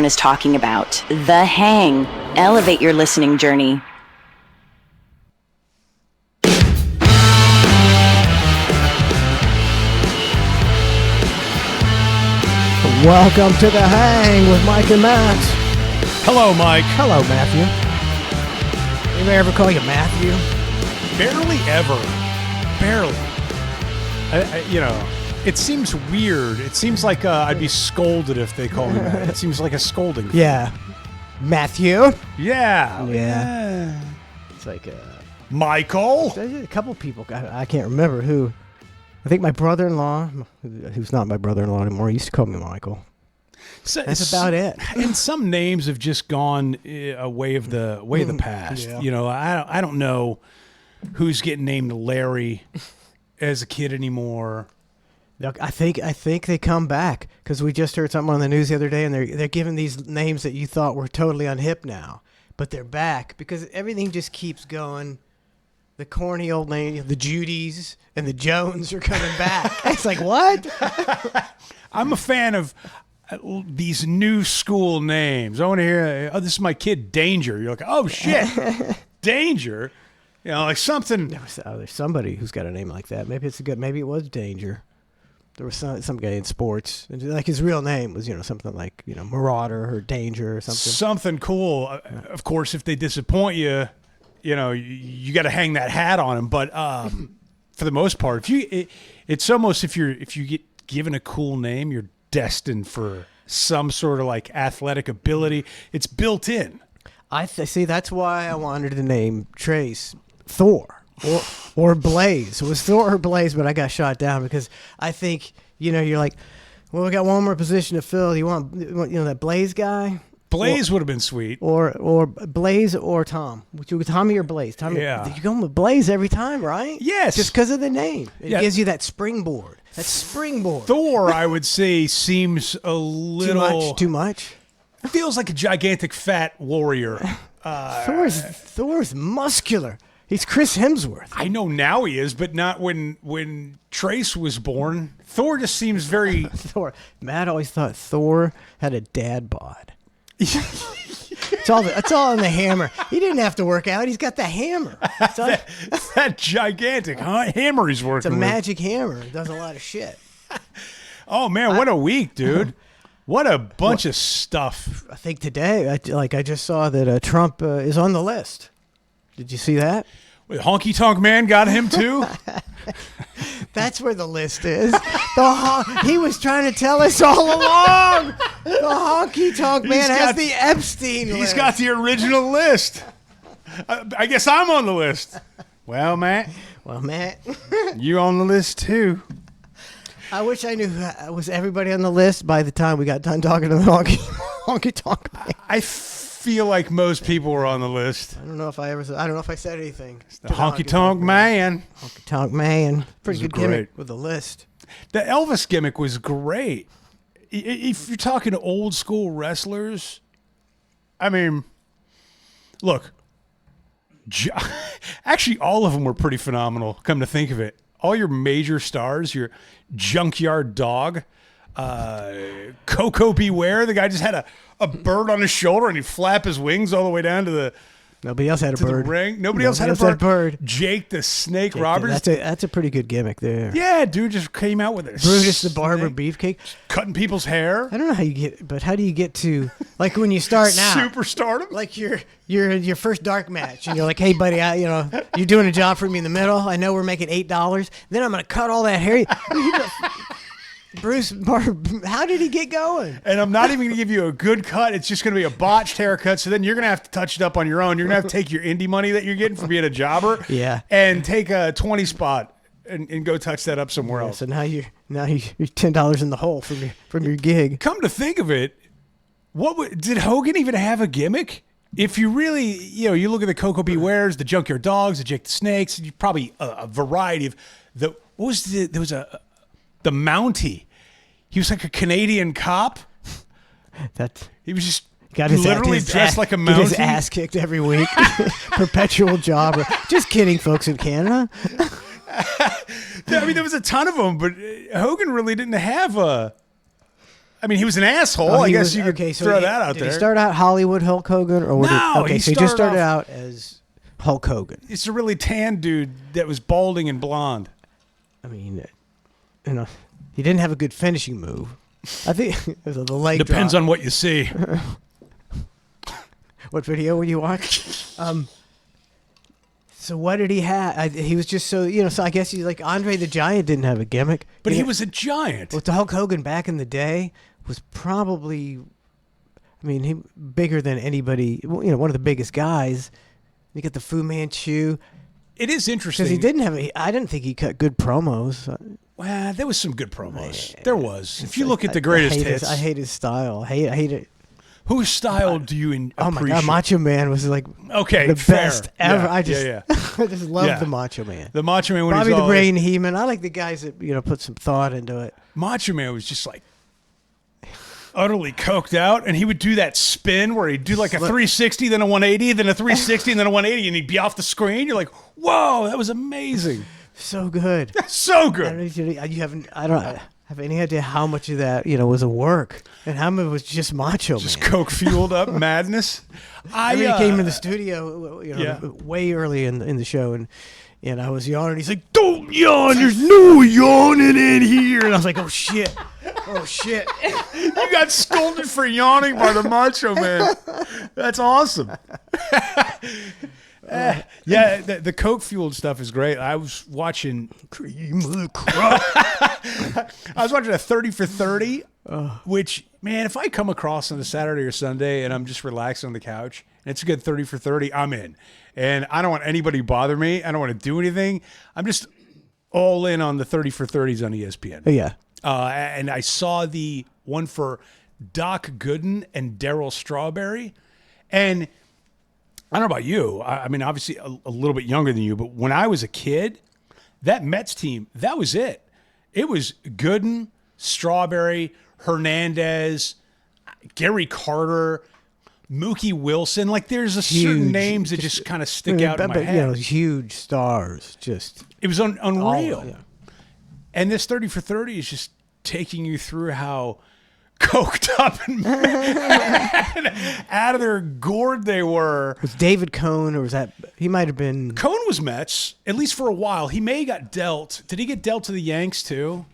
is talking about. The Hang. Elevate your listening journey. Welcome to The Hang with Mike and Matt. Hello, Mike. Hello, Matthew. Anybody ever call you Matthew? Barely ever. Barely. It seems weird. It seems like I'd be scolded if they call me that. It seems like a scolding. Yeah. Matthew? Yeah. It's like Michael? a couple people. I can't remember who. I think my brother-in-law, who's not my brother-in-law anymore, used to call me Michael. So, That's about it. And some names have just gone way of the past. Yeah. You know, I don't know who's getting named Larry as a kid anymore. Look, I think they come back because we just heard something on the news the other day, and they're giving these names that you thought were totally unhip now, but they're back because everything just keeps going. The corny old name, the Judys and the Jones are coming back. It's like, what? I'm a fan of these new school names. I want to hear, this is my kid Danger. You're like, oh shit, Danger. You know, like something. There's somebody who's got a name like that. Maybe it's maybe it was Danger. There was some guy in sports, and like his real name was, something like, Marauder or Danger or something. Something cool. Of course, if they disappoint you, you got to hang that hat on them. But for the most part, it's almost if you get given a cool name, you're destined for some sort of like athletic ability. It's built in. I see. That's why I wanted to name Trace Thor or Blaze. It was Thor or Blaze, but I got shot down because I think you're like, well, we got one more position to fill. You want that Blaze guy? Blaze would have been sweet. Or Blaze or Tom. Tommy or Blaze? Tommy. Yeah. You're going with Blaze every time, right? Yes. Just because of the name. It Yeah. gives you that springboard. That springboard. Thor, I would say, seems a little... Too much? Feels like a gigantic fat warrior. Thor's muscular. He's Chris Hemsworth. I know now he is, but not when Trace was born. Thor just seems very... Thor. Matt always thought Thor had a dad bod. It's all in the hammer. He didn't have to work out. He's got the hammer. that gigantic hammer he's working It's a with. magic hammer. It does a lot of shit. Oh, man, what a week, dude. What a bunch of stuff. I think today, I just saw that Trump is on the list. Did you see that? Wait, Honky Tonk Man got him, too? That's where the list is. He was trying to tell us all along. The Honky Tonk Man has the Epstein list. He's got the original list. I guess I'm on the list. Well, Matt. You on the list, too. I wish I knew was everybody on the list by the time we got done talking to the Honky Tonk Man. I feel like most people were on the list. I don't know if I said anything. The Honky Tonk Man. Honky Tonk Man. Pretty good great. gimmick with the list. The Elvis gimmick was great. If you're talking to old school wrestlers, I mean, look, actually all of them were pretty phenomenal, come to think of it. All your major stars, your Junkyard Dog, Coco Beware, the guy just had a bird on his shoulder and he'd flap his wings all the way down to the Nobody else had a bird. The ring. Nobody else had a bird. Jake the Snake Roberts. That's a pretty good gimmick there. Yeah, dude just came out with it. Brutus the Barber Beefcake. Cutting people's hair. I don't know how you get, but how do you get to, like when you start now. Superstardom? Like you're your first dark match and you're like, hey buddy, you're doing a job for me in the middle. I know we're making $8. Then I'm going to cut all that hair. Bruce Barber, how did he get going? And I'm not even going to give you a good cut. It's just going to be a botched haircut. So then you're going to have to touch it up on your own. You're going to have to take your indie money that you're getting for being a jobber, and take a 20 spot and go touch that up somewhere else. So now you're $10 in the hole from your gig. Come to think of it, did Hogan even have a gimmick? If you really, you look at the Coco Bewares, the Junkyard Dogs, the Jake the Snakes, you probably a variety of there was the Mountie. He was like a Canadian cop. He was just literally dressed like a Mountie. Get his ass kicked every week. Perpetual jobber. Just kidding, folks in Canada. I mean, there was a ton of them, but Hogan really didn't have I mean, he was an asshole. Oh, I he guess was- you could okay, so throw he- that out did there. he start out Hollywood Hulk Hogan, or what No, okay, he so he just started started off- out as Hulk Hogan. It's a really tan dude that was balding and blonde. I mean, he didn't have a good finishing move. I think it was the leg Depends drop. on what you see. What video were you watching? So what did he have? He was just so So I guess he's like Andre the Giant didn't have a gimmick, But You he know, was a giant. With the Hulk Hogan back in the day was probably, I mean, he bigger than anybody. One of the biggest guys. You get the Fu Manchu It is interesting. because he didn't have. I didn't think he cut good promos. Well, there was some good promos. There was. If you look at the greatest I hate hits, I hate his style. I hate it. whose style do you appreciate? Oh my God, Macho Man was like Okay, the fair. best ever. Yeah, I just, yeah. I just love Yeah. the Macho Man. The Macho Man when Probably he's the all, Brain Heyman. I like the guys that put some thought into it. Macho Man was just like utterly coked out, and he would do that spin where he'd do like a 360, then a 180, then a 360, and then a 180, and he'd be off the screen. You're like, whoa, that was amazing. So good. So I good. don't have any idea how much of that was a work and how much was just Macho Just Man. coke fueled up madness. I mean, he came in the studio, Yeah. way early in the show, and I was yawning. He's like, "Don't yawn! There's no yawning in here." And I was like, "Oh shit! Oh shit!" You got scolded for yawning by the Macho Man. That's awesome. Yeah, the coke fueled stuff is great. I was watching Cream of the crop. I was watching a 30 for 30, which, man, if I come across on a Saturday or Sunday and I'm just relaxing on the couch and it's a good 30 for 30, I'm in. And I don't want anybody to bother me. I don't want to do anything. I'm just all in on the 30 for 30s on ESPN. Yeah. And I saw the one for Doc Gooden and Daryl Strawberry. And I don't know about you. I mean, obviously a little bit younger than you, but when I was a kid, that Mets team, that was it. It was Gooden, Strawberry, Hernandez, Gary Carter, Mookie Wilson. Like, there's a certain Huge. names that just kind of stick out in my But, head. huge stars. Just It was unreal. yeah. And this 30 for 30 is just taking you through how coked up and out of their gourd they were. Was David Cohn, or was that he might have been? Cohn was Mets, at least for a while. He may have got dealt. Did he get dealt to the Yanks too?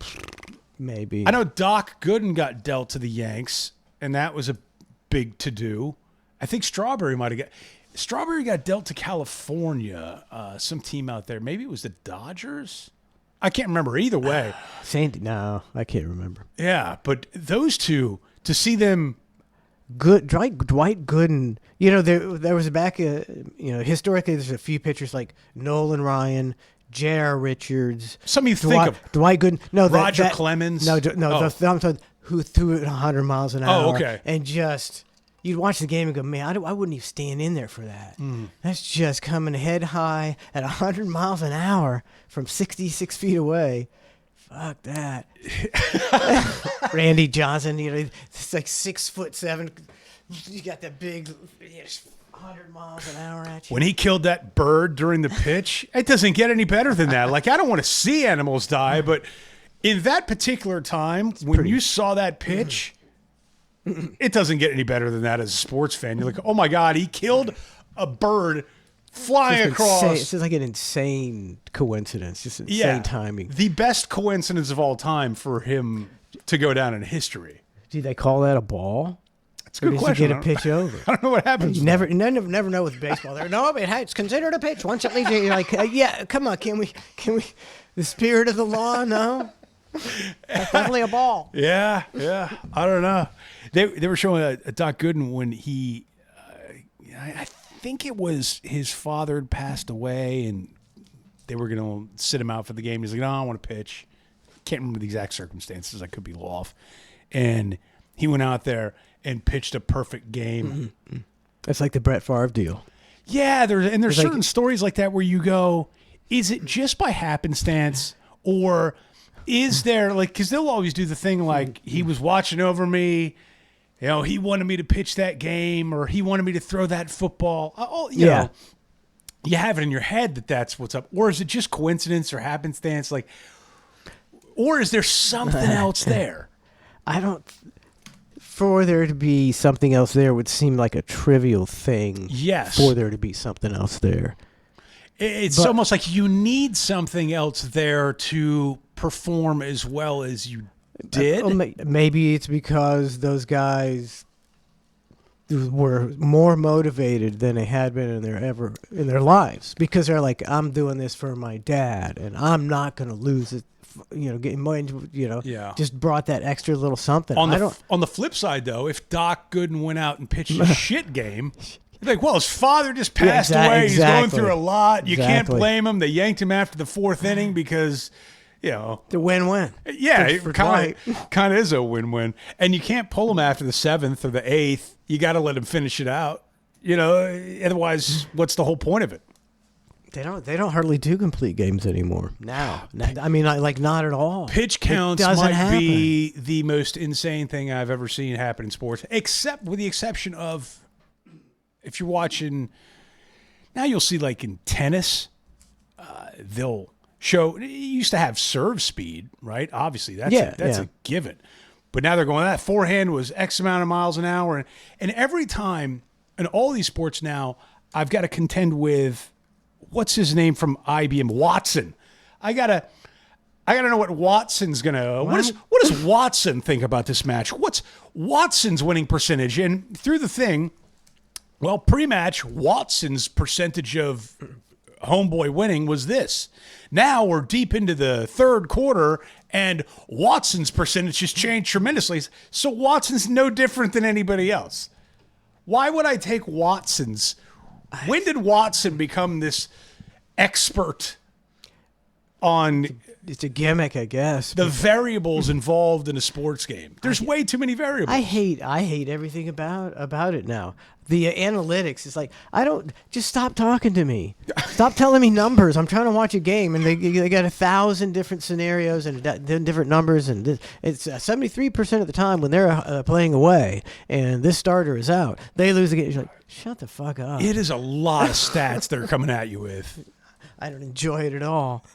Maybe. I know Doc Gooden got dealt to the Yanks, and that was a big to-do. I think Strawberry got dealt to California, some team out there. Maybe it was the Dodgers. I can't remember either way. Sandy. No, I can't remember. Yeah, but those two, to see them, Good Dwight Gooden. There was back. Historically, there's a few pitchers like Nolan Ryan, J.R. Richards. some you think of. Dwight Gooden. No, Roger Clemens? No, Oh. I'm talking who threw it 100 miles an hour. Oh, okay. And just you'd watch the game and go, man, I wouldn't even stand in there for that. That's just coming head high at 100 miles an hour from 66 feet away. Fuck that. Randy Johnson, it's like 6'7". You got that big 100 miles an hour at you. When he killed that bird during the pitch, it doesn't get any better than that. Like, I don't want to see animals die, but in that particular time, when you saw that pitch, it doesn't get any better than that as a sports fan. You're like, oh my God, he killed a bird flying across. It's just like an insane coincidence, just insane timing. The best coincidence of all time for him to go down in history. Do they call that a ball? It's a Or good does he question. get a pitch over? I don't know what happens. You never know with baseball. It's considered a pitch. Once it leaves you, you're like, yeah, come on, can we, the spirit of the law? No, that's definitely a ball. Yeah. I don't know. They were showing a Doc Gooden when he, I think it was his father had passed away and they were going to sit him out for the game. He's like, no, I want to pitch. Can't remember the exact circumstances. I could be off. And he went out there and pitched a perfect game. That's like the Brett Favre deal. Yeah, there's like- certain stories like that where you go, is it just by happenstance, or is there, like, because they'll always do the thing like, he was watching over me, he wanted me to pitch that game, or he wanted me to throw that football. You know, you have it in your head that that's what's up, or is it just coincidence or happenstance, like, or is there something else there? I don't. for there to be something else there would seem like a trivial thing. Yes. For there to be something else there. It's But- almost like you need something else there to perform as well as you did. Maybe it's because those guys were more motivated than they had been in their lives, because they're like, I'm doing this for my dad and I'm not going to lose it. Getting more, Yeah. just brought that extra little something. On the flip side, though, if Doc Gooden went out and pitched a shit game, you're like, well, his father just passed away. He's going through a lot. You can't blame him. They yanked him after the fourth inning because, the win-win. Yeah, Good for it kind of is a win-win. And you can't pull him after the seventh or the eighth. You got to let him finish it out. Otherwise, what's the whole point of it? They don't hardly do complete games anymore now. I mean, not at all. Pitch counts might be the most insane thing I've ever seen happen in sports, except with the exception of if you're watching. Now you'll see, like in tennis, they'll show. You used to have serve speed, right? Obviously, that's a given. But now they're going, that forehand was X amount of miles an hour, and every time in all these sports now, I've got to contend with. What's his name from IBM? Watson. I gotta know what Watson's gonna. What does Watson think about this match? What's Watson's winning percentage? And through the thing, well, pre-match, Watson's percentage of homeboy winning was this. Now we're deep into the third quarter, and Watson's percentage has changed tremendously. So Watson's no different than anybody else. Why would I take Watson's? When did Watson become this expert on It's a gimmick, I guess. the variables involved in a sports game? There's way too many variables. I hate everything about it now. The analytics is like, just stop talking to me. Stop telling me numbers. I'm trying to watch a game, and they got 1,000 different scenarios and different numbers, and it's 73% of the time when they're playing away and this starter is out, they lose the game. You're like, shut the fuck up. It is a lot of stats they're coming at you with. I don't enjoy it at all.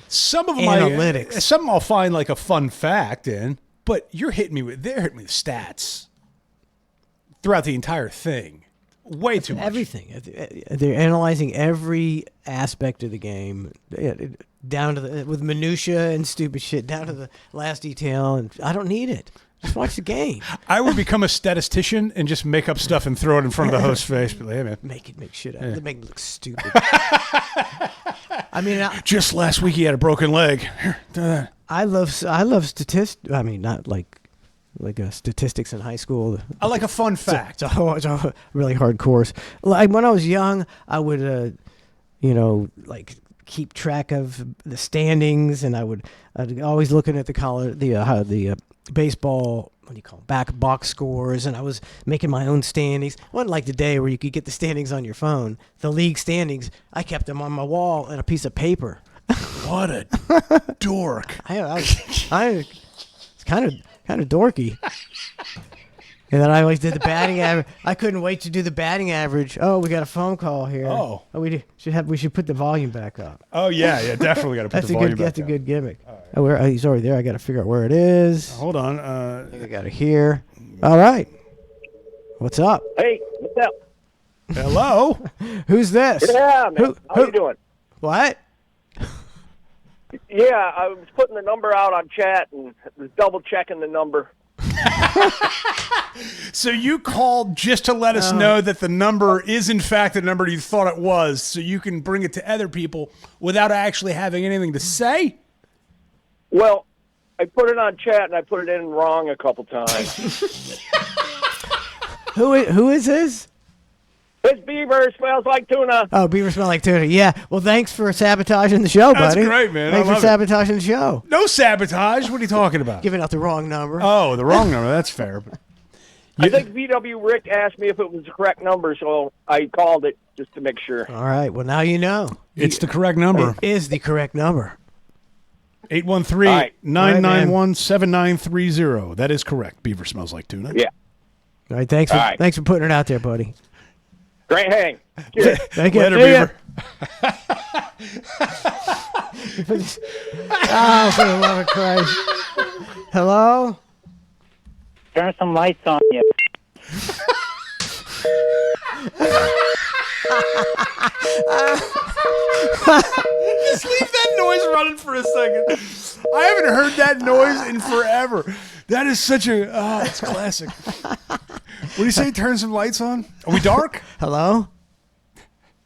Some of them Analytics. Some I'll find like a fun fact in, but they're hitting me with stats throughout the entire thing. Way too much. Everything. They're analyzing every aspect of the game, down to with minutia and stupid shit, down to the last detail. And I don't need it. Just watch the game. I would become a statistician and just make up stuff and throw it in front of the host's face. But, hey, man. Make shit up. They make it look stupid. I mean, Just last week he had a broken leg. Here, I love statistics. I mean, not like statistics in high school. I like a fun fact. It's a really hard course. Like when I was young, I would, like keep track of the standings, and I'd always looking at the baseball. What do you call them? Back box scores, and I was making my own standings. It wasn't like today where you could get the standings on your phone. The league standings, I kept them on my wall and a piece of paper. What a dork. It's kind of dorky. And then I always did the batting average. I couldn't wait to do the batting average. Oh, we got a phone call here. Oh, we should put the volume back up. Oh yeah, definitely got to put the volume back up. That's a good gimmick. Right. He's already there. I got to figure out where it is. Hold on. I think I got it here. All right. What's up? Hey, what's up? Hello. Who's this? Yeah, man. How you doing? What? Yeah, I was putting the number out on chat and was double checking the number. So you called just to let us know that the number is in fact the number you thought it was, so you can bring it to other people without actually having anything to say? Well, I put it on chat and I put it in wrong a couple times. Who is this? This beaver smells like tuna. Oh, beaver smell like tuna. Yeah. Well, thanks for sabotaging the show, That's buddy. great, man. Thanks I for love it. sabotaging the show. No sabotage. What are you talking about? Giving out the wrong number. Oh, the wrong number. That's fair. I think VW Rick asked me if it was the correct number, so I called it just to make sure. All right. Well, now you know. It's the correct number. It is the correct number. 813-991-7930. That is correct. Beaver smells like tuna. Yeah. All right. Thanks for putting it out there, buddy. Great hang. Cheers. Thank you. Later, See ya. Beaver. Oh, for the love of Christ. Hello? Turn some lights on you. Just leave that noise running for a second. I haven't heard that noise in forever. That is such a it's classic. What do you say? Turn some lights on. Are we dark? Hello?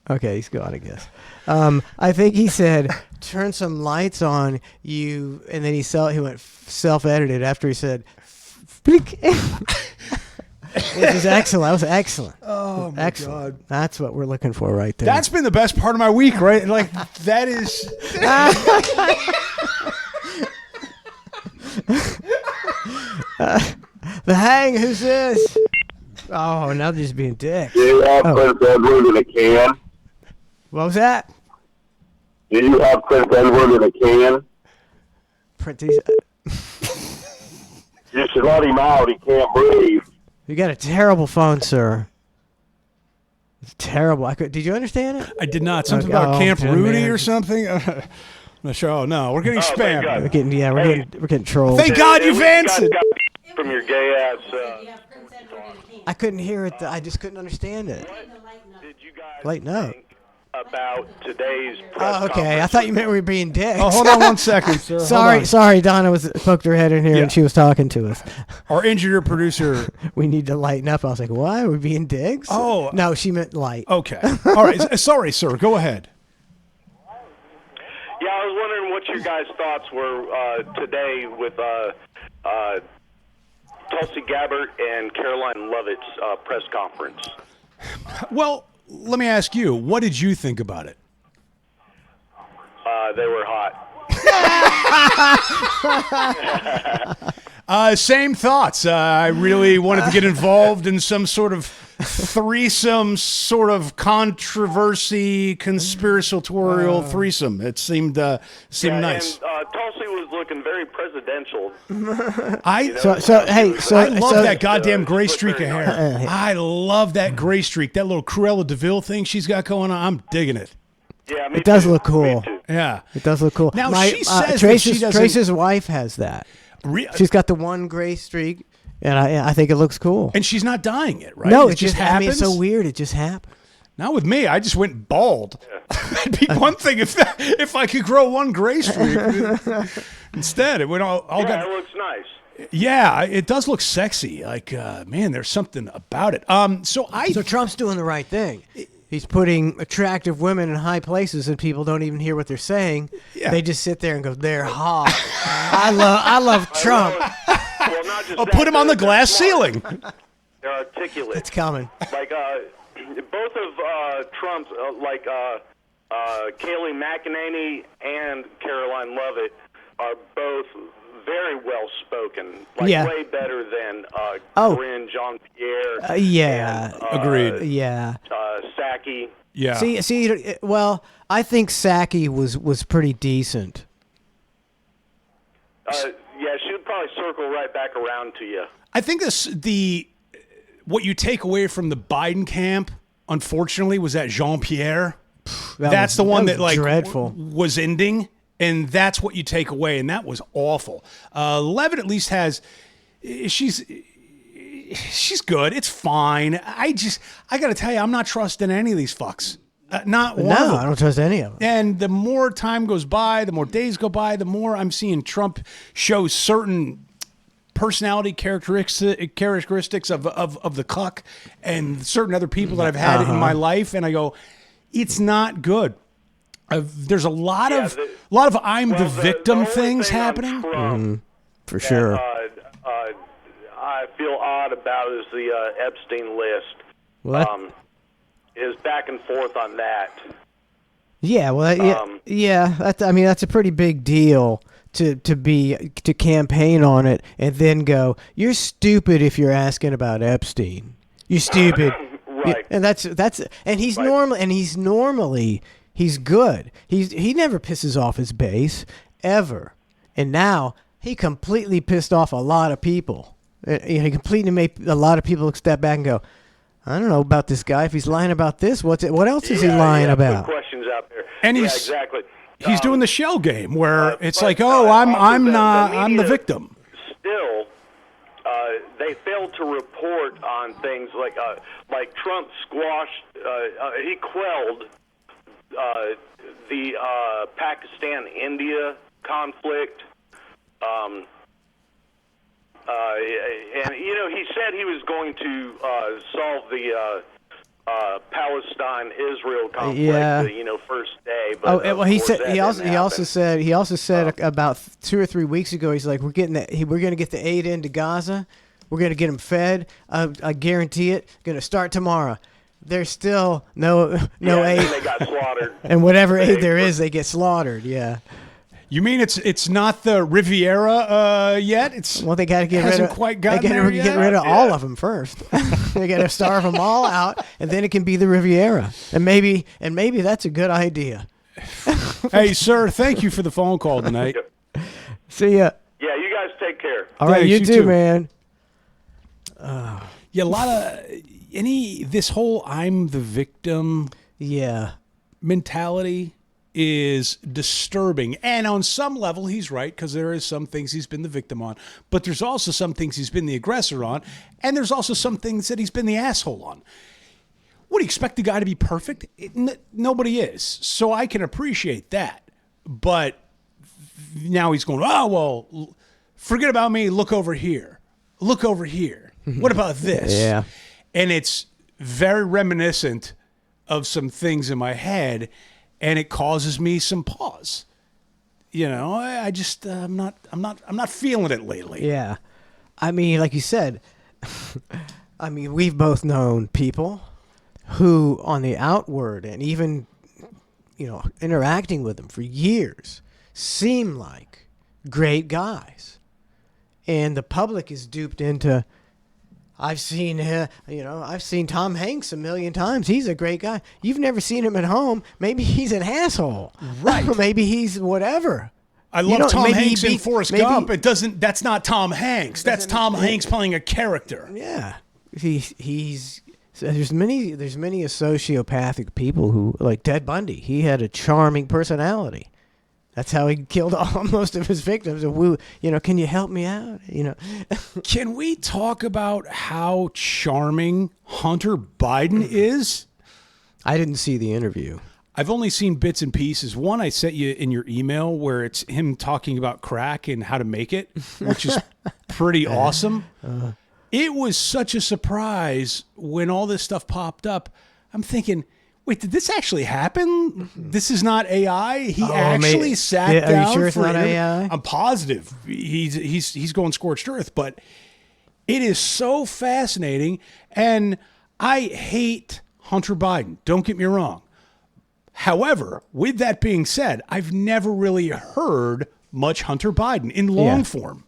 Okay, he's gone, I guess. I think he said, turn some lights on you, and then he went self-edited after he said, "Flick." This is excellent. That was excellent. Oh my Excellent. God. That's what we're looking for right there. That's been the best part of my week, right? Like that is. The Hang, who's this? Oh, now they're just being dicks. Do you have Prince Edward in a can? What was that? Do you have Prince Edward in a can? You should let him out. He can't breathe. You got a terrible phone, sir. It's terrible. Did you understand it? I did not. Something Okay. about Camp Oh, Rudy man. or something. I'm not sure. Oh no, we're getting spammed. God. We're getting trolled. Thank God you've answered. From your gay ass. I couldn't hear it. I just couldn't understand it. Did you guys Lighten up. think about today's press Oh, okay. I thought you meant we were being dicks. Oh, hold on 1 second, sir. Hold on. Sorry. Donna poked her head in here Yeah. and she was talking to us. Our engineer producer. We need to lighten up. I was like, why are we being dicks? Oh. No, she meant light. Okay. All right. Sorry, sir. Go ahead. Yeah, I was wondering what your guys' thoughts were today with Tulsi Gabbard and Caroline Lovett's press conference. Well, let me ask you. What did you think about it? They were hot. Same thoughts. I really wanted to get involved in some sort of threesome, sort of controversy, conspiratorial threesome. It seemed nice. And Tulsi was looking very presidential. I love that goddamn gray streak of hair. I love that gray streak. That little Cruella DeVille thing she's got going on. I'm digging it. Yeah, me It does too. look cool. Me too. Yeah. It does look cool. Now, she says that she doesn't- Trace's wife has that. She's got the one gray streak, and I think it looks cool. And she's not dying it, right? No, it just I happens. mean, it's so weird. It just happened. Not with me. I just went bald. It'd be one thing if I could grow one gray streak. Instead, it went all Yeah, got. it looks nice. Yeah, it does look sexy. Like, man, there's something about it. So Trump's doing the right thing. He's putting attractive women in high places, and people don't even hear what they're saying. Yeah. They just sit there and go, "They're hot." I love Trump. Well, not just I'll that, put him on the they're glass smart. ceiling. They're articulate. It's coming. Like both of Trump's, Kayleigh McEnany and Caroline Lovett are both very well spoken. Like Yeah. way better than Oh. Corinne Jean-Pierre. Yeah. and, Agreed. Yeah. Psaki. Yeah. See. Well, I think Psaki was pretty decent. Yeah, she would probably circle right back around to you. I think what you take away from the Biden camp, unfortunately, was that Jean-Pierre. That's the one that was like dreadful. was ending, and that's what you take away, and that was awful. Levitt at least has she's good. It's fine. I got to tell you, I'm not trusting any of these fucks. Not one of No, them. I don't trust any of them. And the more time goes by, the more days go by, the more I'm seeing Trump show certain personality characteristics of the cuck and certain other people that I've had in my life, and I go, it's not good. There's a lot of I'm the victim only things thing on happening. Trump For sure. I feel odd about is the Epstein list. Well, Is back and forth on that. yeah. Well, yeah. That's a pretty big deal to campaign on it and then go, "You're stupid if you're asking about Epstein. You're stupid." Right. And he's normally he's good. He never pisses off his base ever. And now he completely pissed off a lot of people. He completely made a lot of people step back and go, "I don't know about this guy. If he's lying about this, what else is he lying about?" Put questions out there. And yeah, he's- exactly. He's doing the shell game where it's but, like, oh, I'm also the media victim. Still they failed to report on things like Trump squashed, he quelled the Pakistan-India conflict. And, he said he was going to solve the Palestine-Israel conflict, Yeah. first day. But well, he also said about 2 or 3 weeks ago, he's like, we're going to get the aid into Gaza. We're going to get them fed. I guarantee it. Going to start tomorrow. There's still no aid. They got slaughtered. And whatever aid there is, they get slaughtered. Yeah. You mean it's not the Riviera yet? Well, they got to get rid of. Quite they gotten got there to yet? get rid of all of them first. They got to starve them all out, and then it can be the Riviera. And maybe that's a good idea. Hey, sir, thank you for the phone call tonight. See ya. Yeah, you guys take care. All right, Thanks, you you too, too. man. Yeah, a lot of this whole I'm the victim Yeah. mentality is disturbing. And on some level, he's right, because there is some things he's been the victim on. But there's also some things he's been the aggressor on. And there's also some things that he's been the asshole on. What, do you expect the guy to be perfect? Nobody is. So I can appreciate that. But now he's going, oh, well, forget about me. Look over here. Look over here. What about this? Yeah. And it's very reminiscent of some things in my head, and it causes me some pause. I just I'm not feeling it lately. Yeah. I mean, like you said, we've both known people who on the outward and even, interacting with them for years seem like great guys. And the public is duped into, I've seen Tom Hanks a million times. He's a great guy. You've never seen him at home. Maybe he's an asshole. Right. Maybe he's whatever. I love Tom maybe Hanks he in be- Forrest maybe- Gump. That's not Tom Hanks. That's Tom Hanks playing a character. Yeah, there's many sociopathic people who, like Ted Bundy. He had a charming personality. That's how he killed most of his victims. Can you help me out? Can we talk about how charming Hunter Biden is? I didn't see the interview. I've only seen bits and pieces. One I sent you in your email where it's him talking about crack and how to make it, which is pretty awesome. It was such a surprise when all this stuff popped up. I'm thinking, wait, did this actually happen? This is not AI? He actually sat down. Are you sure it's for not an interview? AI? I'm positive. He's going scorched earth, but it is so fascinating. And I hate Hunter Biden. Don't get me wrong. However, with that being said, I've never really heard much Hunter Biden in long form.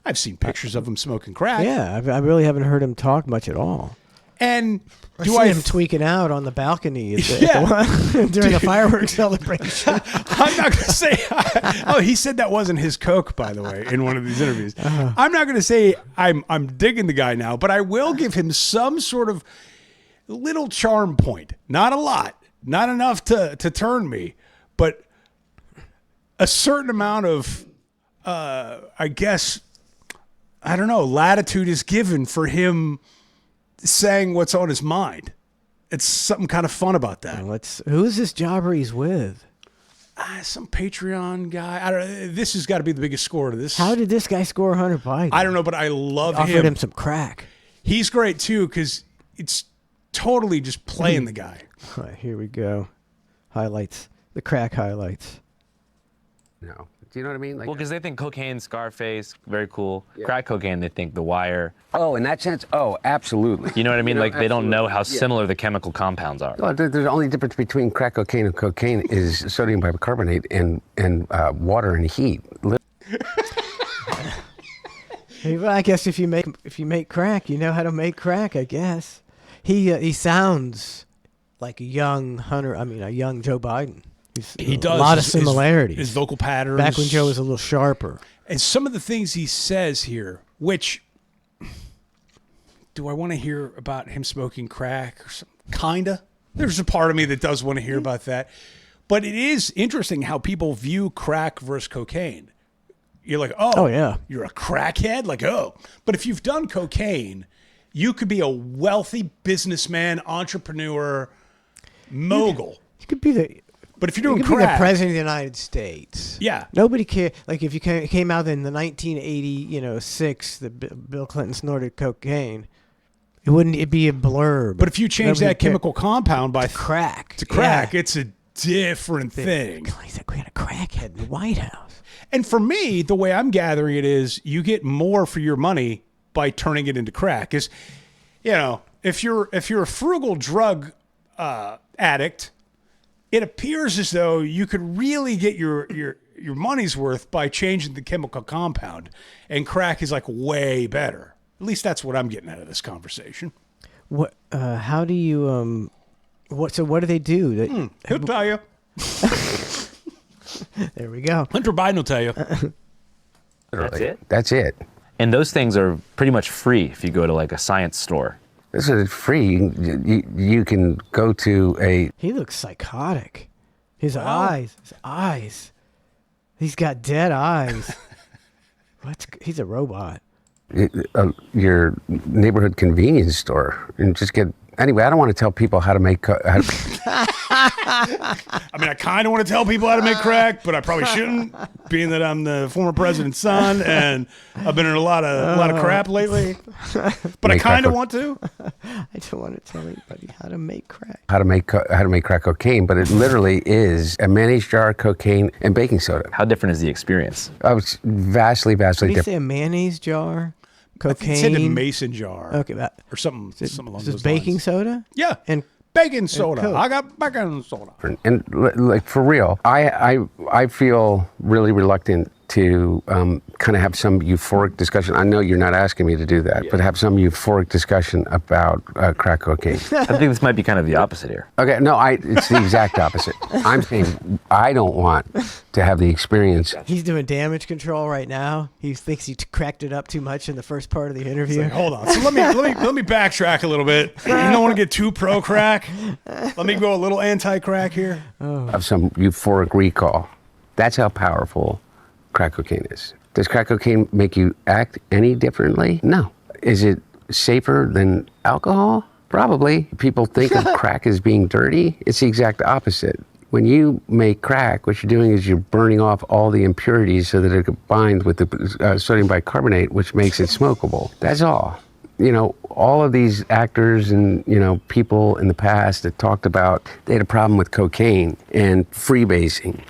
I've seen pictures of him smoking crack. Yeah, I really haven't heard him talk much at all. And I see him tweaking out on the balcony during the fireworks celebration. I'm not going to say. He said that wasn't his coke, by the way, in one of these interviews. I'm not going to say I'm digging the guy now, but I will give him some sort of little charm point. Not a lot, not enough to turn me, but a certain amount of, I guess, I don't know, latitude is given for him saying what's on his mind. It's something kind of fun about that. Who's this jobber he's with? Some Patreon guy. I don't know. This has got to be the biggest score to this. How did this guy score Hunter Biden? I don't know, but I love Offered him some crack. He's great too because it's totally just playing the guy. All right, here we go. Highlights. The crack highlights. No. Do you know what I mean? Well, because they think cocaine, Scarface, very cool. Yeah. Crack cocaine, they think The Wire. Oh, in that sense? Oh, absolutely. You know what I mean? They don't know how absolutely. similar the chemical compounds are. Well, the only difference between crack cocaine and cocaine is sodium bicarbonate and water and heat. Well, I guess if you make crack, you know how to make crack. I guess he sounds like a young a young Joe Biden. He does. A lot of similarities. His vocal patterns. Back when Joe was a little sharper. And some of the things he says here, which, do I want to hear about him smoking crack? Or kinda. There's a part of me that does want to hear about that. But it is interesting how people view crack versus cocaine. You're like, Oh, yeah. you're a crackhead? Like, oh. But if you've done cocaine, you could be a wealthy businessman, entrepreneur, mogul. You could be the. But if you're You doing could be the crack, president of the United States. yeah. Nobody cared. Like if you came out in the 1986, that Bill Clinton snorted cocaine, it'd be a blurb. But if you change Nobody that cared. chemical compound by crack to crack, yeah. it's a different thing. He's like, we had a crackhead in the White House. And for me, the way I'm gathering it is you get more for your money by turning it into crack. Is, if you're a frugal drug addict, it appears as though you could really get your money's worth by changing the chemical compound, and crack is like way better. At least that's what I'm getting out of this conversation. What? How do you? What? So what do they do? He'll tell you. There we go. Hunter Biden will tell you. That's it. That's it. And those things are pretty much free if you go to like a science store. This is free. You can go to a. He looks psychotic. His eyes. He's got dead eyes. He's a robot. Your neighborhood convenience store and just get. Anyway, I don't want to tell people how to make. I mean, I kind of want to tell people how to make crack, but I probably shouldn't, being that I'm the former president's son and I've been in a lot of crap lately. But I kind of want to. I don't want to tell anybody how to make crack. how to make crack cocaine, but it literally is a mayonnaise jar, cocaine, and baking soda. How different is the experience? It's vastly Did he different. say a mayonnaise jar? I think it said a Cocaine. mason jar. Okay, Or something along Is those this baking lines. soda? Yeah. And Baking soda. Coke. I got baking soda. And like for real, I feel really reluctant to kind of have some euphoric discussion. I know you're not asking me to do that, but have some euphoric discussion about crack cocaine. I think this might be kind of the opposite here. Okay, no, it's the exact opposite. I'm saying I don't want to have the experience. he's doing damage control right now. He thinks he cracked it up too much in the first part of the interview. Like, hold on. So let me backtrack a little bit. You don't want to get too pro crack. Let me go a little anti crack here. Of some euphoric recall. That's how powerful crack cocaine is. Does crack cocaine make you act any differently? No. Is it safer than alcohol? Probably. People think of crack as being dirty. It's the exact opposite. When you make crack, what you're doing is you're burning off all the impurities so that it combines with the sodium bicarbonate, which makes it smokable. That's all. All of these actors and, people in the past that talked about they had a problem with cocaine and freebasing.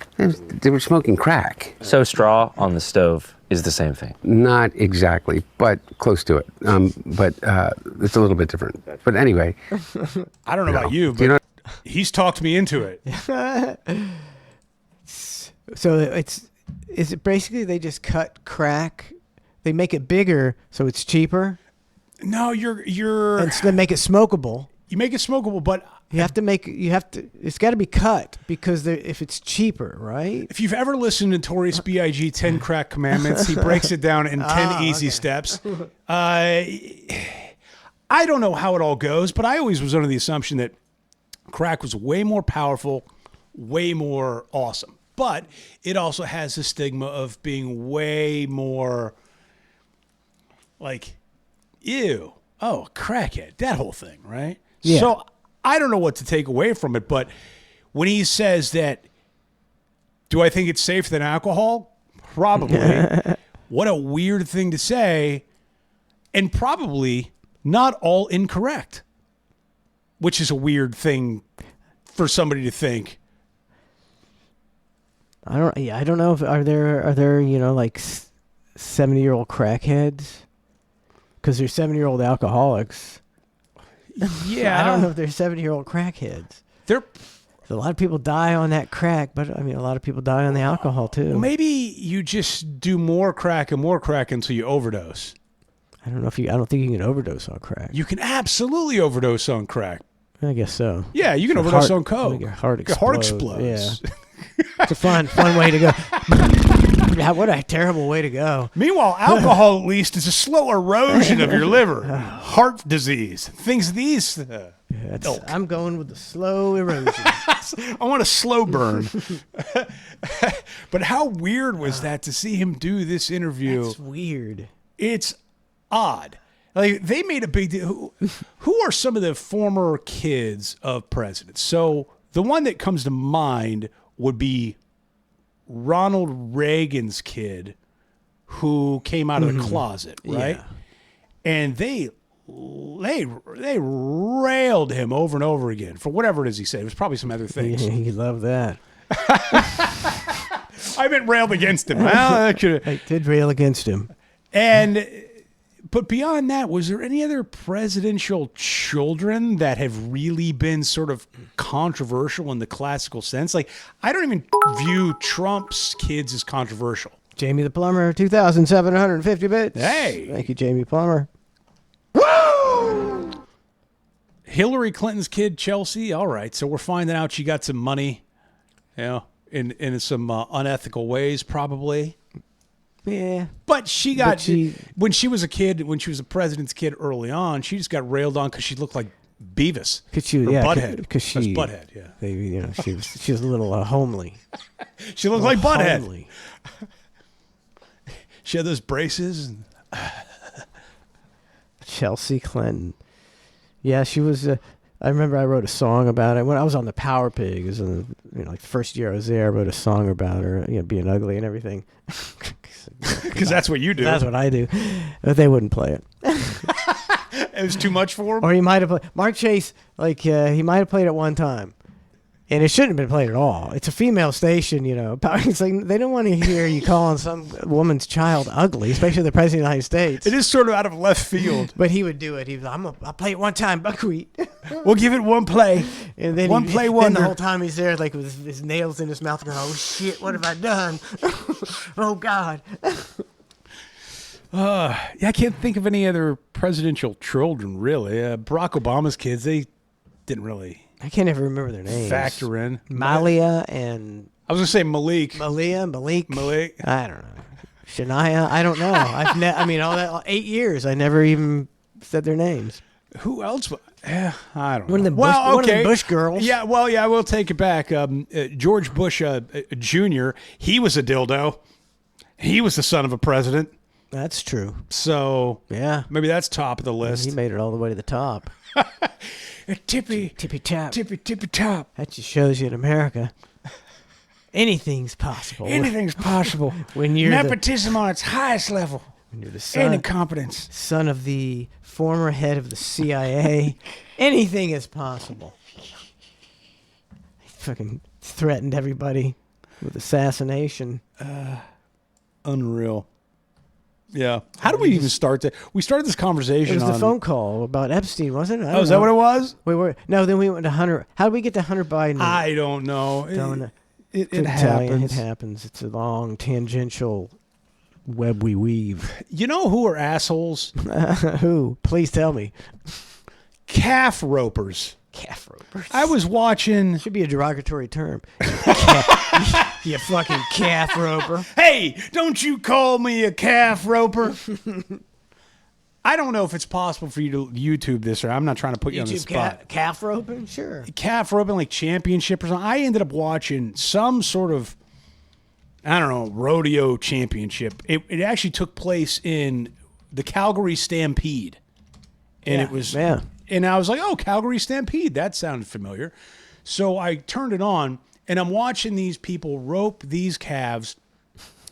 They were smoking crack. So straw on the stove is the same thing. Not exactly, but close to it. But it's a little bit different. But anyway. I don't know about you, but You know- he's talked me into it. So is it basically they just cut crack, they make it bigger so it's cheaper, No, you're and so they make it smokable. you make it smokable, but It's got to be cut because if it's cheaper, right? if you've ever listened to Notorious B.I.G. 10 Crack Commandments, he breaks it down in 10 easy steps. I don't know how it all goes, but I always was under the assumption that crack was way more powerful, way more awesome. But it also has the stigma of being way more like, ew, oh, crackhead, that whole thing, right? Yeah. So I don't know what to take away from it, but when he says that, do I think it's safer than alcohol? Probably. What a weird thing to say, and probably not all incorrect, which is a weird thing for somebody to think. I don't know if are there like 70-year-old crackheads, because there's 70-year-old alcoholics. Yeah, I don't know if there's 70-year-old crackheads. There, A lot of people die on that crack, but I mean, a lot of people die on the alcohol too. maybe you just do more crack until you overdose. I don't think you can overdose on crack. You can absolutely overdose on crack. I guess so. Yeah, you can Your overdose heart- on coke. your heart Your heart explodes. explodes. Yeah. It's a fun way to go. What a terrible way to go. Meanwhile, alcohol at least is a slow erosion of your liver, heart disease, things these. I'm going with the slow erosion. I want a slow burn. But how weird was that to see him do this interview? It's weird. It's odd. Like they made a big deal. Who are some of the former kids of presidents? So the one that comes to mind would be Ronald Reagan's kid, who came out of the closet, right? Yeah. And they railed him over and over again for whatever it is he said. It was probably some other things. You love that. I meant railed against him. Well, that could I did rail against him. But beyond that, was there any other presidential children that have really been sort of controversial in the classical sense? Like, I don't even view Trump's kids as controversial. Jamie the Plumber, 2,750 bits. Hey. Thank you, Jamie Plumber. Hillary Clinton's kid, Chelsea. All right, so we're finding out she got some money, in some unethical ways, probably. Yeah. But when she was a kid, when she was a president's kid early on, she just got railed on because she looked like Beavis. Butthead. Because she, That's Butthead, yeah. She was a little homely. She looked like Butthead. Homely. She had those braces. Chelsea Clinton. Yeah, she was. I remember I wrote a song about it when I was on the Power Pig. It was in like the first year I was there. I wrote a song about her, being ugly and everything. Because that's what you do. That's what I do. But they wouldn't play it. It was too much for him. Or he might have played Mark Chase. He might have played it one time, and it shouldn't have been played at all. It's a female station, It's like they don't want to hear you calling some woman's child ugly, especially the president of the United States. It is sort of out of left field. But he would do it. He was like, I'll play it one time, buckwheat. We'll give it one play. And then One play Then wonder. the whole time he's there, like with his nails in his mouth, going, "Oh shit, what have I done? Oh God." Yeah, I can't think of any other presidential children, really. Barack Obama's kids, they didn't really I can't ever remember their names. factor in. Malia and I was going to say Malik. Malik. Malik. I don't know. Shania. I don't know. All that 8 years, I never even said their names. Who else? I don't know. One of the Bush girls. Yeah, I will take it back. George Bush Jr., he was a dildo. He was the son of a president. That's true. So Yeah. maybe that's top of the list. He made it all the way to the top. Tippy top. tippy top. That just shows you in America, anything's possible. Anything's possible When you're the, nepotism on its highest level when you're the and son, incompetence. son of the former head of the CIA, anything is possible. He fucking threatened everybody with assassination. Unreal. Yeah. How did we even start that? We started this conversation It was on the phone call about Epstein, wasn't it? I Oh, don't is that know. what it was? Then we went to Hunter. How did we get to Hunter Biden? I don't know. It Couldn't tell you. happens. It happens. It's a long tangential web we weave. You know who are assholes? Who? Please tell me. Calf ropers. Calf ropers. I was watching. Should be a derogatory term. You fucking calf roper. Hey, don't you call me a calf roper. I don't know if it's possible for you to YouTube this, or I'm not trying to put you on the spot. Calf roping? Sure. Calf roping, like championship or something. I ended up watching some sort of, I don't know, rodeo championship. It actually took place in the Calgary Stampede. And it was, yeah. And I was like, oh, Calgary Stampede. That sounded familiar. So I turned it on, and I'm watching these people rope these calves.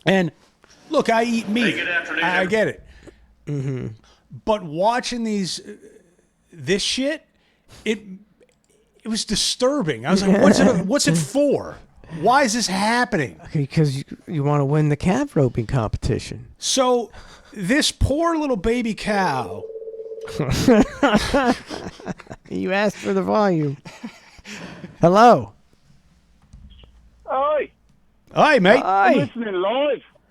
And look, I eat meat. Hey, good afternoon, I get it. Mm-hmm. But watching this shit, it was disturbing. I was like, what's it for? Why is this happening? Because you want to win the calf roping competition. So this poor little baby cow. You asked for the volume. Hello. Hi. Hi, mate. I'm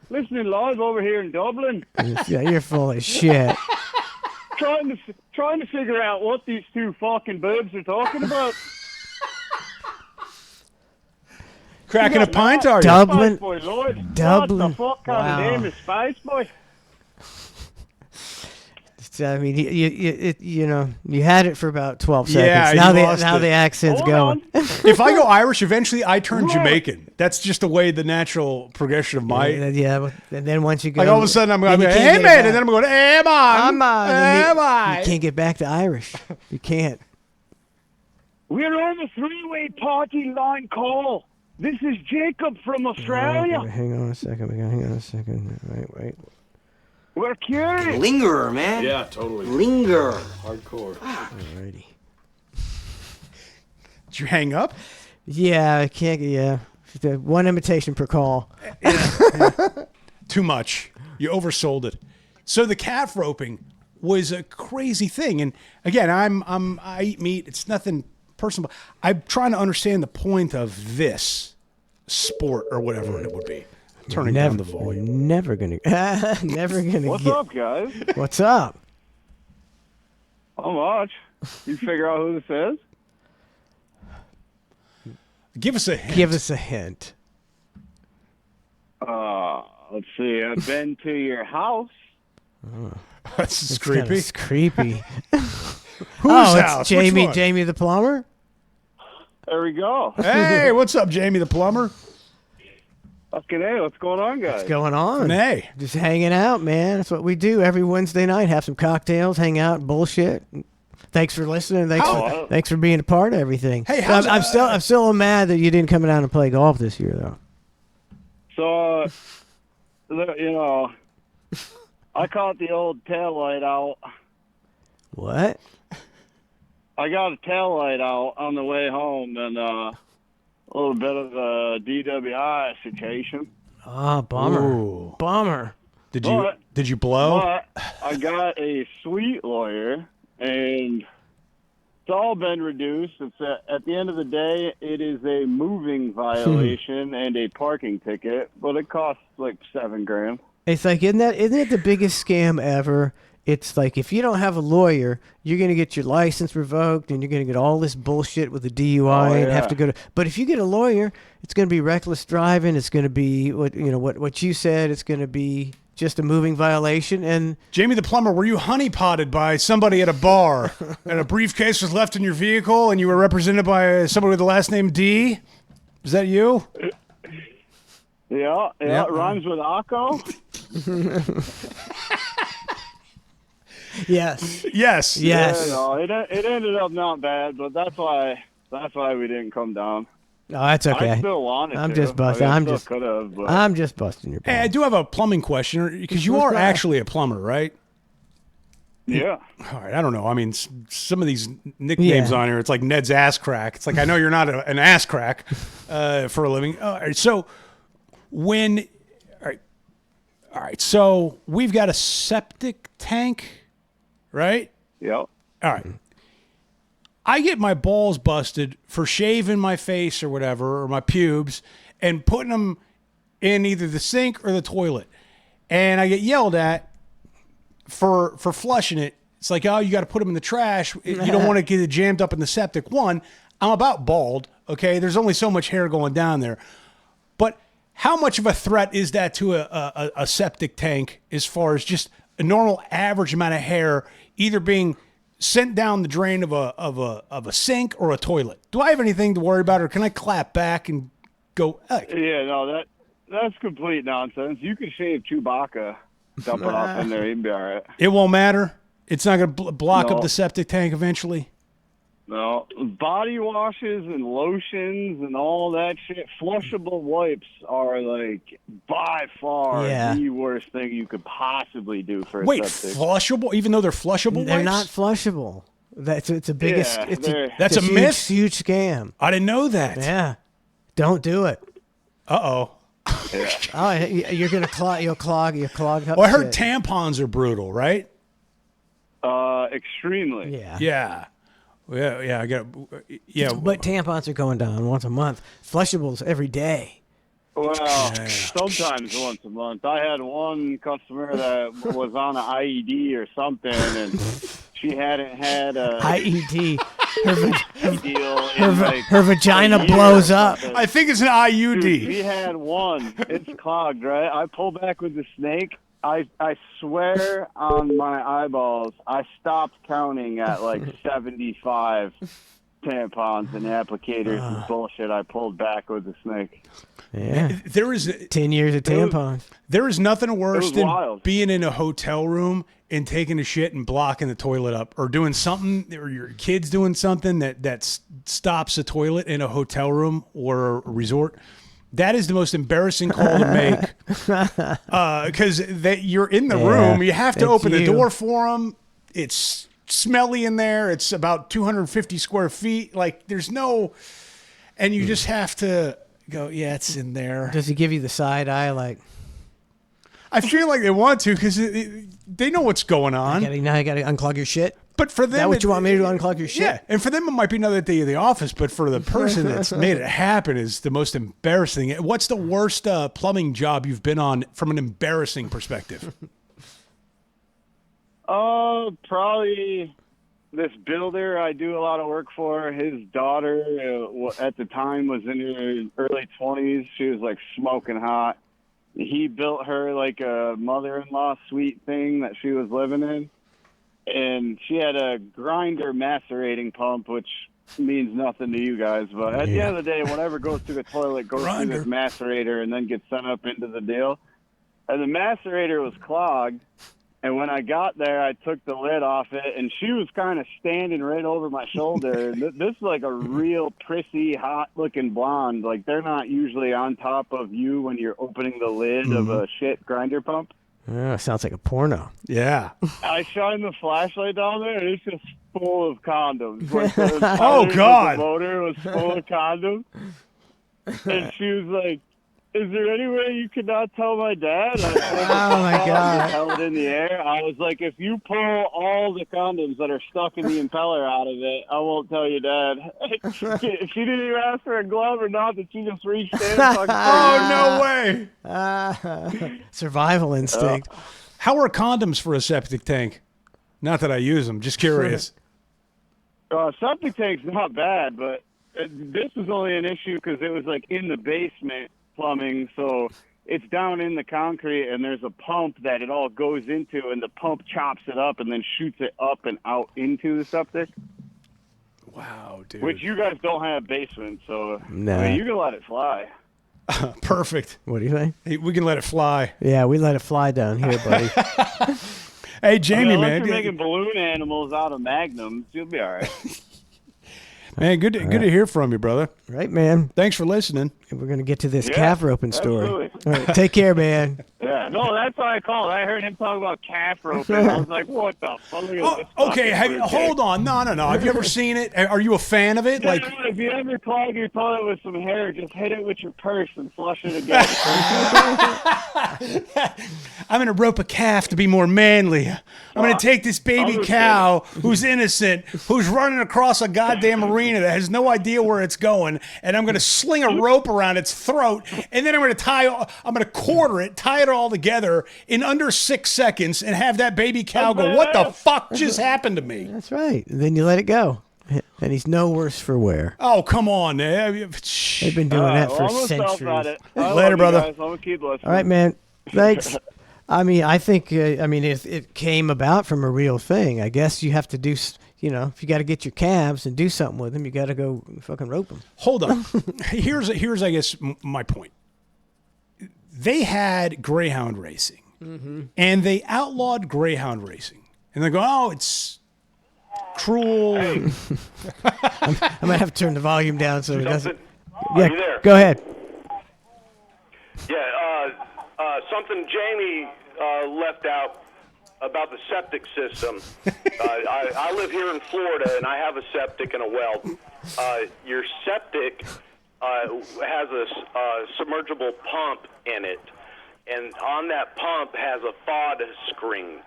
listening live over here in Dublin. Yeah, you're full of shit. trying to figure out what these two fucking boobs are talking about. Cracking a pint, are you? Dublin. Spice Boy Lloyd. Dublin. What the fuck kind of Wow. name is Spice Boy? So, I mean, you had it for about 12 seconds. Yeah, now you the lost now it. the accent's Hold going. If I go Irish, eventually I turn Jamaican. That's just the way the natural progression of my. Yeah, and then once you go, Like all of a sudden I'm then going, you can't hey get it man, back. and then I'm going, hey man, I'm on. and am you, I? you can't get back to Irish. You can't. We're on the three-way party line call. This is Jacob from Australia. Hang on a second. Hang on a second. Wait. We're curious. Lingerer, man. Yeah, totally. Lingerer. Hardcore. Alrighty. Did you hang up? Yeah, I can't. Yeah, one invitation per call. Too much. You oversold it. So the calf roping was a crazy thing. And again, I eat meat. It's nothing personal. I'm trying to understand the point of this sport or whatever it would be. Turning down the volume. Never gonna. Never gonna. What's get, up, guys? What's up? How much? You figure out who this is? Give us a hint. Give us a hint. Let's see. I've been to your house. This is It's creepy. kinda creepy. Whose Oh, house? it's Jamie. Which one? Jamie the plumber. There we go. Hey, what's up, Jamie the plumber? Fucking hey, what's going on, guys? What's going on? Hey. Just hanging out, man. That's what we do every Wednesday night. Have some cocktails, hang out, bullshit. Thanks for listening. Thanks for being a part of everything. Hey, So how's I'm still mad that you didn't come down and play golf this year, though. So, I caught the old tail light out. What? I got a tail light out on the way home, and a little bit of a DWI situation. Oh, bummer. Ooh. Bummer. Did But- you blow? But I got a sweet lawyer, and it's all been reduced. It's at the end of the day, it is a moving violation and a parking ticket, but it costs like $7,000. It's like, isn't it the biggest scam ever? It's like, if you don't have a lawyer, you're going to get your license revoked and you're going to get all this bullshit with the DUI and have to go to. But if you get a lawyer, it's going to be reckless driving. It's going to be what you said. It's going to be just a moving violation. And Jamie the plumber, were you honeypotted by somebody at a bar and a briefcase was left in your vehicle and you were represented by somebody with the last name D? Is that you? Yeah, Yep. it rhymes with Akko. yes. Yes. Yes. Yeah, no, it ended up not bad, but that's why we didn't come down. No, that's okay. I still wanted I'm to. just busting. I I'm still just. could have. But I'm just busting your Hey, I balls. do have a plumbing question because you are actually a plumber, right? yeah. All right, I don't know. I mean, some of these nicknames Yeah. on here, it's like Ned's ass crack. It's like, I know you're not an ass crack for a living. All right, so all right, so we've got a septic tank, right? Yep. All right. I get my balls busted for shaving my face or whatever, or my pubes, and putting them in either the sink or the toilet. And I get yelled at for flushing it. It's like, oh, you got to put them in the trash. You don't want to get it jammed up in the septic. One, I'm about bald, okay? There's only so much hair going down there. But how much of a threat is that to a septic tank as far as just a normal average amount of hair either being sent down the drain of a sink or a toilet? Do I have anything to worry about, or can I clap back and go, hey? Yeah, no, that's complete nonsense. You can shave Chewbacca, dump it off in there, he'd be all right. It won't matter? It's not going to block No. up the septic tank eventually? No, body washes and lotions and all that shit. Flushable wipes are like by far Yeah. the worst thing you could possibly do for a Wait, septic. flushable? Even though they're flushable They're wipes? not flushable. It's a biggest. Yeah, it's they're- That's it's a huge, myth? Huge scam. I didn't know that. Yeah. Don't do it. Uh-oh. Oh, you're gonna clog. You'll clog up. Well, I heard shit. tampons are brutal, right? Extremely. Yeah. Yeah. Yeah, I got yeah. But tampons are going down once a month. Flushables every day. Well, sometimes once a month. I had one customer that was on an IED or something, and she hadn't had a IED. deal in like Her vagina a year blows or up. something. I think it's an IUD. Dude, we had one. It's clogged, right? I pull back with the snake. I swear on my eyeballs, I stopped counting at like 75 tampons and applicators and bullshit I pulled back with the snake. Yeah. There is 10 years of tampons. there is nothing worse was than wild. being in a hotel room and taking a shit and blocking the toilet up, or doing something, or your kid's doing something that stops the toilet in a hotel room or a resort. That is the most embarrassing call to make, because you're in the room. You have to that's open the you. door for them. It's smelly in there. It's about 250 square feet. Like, there's no, and you just have to go, yeah, it's in there. Does he give you the side eye like, I feel like they want to, because they know what's going on. now you got to unclog your shit? But for them, Is that what you want me to do, unclog your shit? Yeah, and for them, it might be another day of the office. But for the person that's made it happen, is the most embarrassing. What's the worst plumbing job you've been on from an embarrassing perspective? Probably this builder I do a lot of work for. His daughter at the time was in her early 20s. She was like smoking hot. He built her like a mother-in-law suite thing that she was living in. And she had a grinder macerating pump, which means nothing to you guys. But at the end of the day, whatever goes through the toilet goes through this macerator and then gets sent up into the deal. And the macerator was clogged. And when I got there, I took the lid off it, and she was kind of standing right over my shoulder. This is like a real prissy, hot-looking blonde. Like, they're not usually on top of you when you're opening the lid of a shit grinder pump. Oh, sounds like a porno. Yeah. I shine the flashlight down there, and it's just full of condoms. Like, the Oh, God. The motor was full of condoms. And she was like, "Is there any way you could not tell my dad?" Oh, my God. Held it in the air. I was like, "If you pull all the condoms that are stuck in the impeller out of it, I won't tell your dad." She didn't even ask for a glove or nothing. She just reached in. Oh, no way. Survival instinct. How are condoms for a septic tank? Not that I use them. Just curious. Septic tank's not bad, but this was only an issue because it was like in the basement plumbing, so it's down in the concrete, and there's a pump that it all goes into, and the pump chops it up and then shoots it up and out into the septic. Wow, dude. Which you guys don't have basements, so Nah. I mean, you can let it fly. Perfect. What do you think? Hey, we can let it fly. Yeah, we let it fly down here, buddy. Hey, Jamie, Unless man. you're making balloon animals out of magnums, you'll be all right. Man, good to hear from you, brother. Right, man. Thanks for listening. We're going to get to this Yeah, calf roping story. absolutely. All right, take care, man. Yeah, no, that's why I called. I heard him talk about calf roping. I was like, what the fuck? Look at this Okay, fucking hold on. No. Have you ever seen it? Are you a fan of it? Like, if you ever clog your toilet with some hair, just hit it with your purse and flush it again. I'm going to rope a calf to be more manly. I'm going to take this baby cow who's innocent, who's running across a goddamn arena that has no idea where it's going, and I'm going to sling a rope around its throat, and then I'm going to quarter it, tie it all together in under 6 seconds, and have that baby cow go, "What the fuck just happened to me?" That's right. And then you let it go. And he's no worse for wear. Oh, come on. They've been doing that for I'm gonna stop centuries. at it. I love Later, you brother. guys. I'm gonna keep listening. All right, man. Thanks. I mean, I think, it came about from a real thing. I guess you have to do, if you got to get your calves and do something with them, you got to go fucking rope them. Hold on. Here's I guess my point. They had greyhound racing, and they outlawed greyhound racing, and they go, "Oh, it's cruel." I might have to turn the volume down so it doesn't. Are you there? Go ahead. Yeah, something Jamie left out about the septic system. I live here in Florida, and I have a septic and a well. Your septic has a submergible pump in it, and on that pump has a FOD screen,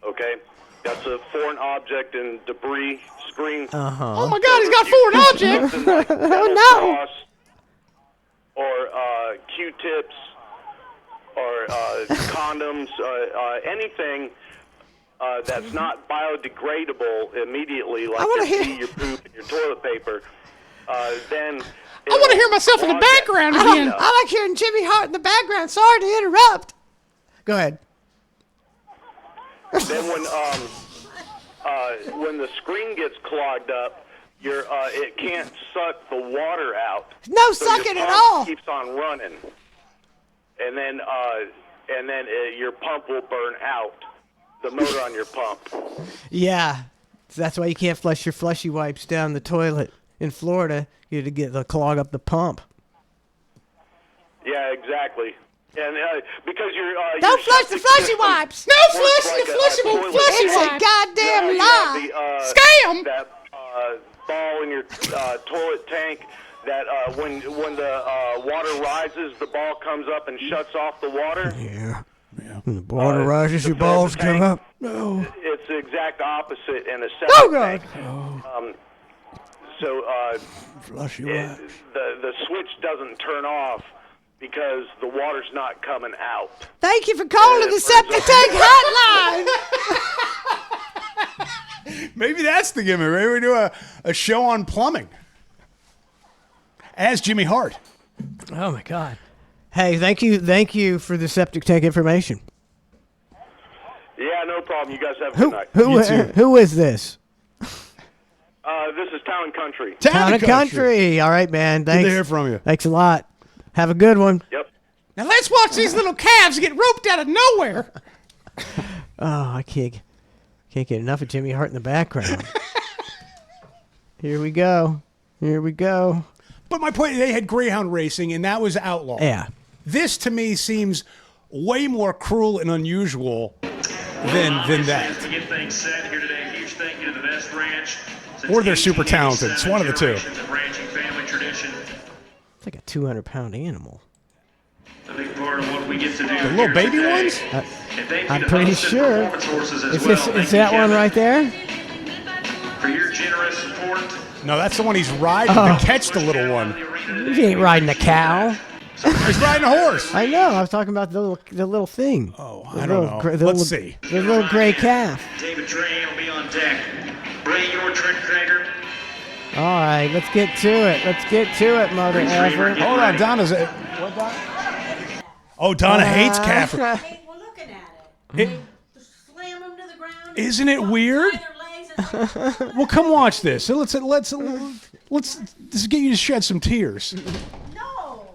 okay? That's a foreign object and debris screen. Oh my God, he's got foreign object. Oh, no. Or Q-tips, or condoms, anything that's not biodegradable immediately, like your pee, your poop, and your toilet paper, then... I want to hear myself in the background again. I like hearing Jimmy Hart in the background. Sorry to interrupt. Go ahead. Then when the screen gets clogged up, it can't suck the water out. No So sucking your at pump all. Keeps on running, and then your pump will burn out. The motor on your pump. Yeah. So that's why you can't flush your flushy wipes down the toilet in Florida. You had to clog up the pump. Yeah, exactly. And because you're Don't flush the flushy wipes. No flushing the flushy wipes. wipes. It's a goddamn lie. Scam. That ball in your toilet tank. That when the water rises, the ball comes up and shuts off the water. Yeah. When the water rises, your balls come up. No. It's the exact opposite in a septic Oh, God. tank. So Flushy the switch doesn't turn off because the water's not coming out. Thank you for calling the septic tank hotline. Maybe that's the gimmick. Maybe we do a show on plumbing. As Jimmy Hart. Oh my God. Hey, thank you for the septic tank information. Yeah, no problem. You guys have a good night. Who is this? This is Town and Country. Town and Country. All right, man. Thanks. Good to hear from you. Thanks a lot. Have a good one. Yep. Now let's watch these little calves get roped out of nowhere. Oh, I can't get enough of Jimmy Hart in the background. Here we go. But my point, they had greyhound racing, and that was outlawed. Yeah. This, to me, seems way more cruel and unusual than that. To get things set here today, huge thank you to the Best Ranch. Or they're super talented. It's one of the two. Of ranching family tradition. It's like a 200-pound animal. A big part of what we get to do. The little baby ones? I'm pretty sure. Is that one right there? For your generous support. No, that's the one he's riding to catch the little one. He ain't riding a cow. He's riding a horse. I know. I was talking about the little thing. Oh, I don't know. Let's see. The little gray calf. David Train will be on deck. Bring your trick cracker. All right, let's get to it, mother effer. Hold on, Donna's. What, Donna? Oh, Donna hates calf. We're looking at it. Slam them to the ground. Isn't it weird? Well, come watch this. So let's get you to shed some tears. No,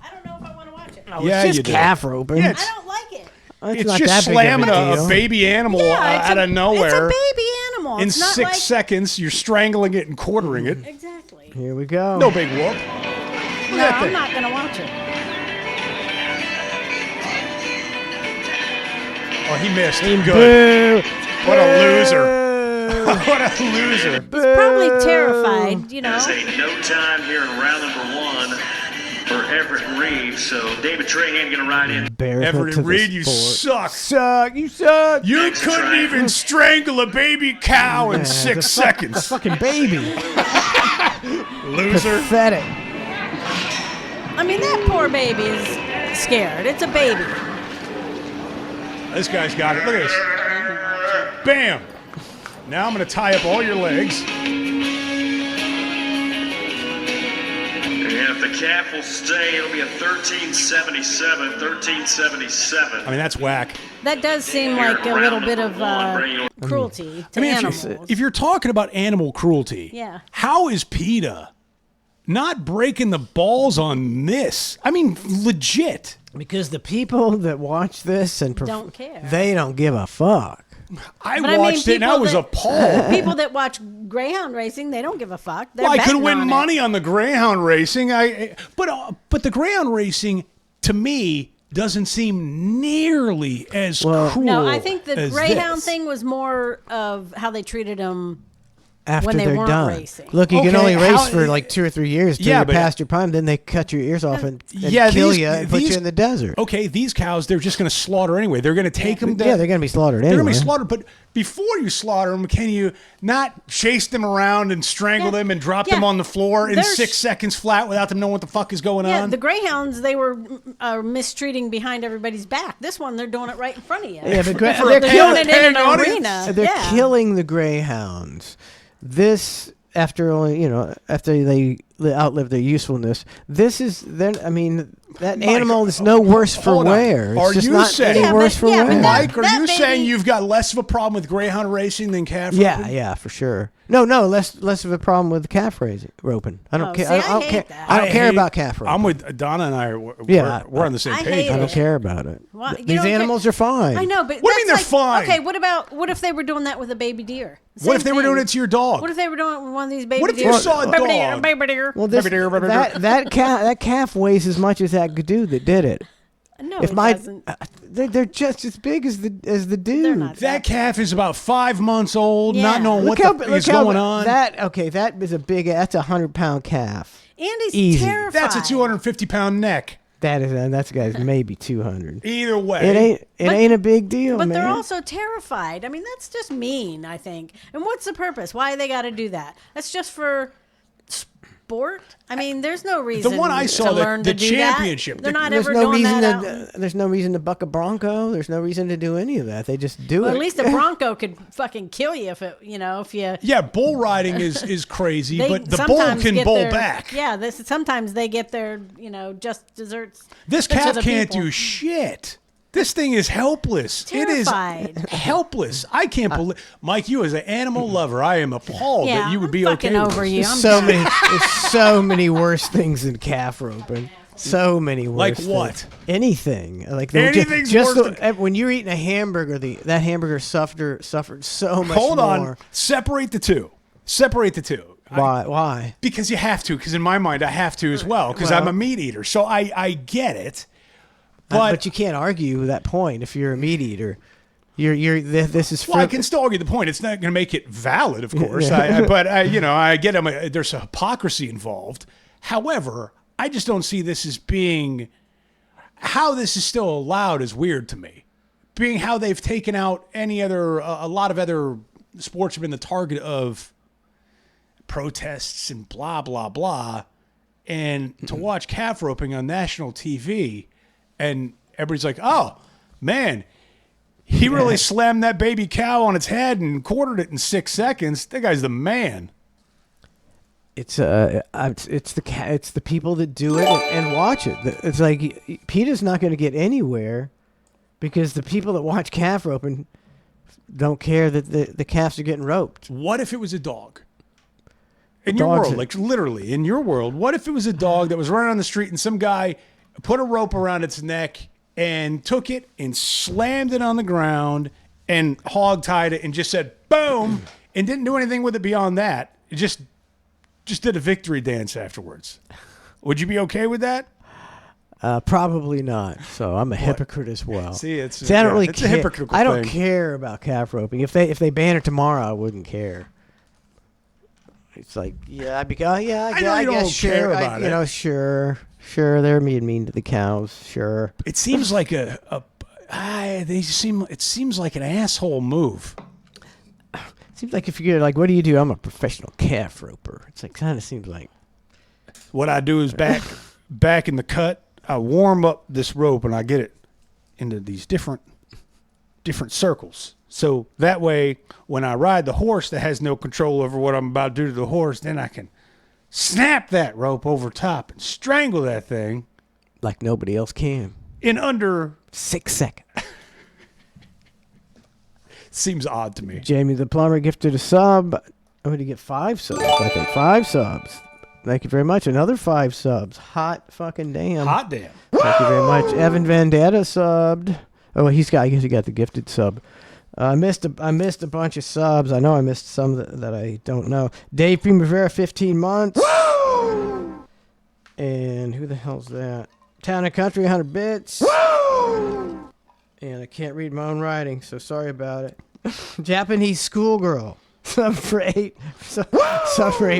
I don't know if I want to watch it. Yeah, it's you just do. calf roping. Yeah, I don't like it. It's not just that big of slamming a deal. baby animal out of It's nowhere. a baby animal. In It's not 6 like, seconds, you're strangling it and quartering it. Exactly. Here we go. No big whoop. No, I'm not going to watch it. Oh, he missed. Good. Boo. What a loser. What a loser. He's probably terrified, you know. It's a no time here in round number 1 for Everett and Reeves. So David Trahan going to ride in. Everett and Reed, you suck. You suck. You couldn't even strangle a baby cow in 6 seconds. A fucking baby. Loser. Pathetic. I mean, that poor baby is scared. It's a baby. This guy's got it. Look at this. Bam. Now I'm going to tie up all your legs. And if the calf will stay, it'll be a 1377. 1377. I mean, that's whack. That does seem like a little bit of cruelty to animals. If you're talking about animal cruelty, Yeah. how is PETA not breaking the balls on this? I mean, legit. Because the people that watch this and Don't care. they don't give a fuck. I But watched it and I people was appalled. People that watch greyhound racing, they don't give a fuck. They're Well, I could betting win on it. money on the greyhound racing. But the greyhound racing, to me, doesn't seem nearly as cruel. No, I think the as greyhound this. thing was more of how they treated them After when they they're weren't done. racing. Look, you can Okay, only race how- for like 2 or 3 years till Yeah, you're but- past your prime. Then they cut your ears off and Yeah, kill these- you and put these- you in the desert. Okay, these cows, they're just going to slaughter anyway. They're going to take them down. Yeah, they're going to be slaughtered They're anyway. going to be slaughtered, but before you slaughter them, can you not chase them around and strangle them and drop them Yeah. on the floor in There's- 6 seconds flat without them knowing what the fuck is going Yeah, on? the greyhounds, they were mistreating behind everybody's back. This one, they're doing it right in front of you. Yeah, but they're they're doing killing it in an arena. They're Yeah. killing the greyhounds. This after only after they outlive their usefulness. This is then. I mean, that Mike, animal is no worse for hold on. wear. It's Are just you not saying- any Yeah, worse but- for yeah, but wear. that- Mike, are you baby- saying you've got less of a problem with greyhound racing than calf Yeah, roping? yeah, for sure. No, less of a problem with calf raising roping. I don't Oh, care. see, I I don't hate care. that. I don't care hate- about calf roping. I'm with Donna and I. Yeah, We're on the same I page. hate I on don't this. care about it. Well, you These don't animals care- are fine. I know, but What do you mean that's they're like- fine? Okay, what if they were doing that with a baby deer? What if Same they were doing thing. it to your dog? What if they were doing it with one of these baby What if deer? you saw a Baby deer, dog? baby deer. Well, this, that calf weighs as much as that dude that did it. No, If it my doesn't. they're just as big as the dude. They're not That calf is about 5 months old, not Yeah. knowing what is going on. That is a big. That's a 100-pound calf. Andy's Easy. terrified. That's a 250-pound neck. That guy's maybe 200. Either way, It ain't a big deal, But man. they're also terrified. I mean, that's just mean, I think. And what's the purpose? Why they got to do that? That's just for sport? I mean, there's no reason one I saw, to the- learn the to do championship, That. They're the- not there's ever no doing reason that to. out. There's no reason to buck a bronco. There's no reason to do any of that. They just do Well, it. at least a bronco could fucking kill you if it, if you. yeah, bull riding is crazy, They but the bull sometimes can get bull their- back. Yeah, sometimes they get their, just desserts. This to calf the can't people. do shit. This thing is helpless. Terrified. It is helpless. I can't believe, Mike. You as an animal lover, I am appalled Yeah, that you would I'm be fucking okay with over this. you. There's so many worse things than calf roping. So many worse. Like things. what? Anything. Like Anything's just worse when you're eating a hamburger, that hamburger suffered so much Hold more. on. Separate the two. Why? Because you have to. Because in my mind, I have to as well. Because I'm a meat eater, so I get it. But you can't argue that point if you're a meat eater. This is. Well, I can still argue the point. It's not going to make it valid, of course. I get there's a hypocrisy involved. However, I just don't see this as being how this is still allowed is weird to me. Being how they've taken out a lot of other sports have been the target of protests and blah blah blah, and to watch calf roping on national TV, and everybody's like, "Oh man, he really slammed that baby cow on its head and quartered it in 6 seconds. That guy's the man." It's the people that do it and watch it. It's like PETA's not going to get anywhere because the people that watch calf roping don't care that the calves are getting roped. What if it was a dog? In your Dogs world, are- like literally in your world, what if it was a dog that was running on the street and some guy put a rope around its neck and took it and slammed it on the ground and hog-tied it and just said boom and didn't do anything with it beyond that? It just did a victory dance afterwards. Would you be okay with that? Probably not. So I'm a hypocrite as well. See, I don't really it's care. a hypocritical I don't thing. care about calf roping. If they ban it tomorrow, I wouldn't care. It's like, yeah, I'd be, oh, yeah, I know I you guess don't sure, care about it. Sure, they're being mean to the cows, sure. It seems like it seems like an asshole move. Seems like if you're like, what do you do? I'm a professional calf roper. It's like kind of seems like What I do is back in the cut, I warm up this rope and I get it into these different circles. So that way, when I ride the horse that has no control over what I'm about to do to the horse, then I can snap that rope over top and strangle that thing like nobody else can. in under 6 seconds. Seems odd to me. Jamie the plumber gifted a sub. I'm going to get 5 subs. I think 5 subs. Thank you very much. Another 5 subs. Hot fucking damn. Hot damn. Thank you very much. Evan Vendetta subbed. Oh, I guess he got the gifted sub. I missed a bunch of subs. I know I missed some that I don't know. Dave Primavera, 15 months. And who the hell's that? Town and Country, 100 bits. And I can't read my own writing, so sorry about it. Japanese schoolgirl. Sub for 8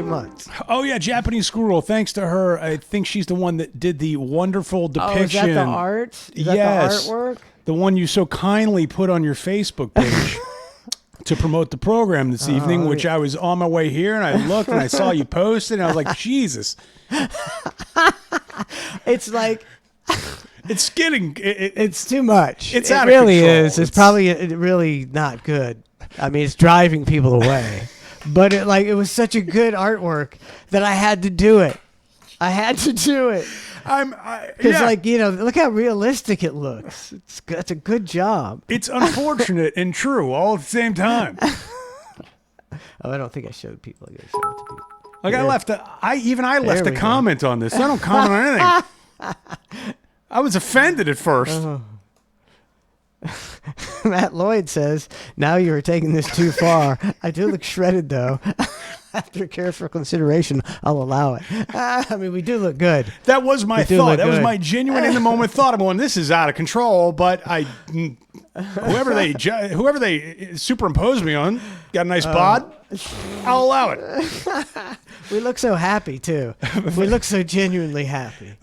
months. Oh yeah, Japanese Schoolgirl. Thanks to her, I think she's the one that did the wonderful depiction. Oh, is that the art? Is that yes, the artwork? The one you so kindly put on your Facebook page to promote the program this evening, which I was on my way here and I looked and I saw you posted and I was like, Jesus. It's like it's getting it's too much. It's it out really of control. is. It's probably really not good. I mean, it's driving people away. But it was such a good artwork that I had to do it. I had to do it. Because, Yeah. like, look how realistic it looks. That's a good job. It's unfortunate and true all at the same time. Oh, I don't think I showed people. I gotta show it to people. Like I left There a we go. comment on this. I don't comment on anything. I was offended at first. Matt Lloyd says, now you are taking this too far. I do look shredded, though. After careful consideration, I'll allow it. I mean, we do look good. That was my We do thought. look That was good. my genuine in the moment thought. I'm going, this is out of control. But whoever they superimpose me on, got a nice bod. I'll allow it. We look so happy, too. We look so genuinely happy.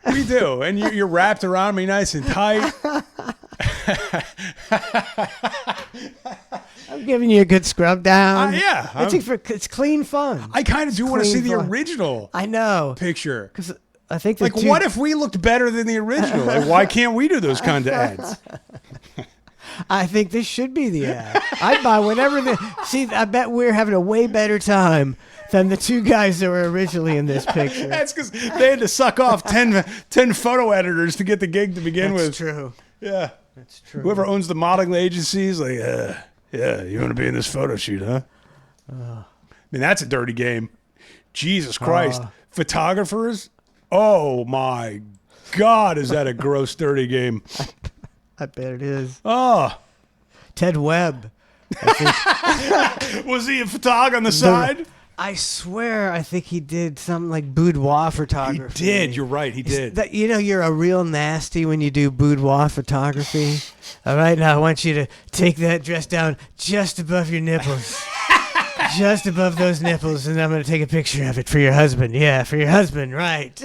We do, and you're wrapped around me nice and tight. I'm giving you a good scrub down. Yeah, It's clean fun. I kind of do want to see clean the fun. original. I know. Picture. Because I think Like, what if we looked better than the original? Like, why can't we do those kind of ads? I think this should be the ad. I'd buy whatever See, I bet we're having a way better time than the two guys that were originally in this picture. That's because they had to suck off 10 photo editors to get the gig to begin with. That's true. Yeah. That's true. Whoever owns the modeling agencies, like, yeah, you want to be in this photo shoot, huh? I mean, that's a dirty game. Jesus Christ. Photographers? Oh, my God, is that a gross, dirty game? I bet it is. Oh. Ted Webb. Was he a photog on the side? I swear, I think he did something like boudoir photography. He did. You're right. He did. That, you're a real nasty when you do boudoir photography. All right, now I want you to take that dress down just above your nipples. Just above those nipples, and I'm going to take a picture of it for your husband. Yeah, for your husband, right.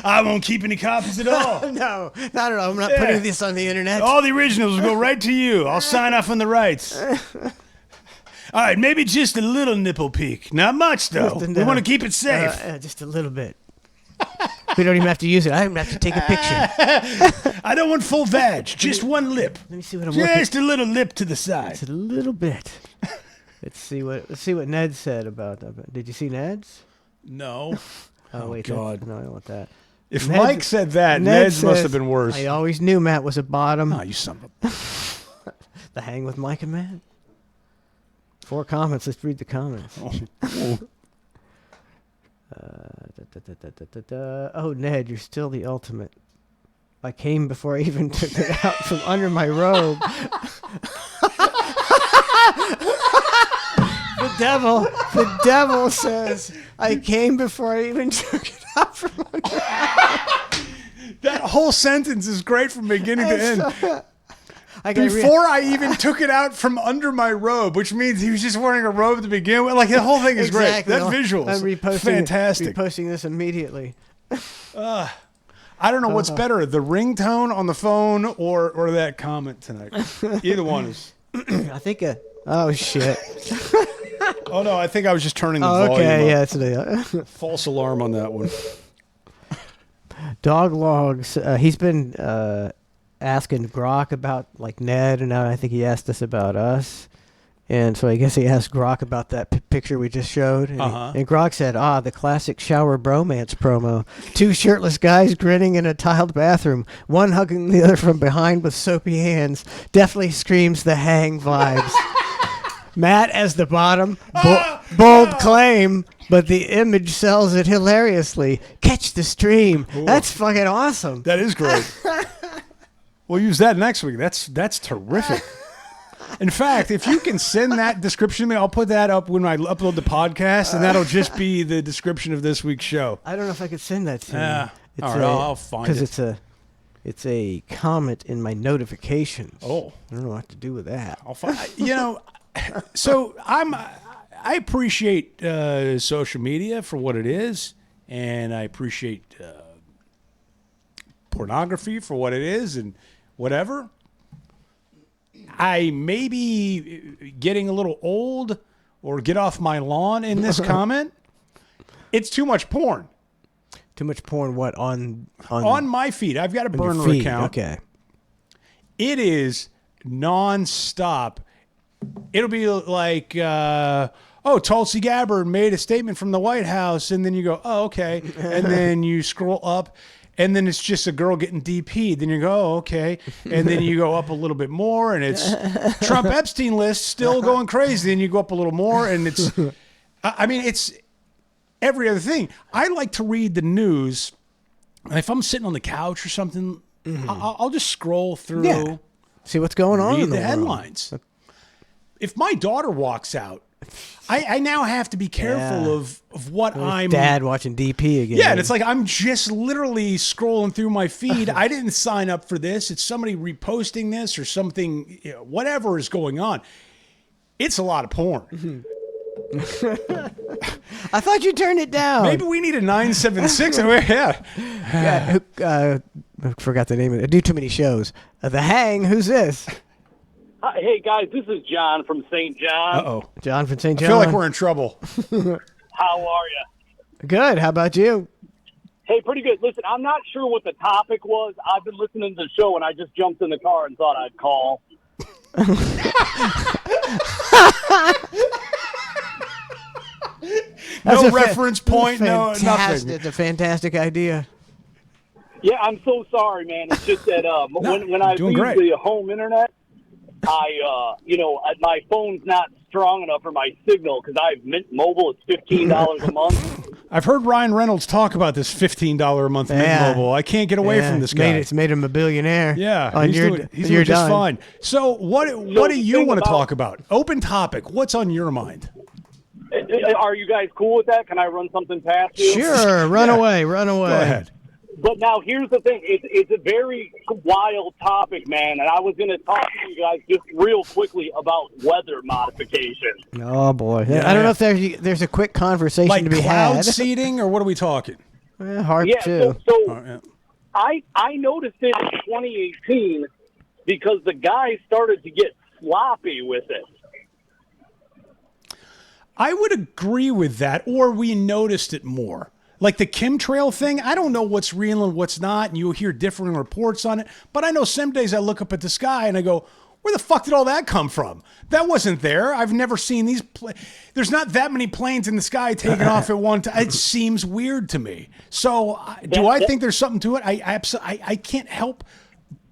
I won't keep any copies at all. No, not at all. I'm not putting this on the internet. All the originals will go right to you. I'll sign off on the rights. All right, maybe just a little nipple peek. Not much, though. We want to keep it safe. Just a little bit. We don't even have to use it. I don't have to take a picture. I don't want full vag. Just one lip. Let me see what I'm looking. Just a little lip to the side. Just a little bit. Let's see what Ned said about that. Did you see Ned's? No. Oh wait, God. No, I don't want that. If Mike said that, Ned's must have been worse. I always knew Matt was a bottom. Oh, you son of a... The Hang with Mike and Matt. 4 comments. Let's read the comments. Oh, Ned, you're still the ultimate. I came before I even took it out from under my robe. The devil says, I came before I even took it out from under my robe. That whole sentence is great from beginning to end. Before Before I even took it out from under my robe, which means he was just wearing a robe to begin with. Like, the whole thing is great. That visual is fantastic. Reposting this immediately. I don't know what's better, the ringtone on the phone or that comment tonight. Either one is. I think oh, shit. Oh, no, I think I was just turning the volume okay, up. yeah. It's False alarm on that one. Dog Logs. He's been asking Grok about like Ned, and now I think he asked us about us. And so I guess he asked Grok about that picture we just showed. And, and Grok said, the classic shower bromance promo. 2 shirtless guys grinning in a tiled bathroom, one hugging the other from behind with soapy hands. Definitely screams the Hang vibes. Matt as the bottom. Bold claim, but the image sells it hilariously. Catch the stream. Ooh. That's fucking awesome. That is great. We'll use that next week. That's terrific. In fact, if you can send that description to me, I'll put that up when I upload the podcast, and that'll just be the description of this week's show. I don't know if I could send that to you. All right, I'll find it. Because it's a comment in my notifications. Oh. I don't know what to do with that. I'll find. So I appreciate social media for what it is, and I appreciate pornography for what it is, and whatever. I may be getting a little old or get off my lawn in this comment. It's too much porn. Too much porn what? On my feed. I've got a burner account. Okay. It is nonstop. It'll be like, oh, Tulsi Gabbard made a statement from the White House, and then you go, oh, okay, and then you scroll up, and then it's just a girl getting DP'd. Then you go, oh, okay, and then you go up a little bit more, and it's Trump Epstein list still going crazy. Then you go up a little more, and it's, I mean, it's every other thing. I like to read the news. If I'm sitting on the couch or something, I'll just scroll through. Yeah. See what's going on Read in the world. headlines. If my daughter walks out, I now have to be careful of what I'm. Dad watching DP again. Yeah, and it's like I'm just literally scrolling through my feed. I didn't sign up for this. It's somebody reposting this or something, you know, whatever is going on. It's a lot of porn. I thought you turned it down. Maybe we need a 976. Yeah. I forgot the name of it. I do too many shows. The Hang. Who's this? Hi, hey guys, this is John from St. John. Uh-oh. John from St. I John. feel like we're in trouble. How are you? Good. How about you? Hey, pretty good. Listen, I'm not sure what the topic was. I've been listening to the show, and I just jumped in the car and thought I'd call. No reference point, no nothing. It's a fantastic idea. Yeah, I'm so sorry, man. It's just that when I doing use great. the home internet, my phone's not strong enough for my signal because I have Mint Mobile. It's $15 a month. I've heard Ryan Reynolds talk about this $15 a month Mint Mobile. I can't get away from this guy. It's made him a billionaire. Yeah, he's doing you're just done. fine. So what do you want to talk about? Open topic. What's on your mind? Are you guys cool with that? Can I run something past you? Sure, run away. Go ahead. But now here's the thing. It's a very wild topic, man. And I was going to talk to you guys just real quickly about weather modification. Oh boy, Yeah. I don't know if there's a quick conversation Like to be cloud had. seeding, or what are we talking? Hard Yeah, too. so I noticed it in 2018 because the guy started to get sloppy with it. I would agree with that, or we noticed it more. Like the chemtrail thing, I don't know what's real and what's not, and you'll hear different reports on it. But I know some days I look up at the sky and I go, where the fuck did all that come from? That wasn't there. I've never seen these. There's not that many planes in the sky taking off at one time. It seems weird to me. So do I think there's something to it? I can't help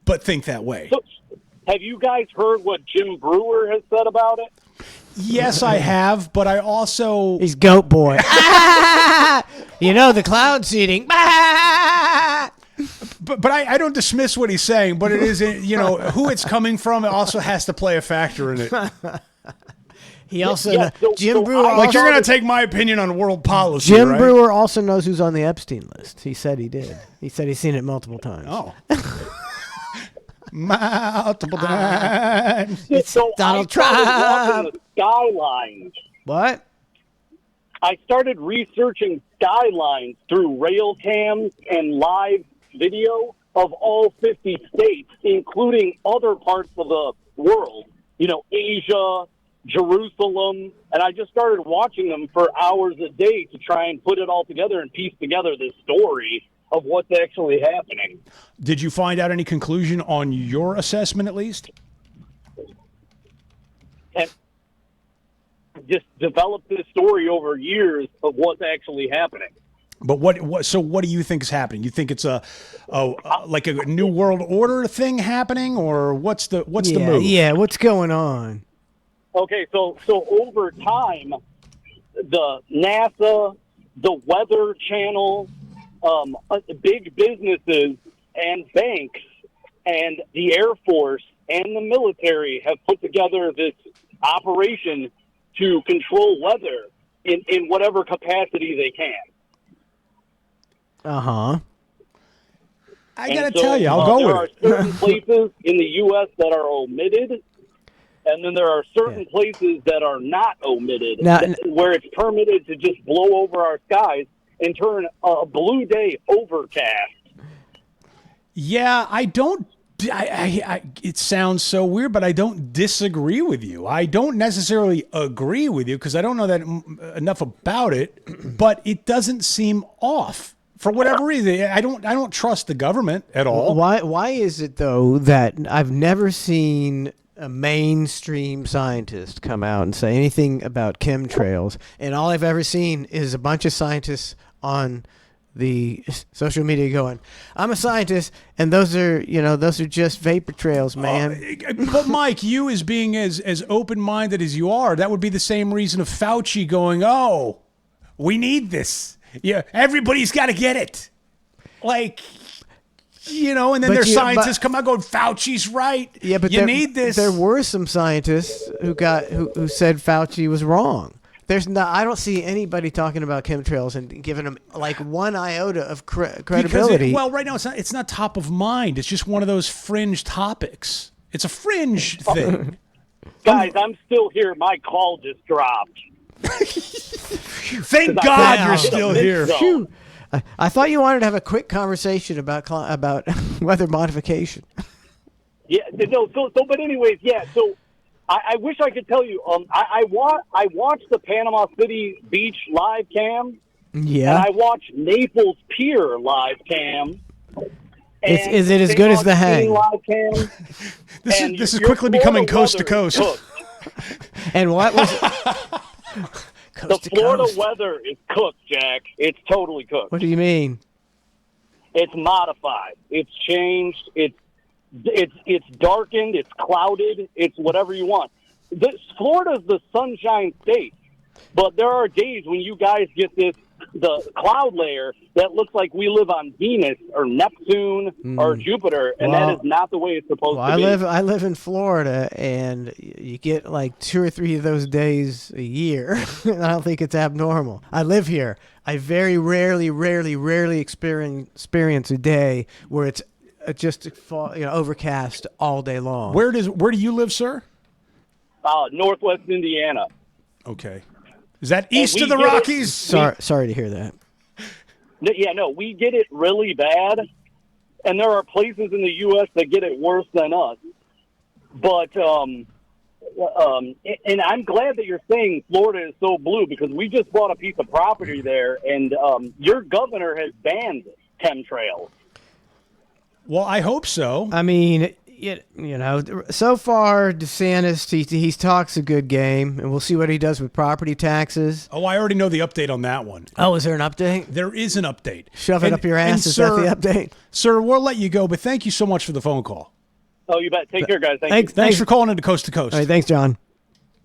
but think that way. So, have you guys heard what Jim Brewer has said about it? Yes, I have, but I also... He's goat boy. You know, the cloud seeding. But I don't dismiss what he's saying, but it is, you know, who it's coming from, it also has to play a factor in it. He also Jim Brewer. Like, you're going to take my opinion on world policy, Jim right? Brewer also knows who's on the Epstein list. He said he did. He said he's seen it multiple times. Oh. Multiple times. It's Donald I started Trump. watching the skylines. What? I started researching skylines through rail cams and live video of all 50 states, including other parts of the world. You know, Asia, Jerusalem, and I just started watching them for hours a day to try and put it all together and piece together this story of what's actually happening. Did you find out any conclusion on your assessment, at least? And just developed this story over years of what's actually happening. But so what do you think is happening? You think it's like a new world order thing happening, or what's the move? Yeah, what's going on? Okay, so over time, the NASA, the Weather Channel, big businesses and banks and the Air Force and the military have put together this operation to control weather in whatever capacity they can. Uh-huh. I got to tell you, I'll go with it. There are certain places in the U.S. that are omitted, and then there are certain places that are not omitted, where it's permitted to just blow over our skies and turn a blue day overcast. Yeah, I don't. It sounds so weird, but I don't disagree with you. I don't necessarily agree with you because I don't know that enough about it, but it doesn't seem off for whatever reason. I don't trust the government at all. Why is it though that I've never seen a mainstream scientist come out and say anything about chemtrails, and all I've ever seen is a bunch of scientists on the social media going, "I'm a scientist, and those are just vapor trails, man." But Mike, you as being as open-minded as you are, that would be the same reason of Fauci going, "Oh, we need this. Yeah, everybody's got to get it." Like, and then But there's you- scientists but- come out going, "Fauci's right. Yeah, but you need this." There were some scientists who said Fauci was wrong. I don't see anybody talking about chemtrails and giving them like one iota of credibility. Because right now it's not top of mind. It's just one of those fringe topics. It's a fringe thing. Guys, I'm still here. My call just dropped. Thank God you're still here. Phew. I thought you wanted to have a quick conversation about weather modification. Yeah, no. But anyways, yeah. So I wish I could tell you. I watched the Panama City Beach live cam. Yeah. And I watched Naples Pier live cam. Is it as good as the Hang? Live cam. This is quickly becoming coast to coast. And what was the Florida weather is cooked, Jack. It's totally cooked. What do you mean? It's modified. It's changed. It's darkened. It's clouded. It's whatever you want. Florida's the sunshine state, but there are days when you guys get the cloud layer that looks like we live on Venus or Neptune or Jupiter, and that is not the way it's supposed to be. I live in Florida, and you get like 2 or 3 of those days a year. And I don't think it's abnormal. I live here. I very rarely experience a day where it's just overcast all day long. Where do you live, sir? Northwest Indiana. Okay. Is that east we of the get it- Rockies? Sorry to hear that. Yeah, no, we get it really bad, and there are places in the U.S. that get it worse than us. But and I'm glad that you're saying Florida is so blue, because we just bought a piece of property there, and your governor has banned chemtrails. Well, I hope so. I mean, so far DeSantis he talks a good game, and we'll see what he does with property taxes. Oh, I already know the update on that one. Oh, is there an update? There is an update. Shove it up your ass. Is that the update? Sir, we'll let you go, but thank you so much for the phone call. Oh, you bet. Take care, guys. Thank you. Thanks for calling into Coast to Coast. All right, thanks, John.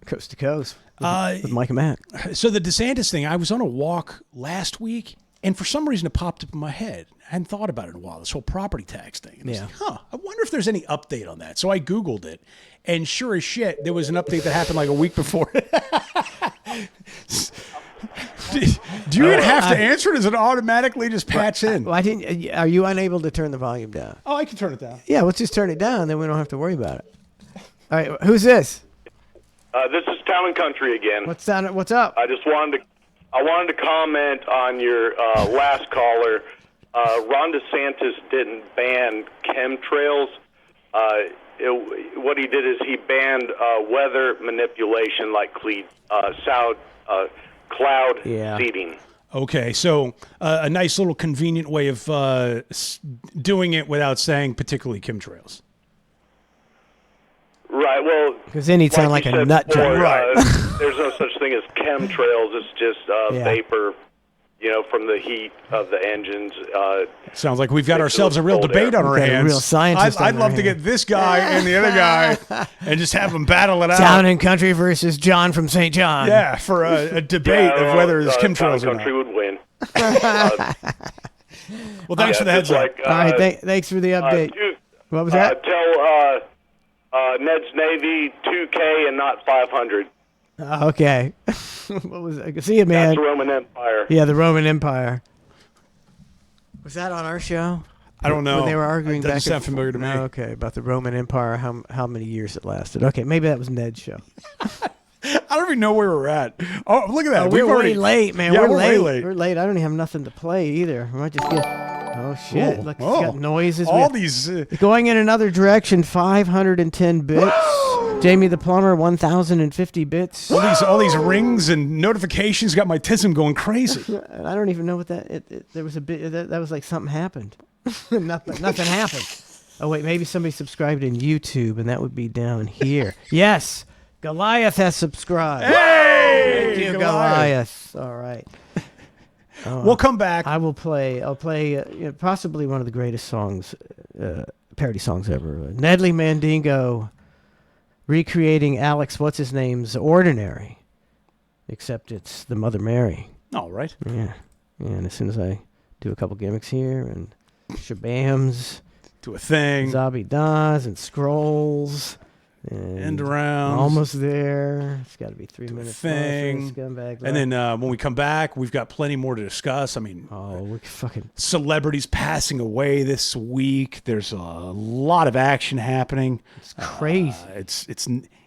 Coast to Coast with Mike and Matt. So the DeSantis thing, I was on a walk last week, and for some reason it popped up in my head. I hadn't thought about it in a while, this whole property tax thing. And I was like, I wonder if there's any update on that. So I Googled it, and sure as shit, there was an update that happened like a week before. Do you even have to answer it? Does it automatically just patch in? Well, are you unable to turn the volume down? Oh, I can turn it down. Yeah, let's just turn it down, then we don't have to worry about it. All right, who's this? This is Town and Country again. What's up? I wanted to comment on your last caller. Ron DeSantis didn't ban chemtrails. What he did is he banned weather manipulation like cloud seeding. Okay, so a nice little convenient way of doing it without saying particularly chemtrails. Right, well... Because then he'd sound like a nut job. There's no such thing as chemtrails. It's just vapor, from the heat of the engines. Sounds like we've got ourselves a real debate on our hands. A real scientist I'd love to get this guy and the other guy and just have them battle it out. Town and Country versus John from St. John. Yeah, for a debate of whether there's chemtrails or not. Country would win. Well, thanks for the heads up. All right, thanks for the update. What was that? Tell Ned's Navy 2K and not 500. Okay. What was that? See you, man. That's the Roman Empire. Yeah, the Roman Empire. Was that on our show? I don't know. When they were arguing That doesn't back sound familiar to me. Okay, about the Roman Empire, how many years it lasted. Okay, maybe that was Ned's show. I don't even know where we're at. Oh, look at that. We're already late, man. Yeah, we're way late. late. We're late. I don't even have nothing to play either. We might just get... Oh, shit. Whoa. Look, Whoa. it's got noises. All these... Going in another direction, 510 bits. Jamie the Plumber, 1,050 bits. All these rings and notifications got my tism going crazy. I don't even know what that... there was a bit... That was like something happened. Nothing happened. Oh wait, maybe somebody subscribed in YouTube, and that would be down here. Yes, Goliath has subscribed. Hey, Thank you, Goliath. All right. We'll come back. I'll play possibly one of the greatest songs, parody songs ever. Nedley Mandingo recreating Alex, what's his name's Ordinary, except it's the Mother Mary. All right. Yeah. And as soon as I do a couple gimmicks here and shabams, do a thing, Zabidas and scrolls. End around. Almost there. It's got to be 3 minutes. Thing. Scumbag And then when we come back, we've got plenty more to discuss. I mean, we fucking celebrities passing away this week. There's a lot of action happening. It's crazy.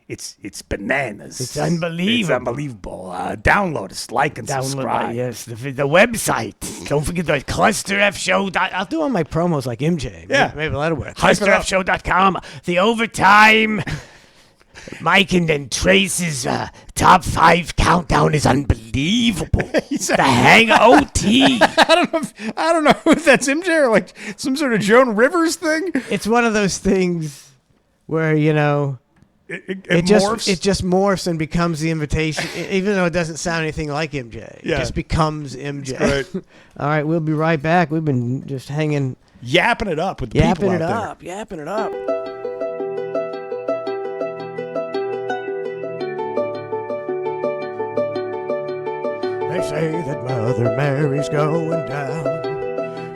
It's bananas. It's unbelievable. It's unbelievable. Download us, like and subscribe. Yes, the website. Don't forget the Cluster F Show. I'll do all my promos like MJ. Yeah. Maybe that'll work. Hype it up. ClusterFshow.com. The overtime. Mike and then Trace's top 5 countdown is unbelievable. The Hang OT. I don't know if that's MJ or like some sort of Joan Rivers thing. It's one of those things where, you know, it morphs. It just morphs and becomes the invitation, even though it doesn't sound anything like MJ. It just becomes MJ. Right. All right, we'll be right back. We've been just yapping it up with the people out there. Yapping it up. They say that Mother Mary's going down.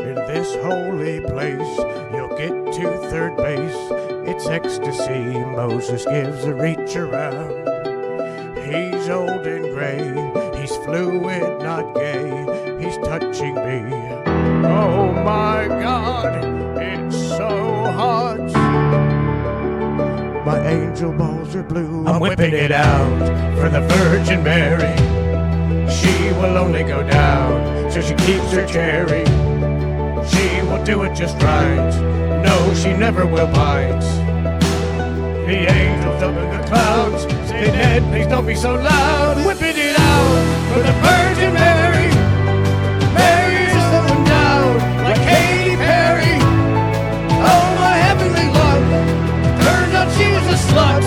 In this holy place, you'll get to third base. It's ecstasy. Moses gives a reach around. He's old and gray. He's fluid, not gay. He's touching me. Oh my God, it's so hot. My angel balls are blue. I'm whipping it out for the Virgin Mary. She will only go down, so she keeps her cherry. She will do it just right. No, she never will bite. The angels up in the clouds say, Ned, please don't be so loud. Whipping it out for the Virgin Mary. Mary is going down like Katy Perry. Oh, my heavenly love, turns out she was a slut.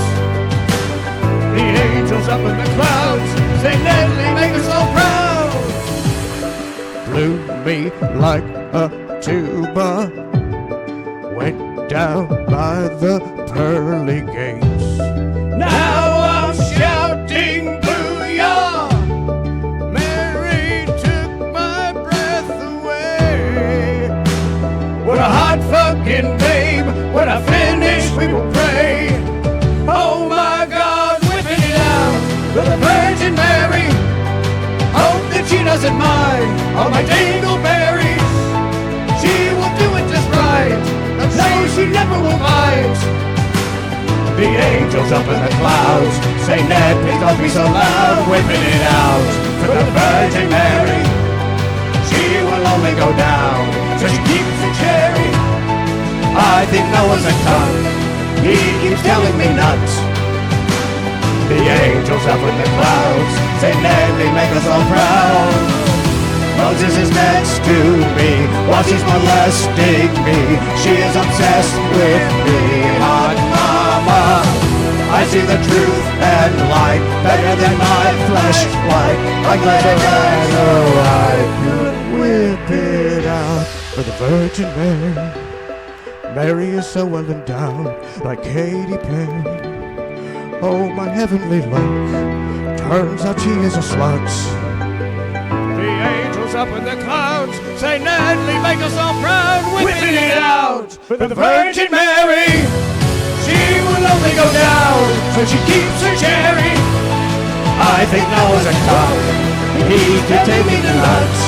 The angels up in the clouds say, Nedley, make us all proud. Blew me like a tuba, went down by the pearly gates. Now I'm shouting booyah. Mary took my breath away. What a hot fucking babe. When I finish, we will pray. Oh my God, whipping it out for the Virgin Mary. Hope that she doesn't mind all my dingleberries. She will do it just right. No, she never will bite. The angels up in the clouds say, Ned, please don't be so loud. Whipping it out for the Virgin Mary. She will only go down, so she keeps the cherry. I think Noah's a cunt. He keeps telling me nuts. The angels up in the clouds say, Nedley, make us all proud. Moses is next to me while she's molesting me. She is obsessed with me, hot mama. I see the truth and light better than my fleshlight. I'm glad I could whip it out for the Virgin Mary. Mary is so well endowed like Katy Perry. Oh, my heavenly love, turns out she is a slut. The angels up in the clouds say, Nedley, make us all proud. Whipping it out for the Virgin Mary. She will only go down, so she keeps her cherry. I think Noah's a cock. He can take me to nuts.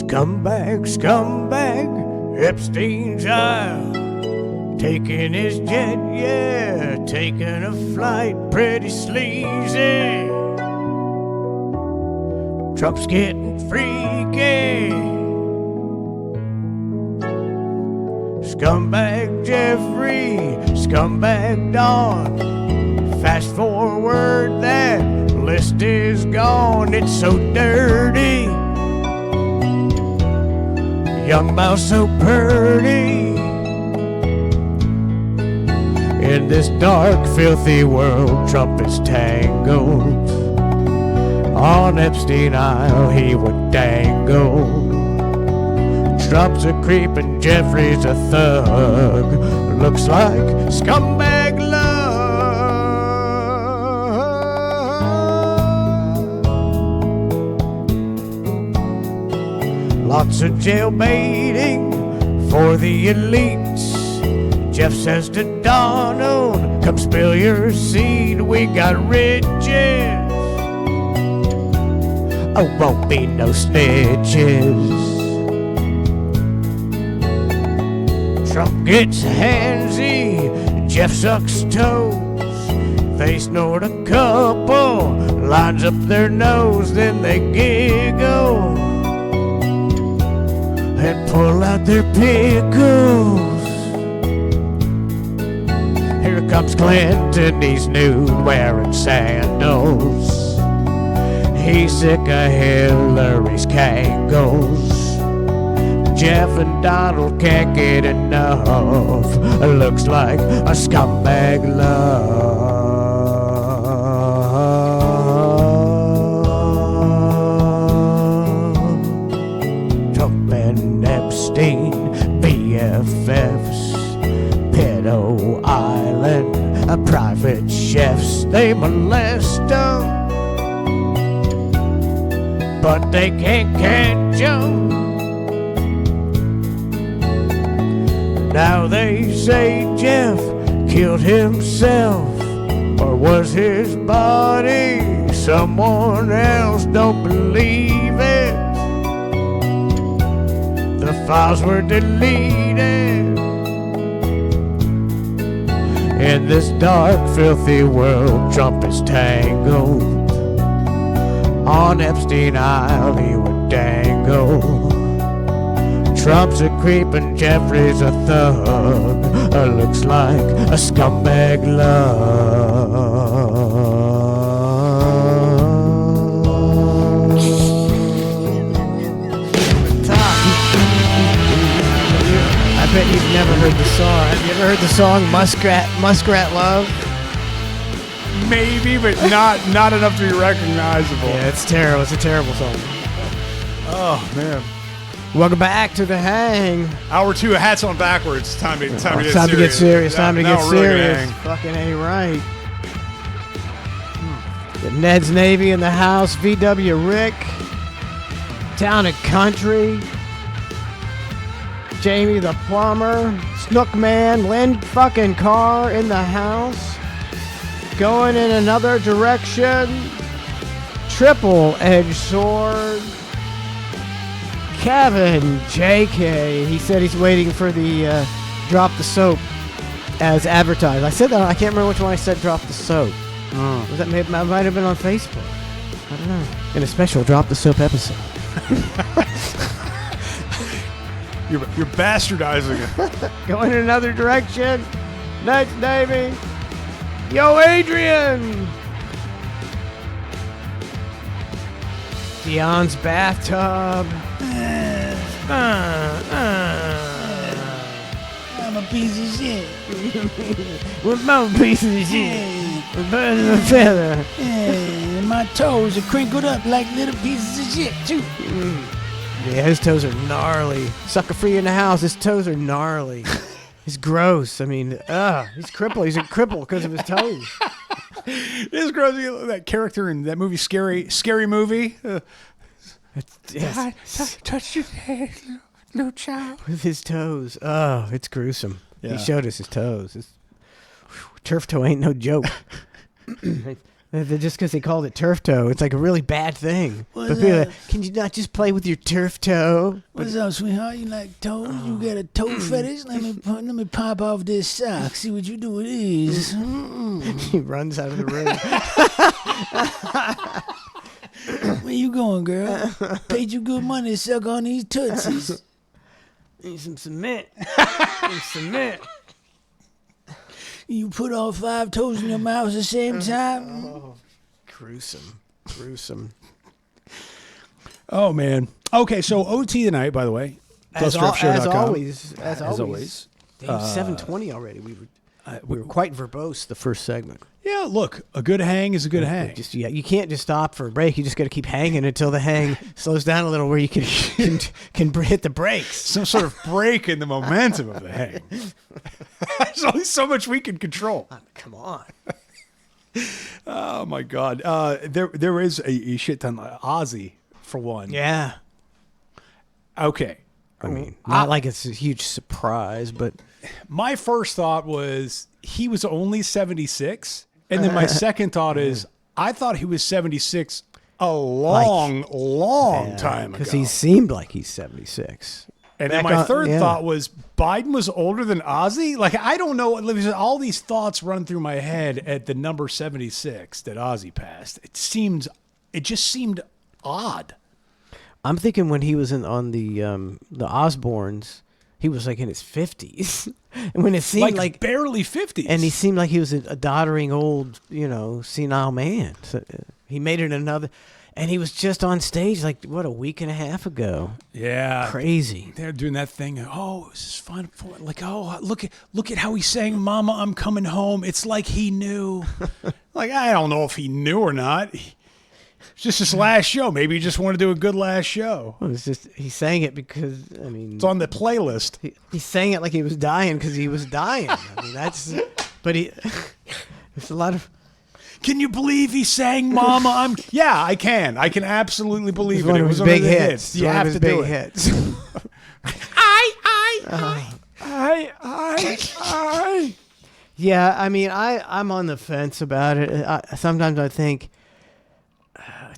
Scumbag, scumbag, Epstein's Isle. Taking his jet, yeah, taking a flight, pretty sleazy. Trump's getting freaky. Scumbag Jeffrey, scumbag Don. Fast forward, that list is gone, it's so dirty. Young mouse so purty. In this dark, filthy world, Trump is tangled. On Epstein Isle, he would dangle. Trump's a creep and Jeffrey's a thug. Looks like scumbag love. Lots of jail baiting for the elites. Jeff says to Donald, come spill your seed, we got riches. Oh, won't be no snitches. Trump gets handsy, Jeff sucks toes. They snort a couple, lines up their nose, then they giggle and pull out their pickles. Here comes Clinton, he's nude, wearing sandals. He's sick of Hillary's kangles. Jeff and Donald can't get enough. Looks like a scumbag love. Trump and Epstein, BFFs. Pedo Island, private chefs, they molest them, but they can't catch them. Now they say Jeff killed himself, or was his body someone else? Don't believe it. The files were deleted. In this dark, filthy world, Trump is tangled. On Epstein Isle, he would dangle. Trump's a creep and Jeffrey's a thug. Looks like a scumbag love. I bet you've never heard the song. Have you ever heard the song Muskrat Love? Maybe, but not enough to be recognizable. Yeah, it's terrible. It's a terrible song. Oh man! Welcome back to the Hang. Hour 2, hats on backwards. Time to get serious. Time to get serious. Time to get serious. Really Fucking ain't right. Got Ned's Navy in the house. VW Rick. Town and Country. Jamie the Plumber. Snook Man. Lynn fucking Carr in the house. Going in another direction. Triple Edge Sword. Kevin JK. He said he's waiting for the Drop the Soap as advertised. I said that. I can't remember which one I said Drop the Soap. Was that might have been on Facebook. I don't know. In a special Drop the Soap episode. You're bastardizing it. Going in another direction. Next, Navy. Yo, Adrian. Dion's bathtub. I'm a piece of shit. With my piece of shit. With birds of a feather. And my toes are crinkled up like little pieces of shit, too. Yeah, his toes are gnarly. Sucker free in the house. His toes are gnarly. He's gross. I mean, he's crippled. He's a cripple because of his toes. It is gross. That character in that movie, Scary Movie. Yes. Touch your head, little child. With his toes. Oh, it's gruesome. Yeah. He showed us his toes. Turf toe ain't no joke. Just because they called it turf toe, it's like a really bad thing. What's But people are up? like, can you not just play with your turf toe? What's up, sweetheart? You like toes? You got a toe fetish? Let me pop off this sock. See what you do with these. He runs out of the room. Where you going, girl? Paid you good money to suck on these tootsies. Need some cement. Some cement. You put all 5 toes in your mouth at the same time? Oh, gruesome. Gruesome. Oh, man. Okay, so OT tonight, by the way. As always. As always. Damn, 7:20 already. We were quite verbose the first segment. Yeah, look, a good hang is a good hang. You can't just stop for a break. You just got to keep hanging until the hang slows down a little, where you can hit the brakes. Some sort of break in the momentum of the hang. There's only so much we can control. Come on. Oh my God. There is a shit ton. Ozzy, for one. Yeah. Okay. I mean, not like it's a huge surprise, but my first thought was he was only 76. And then my second thought is I thought he was 76 a long time ago. because he seemed like he's 76. And then my third thought was Biden was older than Ozzy. Like, I don't know. All these thoughts run through my head at the number 76 that Ozzy passed. It just seemed odd. I'm thinking when he was on the Osbournes, he was like in his 50s. And when it seemed like barely 50s. And he seemed like he was a doddering old, senile man. So he made it another. And he was just on stage like, what, a week and a half ago. Yeah. Crazy. They're doing that thing. Oh, this is fun. Like, oh, look at how he sang Mama, I'm Coming Home. It's like he knew. Like, I don't know if he knew or not. It's just his last show. Maybe he just wanted to do a good last show. Well, it's just, he sang it because, it's on the playlist. He sang it like he was dying because he was dying. I mean, there's a lot of. Can you believe he sang Mama? Yeah, I can. I can absolutely believe it. One It of was his one of big the hits. You One have of to his do big it. hits. Yeah, I mean, I'm on the fence about it. Sometimes I think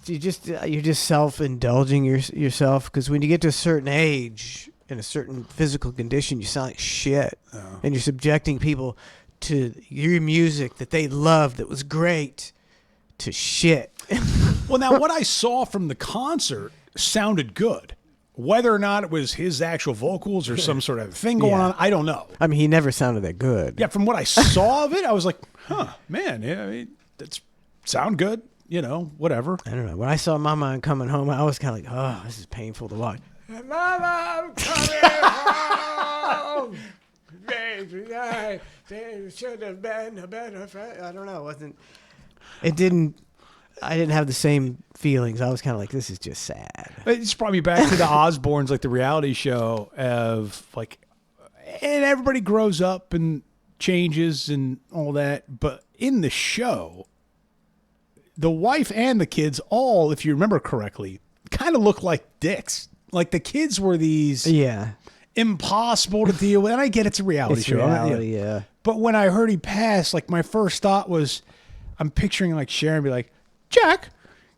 you're just self-indulging yourself, because when you get to a certain age in a certain physical condition, you sound like shit, and you're subjecting people to your music that they loved that was great to shit. Well, now what I saw from the concert sounded good. Whether or not it was his actual vocals or some sort of thing going on, I don't know. I mean, he never sounded that good. Yeah, from what I saw of it, I was like, man, yeah, I mean, that's sound good, whatever. I don't know. When I saw Mama, I'm Coming Home, I was kind of like, oh, this is painful to watch. Mama, I'm coming home. Baby, I should have been a better friend. I don't know. I didn't have the same feelings. I was kind of like, this is just sad. It just brought me back to the Osbournes, like the reality show of like, and everybody grows up and changes and all that. But in the show, the wife and the kids all, if you remember correctly, kind of look like dicks. Like the kids were these impossible to deal with. And I get it's a reality show. Reality, yeah. But when I heard he passed, like my first thought was, I'm picturing like Sharon be like, Jack,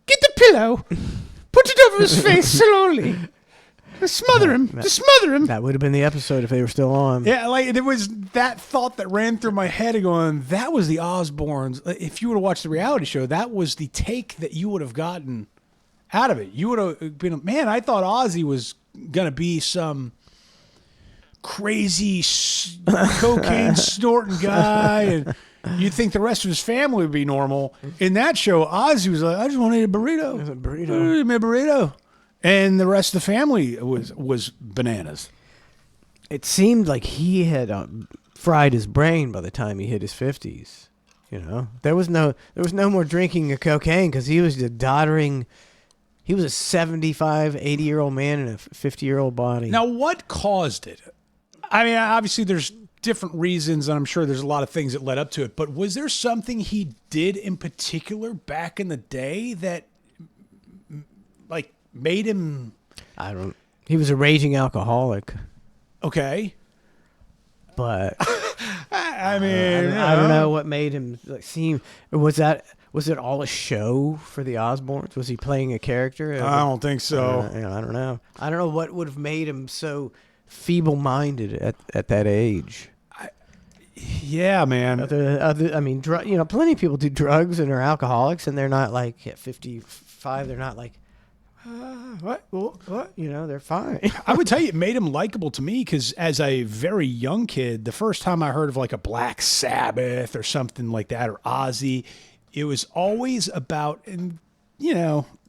get the pillow, put it over his face slowly, just smother him, That would have been the episode if they were still on. Yeah, like there was that thought that ran through my head going, that was the Osbournes. If you would have watched the reality show, that was the take that you would have gotten out of it. You would have been, man, I thought Ozzy was going to be some crazy cocaine snorting guy, and you'd think the rest of his family would be normal. In that show, Ozzy was like, I just want to eat a burrito. Give me a burrito. And the rest of the family was bananas. It seemed like he had fried his brain by the time he hit his 50s. There was no more drinking of cocaine, because he was just doddering. He was a 75, 80-year-old man in a 50-year-old body. Now, what caused it? I mean, obviously there's different reasons, and I'm sure there's a lot of things that led up to it, but was there something he did in particular back in the day that like made him... He was a raging alcoholic. Okay. But I mean, I don't know what made him seem. Was that Was it all a show for the Osbournes? Was he playing a character? I don't think so. I don't know. I don't know what would have made him so feeble-minded at that age. Yeah, man. I mean, plenty of people do drugs and are alcoholics, and they're not like at 55. They're not like, what? They're fine. I would tell you, it made him likable to me because as a very young kid, the first time I heard of like a Black Sabbath or something like that, or Ozzy, it was always about, and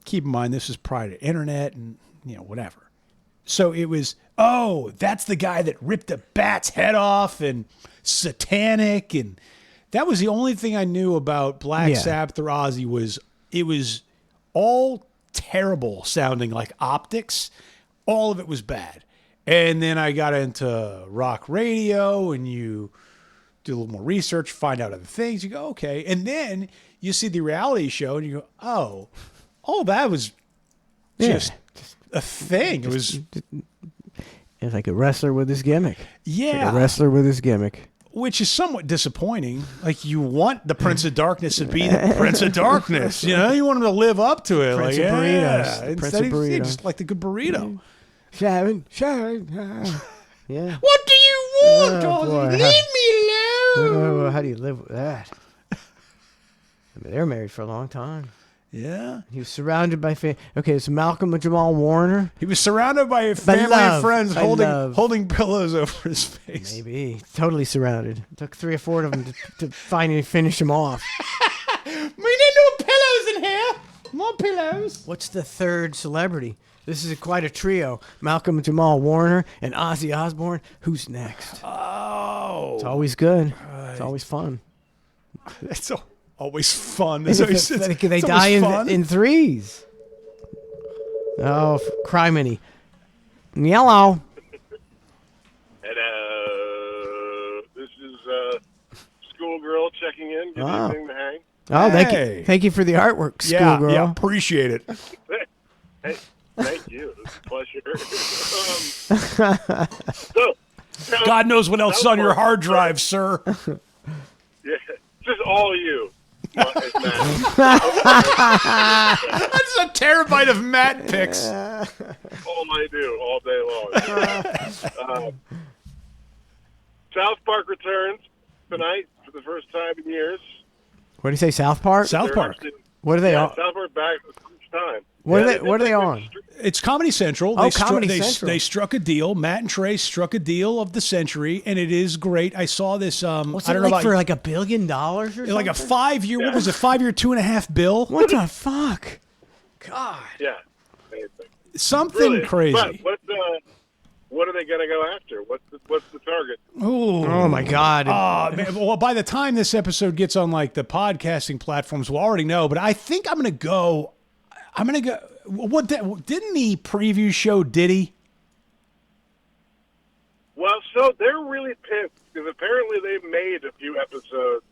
keep in mind this is prior to internet and whatever. So it was, oh, that's the guy that ripped a bat's head off and satanic, and that was the only thing I knew about Black Sabbath or Ozzy. It was all terrible sounding, like optics. All of it was bad. And then I got into rock radio, and you do a little more research, find out other things. You go, okay. And then you see the reality show, and you go, oh, that was just a thing. It was like a wrestler with his gimmick. Yeah. Like a wrestler with his gimmick. Which is somewhat disappointing. Like, you want the Prince of Darkness to be the Prince of Darkness. You want him to live up to it. Prince like, of burritos. Yeah. Prince of burritos. Just like the good burrito. Sharon. Yeah. What do you want, Oh, boy. Ozzy? Leave me alone. How do you live with that? I mean, they were married for a long time. Yeah. He was surrounded by okay, it's Malcolm and Jamal Warner. He was surrounded by family and friends holding pillows over his face. Maybe. Totally surrounded. It took 3 or 4 of them to finally finish him off. We need new pillows in here. More pillows. What's the third celebrity? This is quite a trio. Malcolm and Jamal Warner and Ozzy Osbourne. Who's next? Oh. It's always good. It's always fun. It's always fun. They die in threes. Oh, criminy. Yellow. Hello. This is Schoolgirl checking in. Good evening, the hang. Oh, thank you for the artwork, Schoolgirl. Yeah, appreciate it. Hey, thank you. It's a pleasure. God knows what else is on your hard drive, sir. Yeah, just all you. That's a terabyte of Matt pics. All I do all day long. South Park returns tonight for the first time in years. What do you say, South Park? South Park. What are they on? South Park back for the first time. What are they on? It's Comedy Central. Comedy Central. They struck a deal. Matt and Trey struck a deal of the century, and it is great. I saw this. What's I it don't know like about for like $1 billion or something? like a 5-year. What was it? 5-year, $2.5 billion. What the fuck? God. Yeah. Something Brilliant. crazy. But what are they going to go after? What's the target? Oh my God. Man, well, by the time this episode gets on like the podcasting platforms, we'll already know. But I think I'm gonna go. What didn't the preview show Diddy? Well, so they're really pissed because apparently they've made a few episodes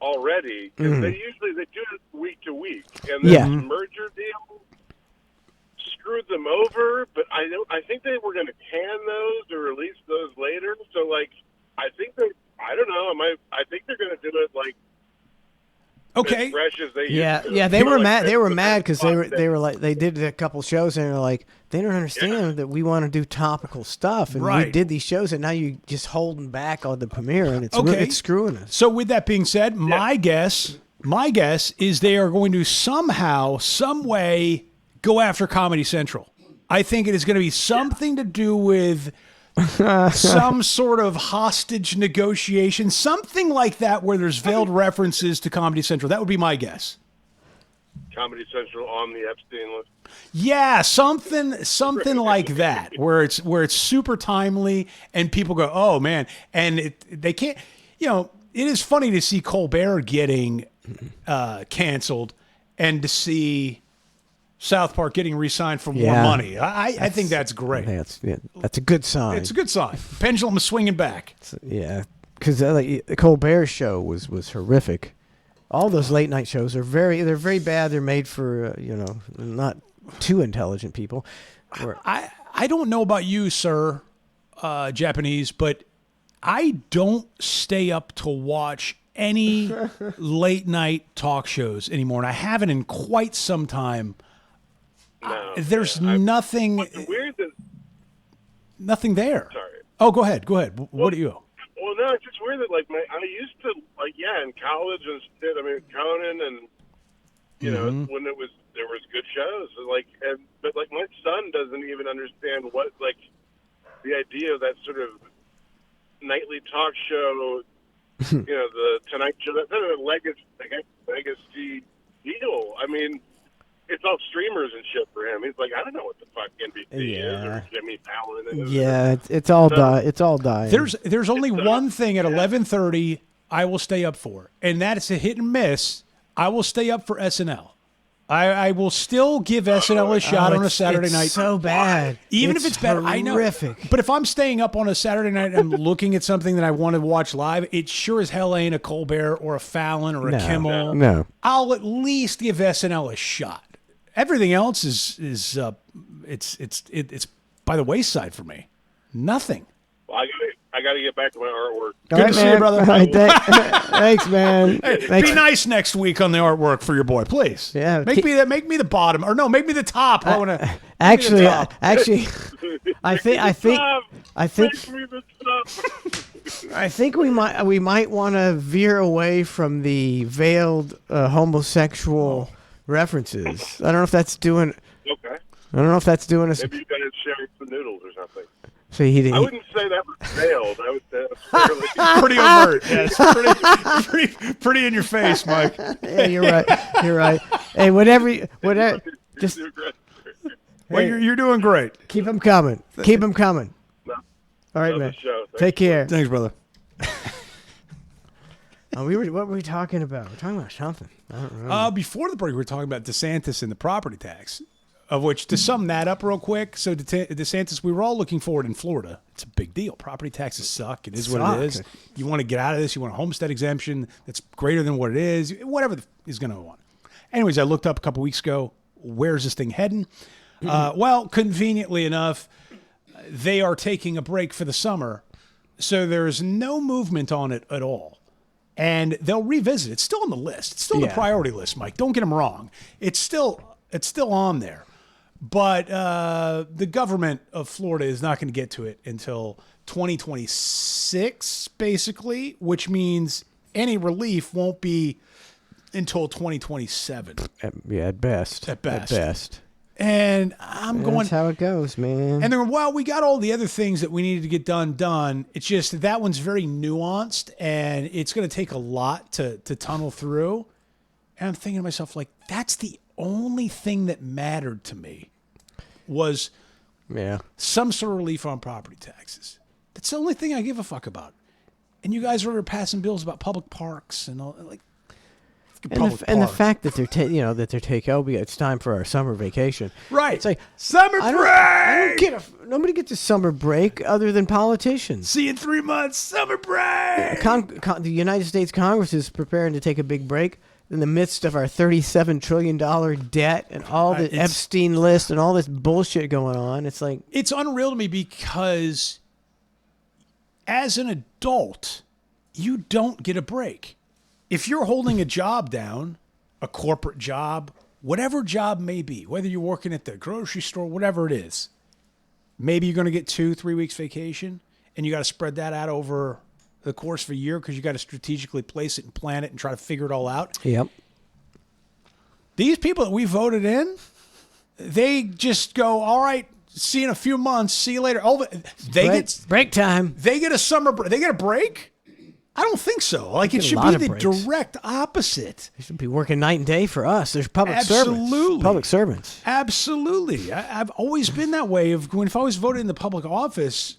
already. Because they do it week to week, and then the merger deal screwed them over. But I think they were going to can those or release those later. So I think I don't know. I think they're going to do it Okay. as fresh as they used to. Yeah, they were mad. They were mad because they were like, they did a couple shows and they're like, they don't understand that we want to do topical stuff, and we did these shows, and now you just holding back on the premiere, and it's screwing us. So with that being said, my guess is they are going to somehow, some way, go after Comedy Central. I think it is going to be something to do with some sort of hostage negotiation, something like that, where there's veiled references to Comedy Central. That would be my guess. Comedy Central on the Epstein list. Yeah, something like that, where it's super timely and people go, oh man, and they can't. It is funny to see Colbert getting canceled and to see South Park getting re-signed for more money. I think that's great. That's a good sign. It's a good sign. Pendulum is swinging back. Yeah, because the Colbert Show was horrific. All those late night shows are they're very bad. They're made for not too intelligent people. I don't know about you, sir, Japanese, but I don't stay up to watch any late night talk shows anymore, and I haven't in quite some time. No, There's nothing. What's weird that Nothing there. Sorry. Oh, go ahead. What do you? Well, no, it's just weird that I used to in college and shit. I mean, Conan and you know when there was good shows but my son doesn't even understand what the idea of that sort of nightly talk show. The Tonight Show. That's a legacy deal. I mean, it's all streamers and shit for him. He's like, I don't know what the fuck NBC is or Jimmy Fallon. Yeah, it's all It's all dying. There's only one thing at 11:30 I will stay up for, and that is a hit and miss. I will stay up for SNL. I will still give SNL a shot on a Saturday night. So bad, even if it's bad. I know, but if I'm staying up on a Saturday night and I'm looking at something that I want to watch live, it sure as hell ain't a Colbert or a Fallon or a Kimmel. No, I'll at least give SNL a shot. Everything else is it's by the wayside for me. Nothing. Well, I got to get back to my artwork. Good to see you, brother. All right, thanks, man. Hey, be nice next week on the artwork for your boy, please. Yeah, make me the bottom, or no, make me the top. I want to. Actually, I think we might want to veer away from the veiled homosexual references. I don't know if that's doing. Okay. I don't know if that's doing us. Maybe you guys sharing some noodles or something. See, I wouldn't say that was veiled. I would say that's pretty overt. Yes, pretty in your face, Mike. Yeah, you're right. You're right. Hey, whatever. Just. Well, you're doing great. Keep them coming. Keep them coming. No. All right, man. Take care. Thanks, brother. What were we talking about? We're talking about something. I don't remember. Before the break, we were talking about DeSantis and the property tax. Of which, to sum that up real quick, so DeSantis, we were all looking forward in Florida. It's a big deal. Property taxes suck. It is what it is. You want to get out of this. You want a homestead exemption that's greater than what it is. Whatever is going to want. Anyways, I looked up a couple weeks ago. Where's this thing heading? Well, conveniently enough, they are taking a break for the summer. So there's no movement on it at all. And they'll revisit. It's still on the list. It's still on the priority list, Mike. Don't get them wrong. It's still on there. But the government of Florida is not going to get to it until 2026, basically, which means any relief won't be until 2027. At best. At best. And I'm going. That's how it goes, man. And then, well, we got all the other things that we needed to get done. It's just that one's very nuanced, and it's going to take a lot to tunnel through. And I'm thinking to myself, that's the only thing that mattered to me was some sort of relief on property taxes. That's the only thing I give a fuck about. And you guys are passing bills about public parks and all and the fact that they're taking it's time for our summer vacation. Right. It's like summer break. Nobody gets a summer break other than politicians. See you in 3 months. Summer break. The United States Congress is preparing to take a big break in the midst of our $37 trillion debt and all the Epstein list and all this bullshit going on. It's like... It's unreal to me because as an adult, you don't get a break. If you're holding a job down, a corporate job, whatever job may be, whether you're working at the grocery store, whatever it is, maybe you're going to get 2-3 weeks vacation and you got to spread that out over the course of a year because you got to strategically place it and plan it and try to figure it all out. Yep. These people that we voted in, they just go, all right, see you in a few months. See you later. Get break time. They get a summer break. They get a break? I don't think so. It should be the direct opposite. They should be working night and day for us. There's public servants. Absolutely. I've always been that way. If I was voted in the public office,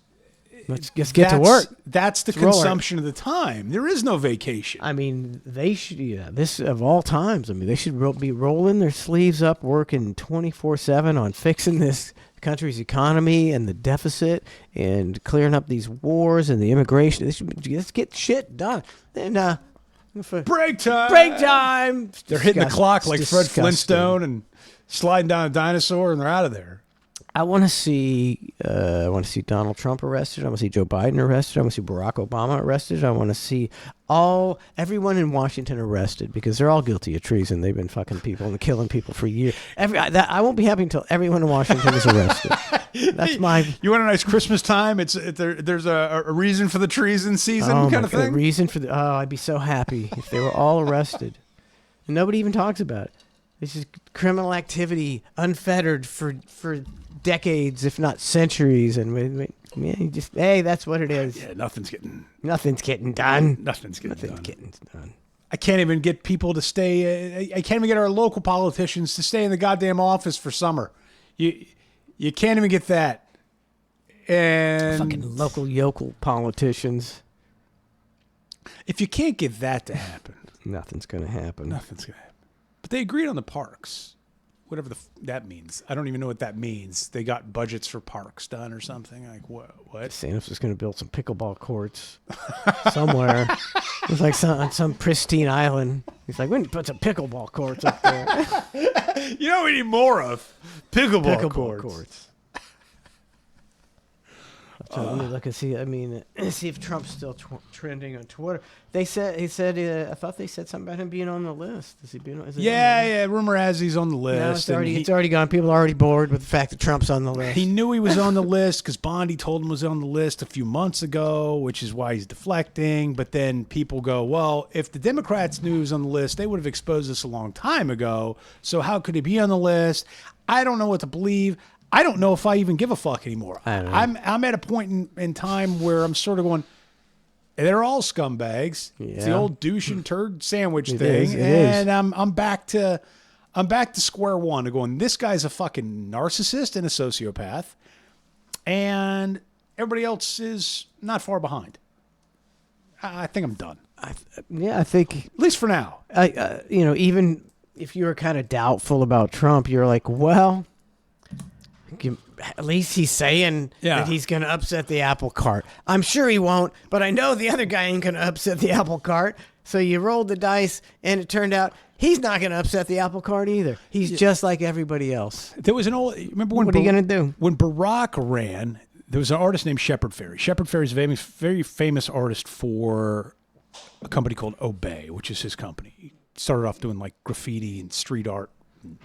let's just get to work. That's the consumption of the time. There is no vacation. I mean, they should. This of all times. I mean, they should be rolling their sleeves up, working 24/7 on fixing this country's economy and the deficit and clearing up these wars and the immigration. Let's get shit done. Then break time. Break time. They're hitting the clock like Fred Flintstone and sliding down a dinosaur, and they're out of there. I want to see Donald Trump arrested. I want to see Joe Biden arrested. I want to see Barack Obama arrested. I want to see everyone in Washington arrested because they're all guilty of treason. They've been fucking people and killing people for years. I won't be happy until everyone in Washington is arrested. That's my. You want a nice Christmas time? There's a reason for the treason season kind of thing. A reason for I'd be so happy if they were all arrested, and nobody even talks about it. It's just criminal activity unfettered for decades, if not centuries, and that's what it is. Yeah, nothing's getting done. Nothing's getting done. I can't even get people to stay. I can't even get our local politicians to stay in the goddamn office for summer. You can't even get that. And fucking local yokel politicians. If you can't get that to happen, nothing's gonna happen. But they agreed on the parks. Whatever that means. I don't even know what that means. They got budgets for parks done or something. Like, what? DeSantis was going to build some pickleball courts somewhere. It's like on some pristine island. He's like, we need to put some pickleball courts up there. You know what we need more of? Pickleball courts. Let me look and see. I mean, see if Trump's still trending on Twitter. He said. I thought they said something about him being on the list. Is he being? Yeah. Rumor has he's on the list. No, it's already gone. People are already bored with the fact that Trump's on the list. He knew he was on the list because Bondi told him was on the list a few months ago, which is why he's deflecting. But then people go, well, if the Democrats knew he was on the list, they would have exposed this a long time ago. So how could he be on the list? I don't know what to believe. I don't know if I even give a fuck anymore. I'm at a point in time where I'm sort of going, they're all scumbags. Yeah. It's the old douche and turd sandwich thing. It is. I'm back to square one. Going, this guy's a fucking narcissist and a sociopath, and everybody else is not far behind. I think I'm done. I think at least for now. Even if you were kind of doubtful about Trump, you're like, well. At least he's saying that he's going to upset the apple cart. I'm sure he won't, but I know the other guy ain't going to upset the apple cart. So you rolled the dice, and it turned out he's not going to upset the apple cart either. He's just like everybody else. There was an old. Remember when? What are you going to do? When Barack ran, there was an artist named Shepard Fairey. Shepard Fairey is a very famous artist for a company called Obey, which is his company. He started off doing like graffiti and street art, and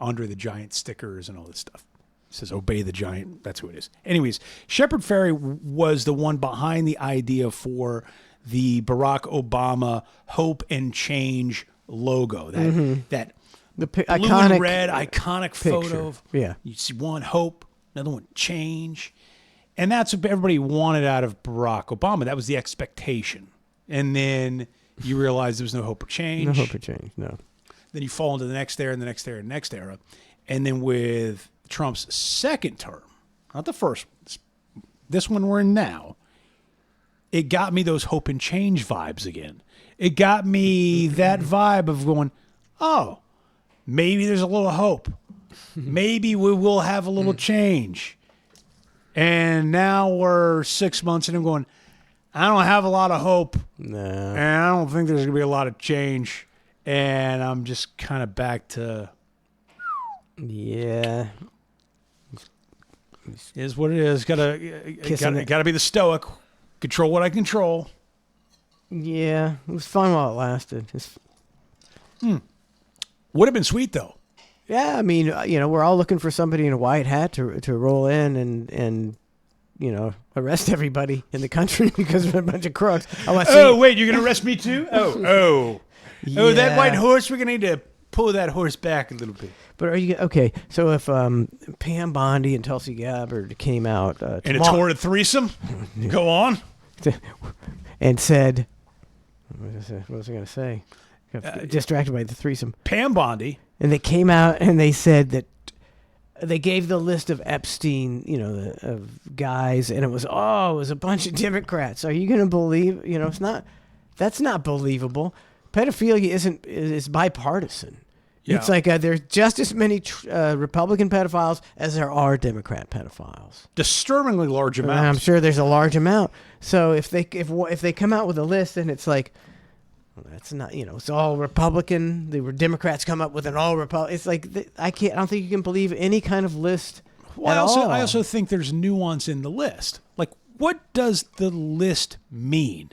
Andre the Giant stickers and all this stuff. Says Obey the Giant. That's who it is. Anyways, Shepard Fairey was the one behind the idea for the Barack Obama Hope and Change logo. That the blue iconic and red iconic picture. photo of Yeah. You see one hope, another one change, and that's what everybody wanted out of Barack Obama. That was the expectation, and then you realize there was no hope or change. No hope or change. No. Then you fall into the next era and the next era and the next era, and then with Trump's second term, not the first one, this one we're in now, it got me those hope and change vibes again. It got me that vibe of going, oh, maybe there's a little hope. Maybe we will have a little change. And now we're 6 months and I'm going, I don't have a lot of hope. No. And I don't think there's going to be a lot of change. And I'm just kind of back to... Yeah. Is what it is. Gotta be the stoic. Control what I control. Yeah, it was fun while it lasted. Would have been sweet though. Yeah, I mean, we're all looking for somebody in a white hat to roll in and arrest everybody in the country because of a bunch of crooks. Wait, you're gonna arrest me too? Oh, yeah. That white horse. We're gonna need to pull that horse back a little bit. But are you okay? So if Pam Bondi and Tulsi Gabbard came out in a torrid threesome, go on, and said, "What was I going to say?" Distracted by the threesome. Pam Bondi, and they came out and they said that they gave the list of Epstein, of guys, and it was a bunch of Democrats. Are you going to believe? It's not. That's not believable. Pedophilia is bipartisan. Yeah. It's like there's just as many Republican pedophiles as there are Democrat pedophiles. Disturbingly large amounts. I'm sure there's a large amount. So if they come out with a list and it's like, well, that's not it's all Republican. The Democrats come up with an all Republican. It's like I don't think you can believe any kind of list Well, I also think there's nuance in the list. Like, what does the list mean?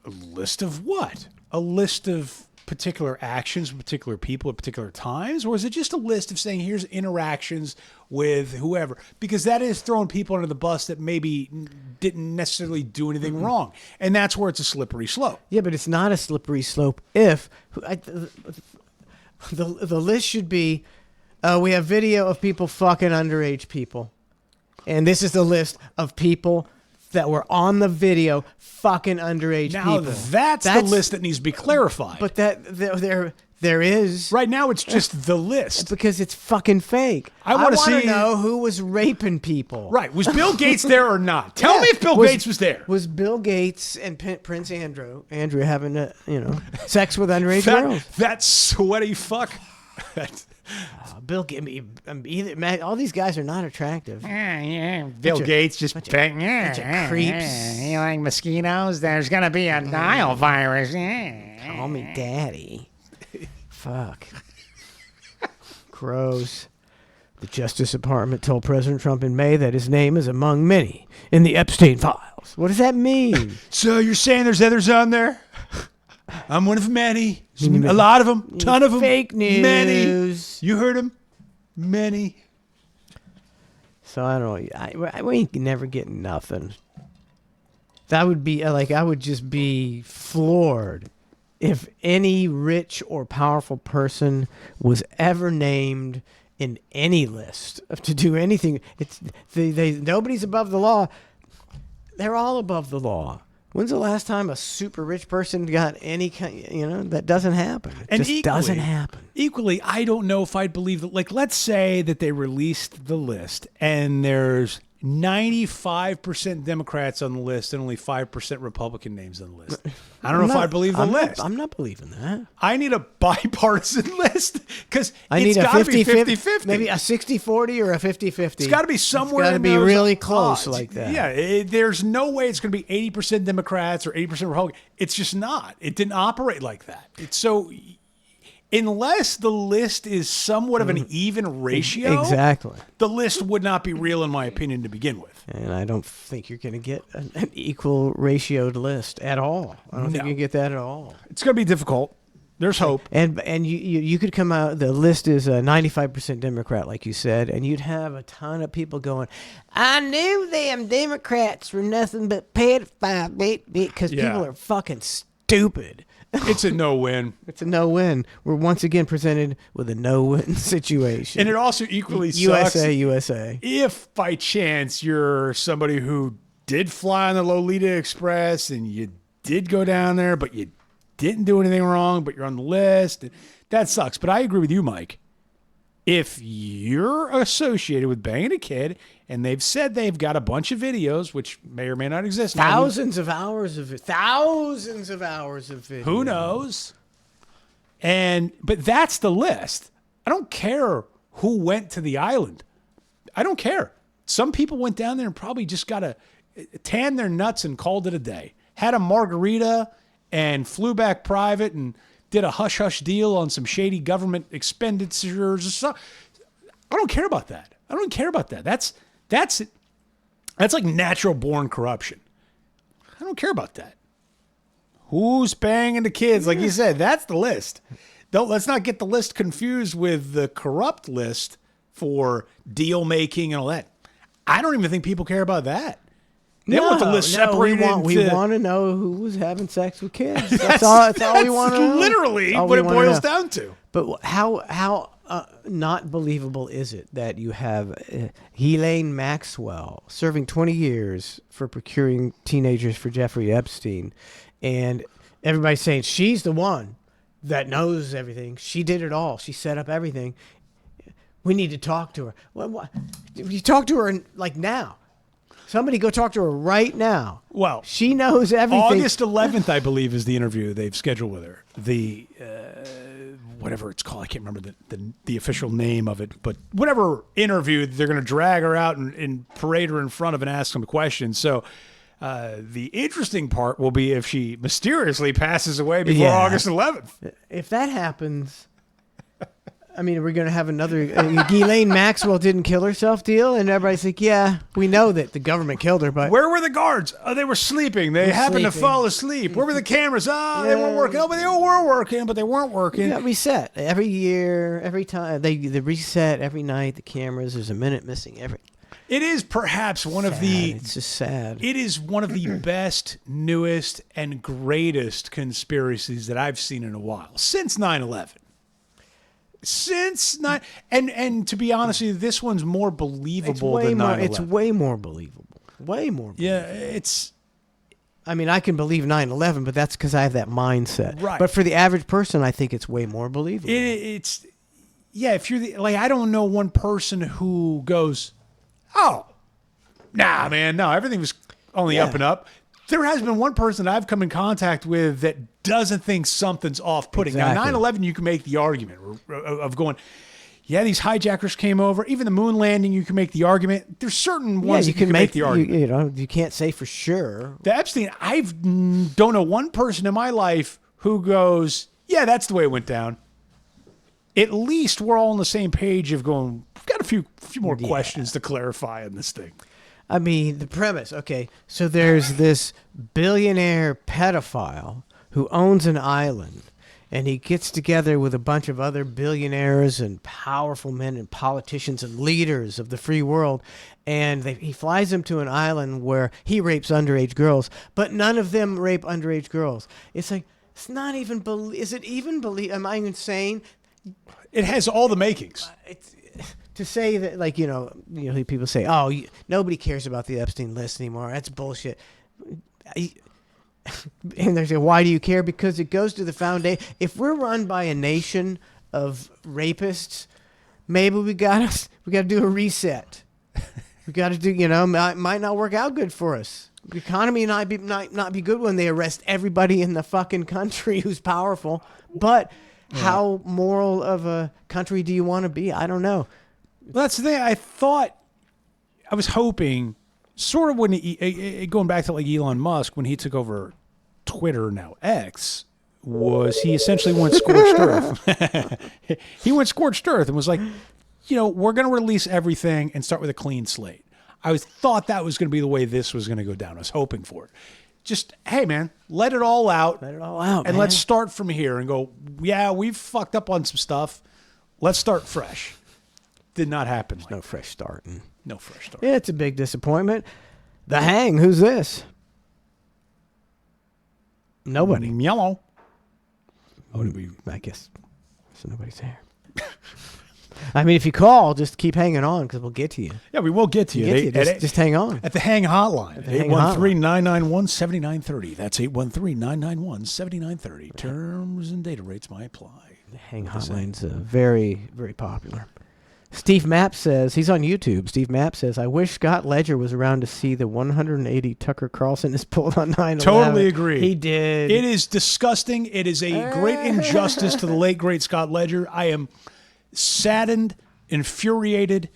A list of what? A list of particular actions, particular people at particular times? Or is it just a list of saying, here's interactions with whoever? Because that is throwing people under the bus that maybe didn't necessarily do anything wrong. And that's where it's a slippery slope. Yeah, but it's not a slippery slope if the list should be, we have video of people fucking underage people. And this is the list of people that were on the video fucking underage now, people. That's the list that needs to be clarified. But there is. Right now, it's just the list. Because it's fucking fake. I want to know who was raping people. Right. Was Bill Gates there or not? Tell me if Bill Gates was there. Was Bill Gates and Prince Andrew having, sex with underage girls? That sweaty fuck. Bill Gates, all these guys are not attractive. Bill Gates just bunch of creeps. You like mosquitoes? There's gonna be a Nile virus. Call me daddy. Fuck. Gross. The Justice Department told President Trump in May that his name is among many in the Epstein files. What does that mean? So you're saying there's others on there? I'm one of many. A lot of them. Ton of them. Fake news. Many. You heard them? Many. So I don't know. We ain't never getting nothing. That would be I would just be floored if any rich or powerful person was ever named in any list to do anything. It's nobody's above the law. They're all above the law. When's the last time a super rich person got any kind, that doesn't happen. It just doesn't happen. Equally, I don't know if I'd believe that. Like, let's say that they released the list and there's 95% Democrats on the list and only 5% Republican names on the list. I don't know if I believe the list. I'm not believing that. I need a bipartisan list because it's got to be 50-50. Maybe a 60-40 or a 50-50. It's got to be somewhere. It's got to be really close like that. Yeah, there's no way it's going to be 80% Democrats or 80% Republican. It's just not. It didn't operate like that. It's so. Unless the list is somewhat of an even ratio, exactly, the list would not be real, in my opinion, to begin with. And I don't think you're going to get an equal ratioed list at all. I don't think you get that at all. It's going to be difficult. There's hope. And you could come out. The list is 95% Democrat, like you said, and you'd have a ton of people going, "I knew them Democrats were nothing but pedophiles," because people are fucking stupid. It's a no-win. It's a no-win. We're once again presented with a no-win situation. And it also equally sucks. USA. If by chance you're somebody who did fly on the Lolita Express and you did go down there, but you didn't do anything wrong, but you're on the list, that sucks. But I agree with you, Mike. If you're associated with banging a kid and they've said they've got a bunch of videos, which may or may not exist. Thousands of hours of video. Who knows? But that's the list. I don't care who went to the island. I don't care. Some people went down there and probably just got to tan their nuts and called it a day. Had a margarita and flew back private and did a hush-hush deal on some shady government expenditures or something. I don't care about that. I don't care about that. That's like natural-born corruption. I don't care about that. Who's banging the kids? Like you said, that's the list. Let's not get the list confused with the corrupt list for deal-making and all that. I don't even think people care about that. They want the list separated. We want to know who was having sex with kids. That's all we want to know. Literally what it boils down to. But how not believable is it that you have Ghislaine Maxwell serving 20 years for procuring teenagers for Jeffrey Epstein, and everybody's saying she's the one that knows everything. She did it all. She set up everything. We need to talk to her. What? You talk to her like now. Somebody go talk to her right now. Well, she knows everything. August 11th, I believe, is the interview they've scheduled with her. The whatever it's called, I can't remember the official name of it, but whatever interview, they're going to drag her out and parade her in front of and ask some questions. So the interesting part will be if she mysteriously passes away before August 11th. If that happens, I mean, we're going to have another Ghislaine Maxwell didn't kill herself deal, and everybody's like, yeah, we know that the government killed her, but Where were the guards? Oh, they were sleeping. They happened to fall asleep. Where were the cameras? Oh, they weren't working. Oh, but they all were working, but they weren't working. you got reset every year, every time they reset every night. The cameras, there's a minute missing every. It is perhaps one of the. It's just sad. It is one of the best, newest, and greatest conspiracies that I've seen in a while since 9/11. And to be honest with you, this one's more believable than 9/11. It's way more believable. Way more. Believable. Yeah, it's. I mean, I can believe 9/11, but that's because I have that mindset. Right. But for the average person, I think it's way more believable. It's. Yeah, if you're I don't know one person who goes, oh, nah, man, no, everything was only up and up. There has been one person that I've come in contact with that doesn't think something's off-putting. Exactly. Now, 9/11, you can make the argument of going, yeah, these hijackers came over. Even the moon landing, you can make the argument. There's certain ones that you can make the argument. You can't say for sure. The Epstein, I don't know one person in my life who goes, yeah, that's the way it went down. At least we're all on the same page of going, we've got a few more questions to clarify on this thing. I mean, the premise. Okay, so there's this billionaire pedophile who owns an island, and he gets together with a bunch of other billionaires and powerful men and politicians and leaders of the free world, and he flies them to an island where he rapes underage girls, but none of them rape underage girls. It's like, it's not even, is it even believe? Am I insane? It has all the makings. To say that, like, people say, oh, nobody cares about the Epstein list anymore. That's bullshit. And they say, why do you care? Because it goes to the foundation. If we're run by a nation of rapists, maybe we got to do a reset. We got to do, might not work out good for us. The economy might not be good when they arrest everybody in the fucking country who's powerful. But how moral of a country do you want to be? I don't know. Well, that's the thing. I was hoping, sort of when going back to like Elon Musk, when he took over Twitter, now X, was he essentially went scorched earth. He went scorched earth and was like, we're going to release everything and start with a clean slate. I thought that was going to be the way this was going to go down. I was hoping for it. Just, hey, man, let it all out. Let it all out, and man. let's start from here and go, yeah, we've fucked up on some stuff. Let's start fresh. Did not happen. No fresh start. No fresh start. Yeah, it's a big disappointment. The Hang, who's this? Nobody. Yellow. I guess so nobody's there. I mean, if you call, just keep hanging on because we'll get to you. Yeah, we will get to you. Just hang on. At the Hang hotline. 813-991-7930. That's 813-991-7930. Terms and data rates may apply. The Hang hotline's very, very popular. Steve Mapp says, he's on YouTube. Steve Mapp says, I wish Scott Ledger was around to see the 180 Tucker Carlson is pulled on 9/11. Totally agree. He did. It is disgusting. It is a great injustice to the late, great Scott Ledger. I am saddened, infuriated,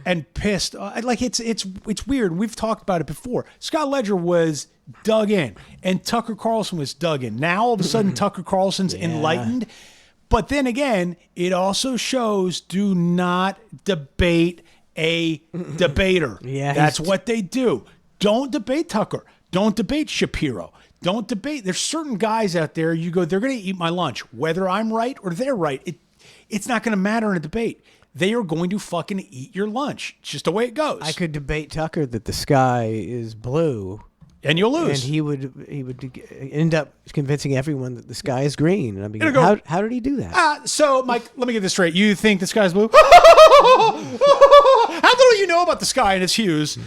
and pissed. It's weird. We've talked about it before. Scott Ledger was dug in, and Tucker Carlson was dug in. Now, all of a sudden, Tucker Carlson's enlightened. But then again, it also shows do not debate a debater. Yeah, that's what they do. Don't debate Tucker. Don't debate Shapiro. Don't debate. There's certain guys out there, you go, they're going to eat my lunch. Whether I'm right or they're right, it's not going to matter in a debate. They are going to fucking eat your lunch. It's just the way it goes. I could debate Tucker that the sky is blue. And you'll lose. And he would end up convincing everyone that the sky is green. And I'd be go, how did he do that? So, Mike, let me get this straight. You think the sky's blue? How little you know about the sky and its hues.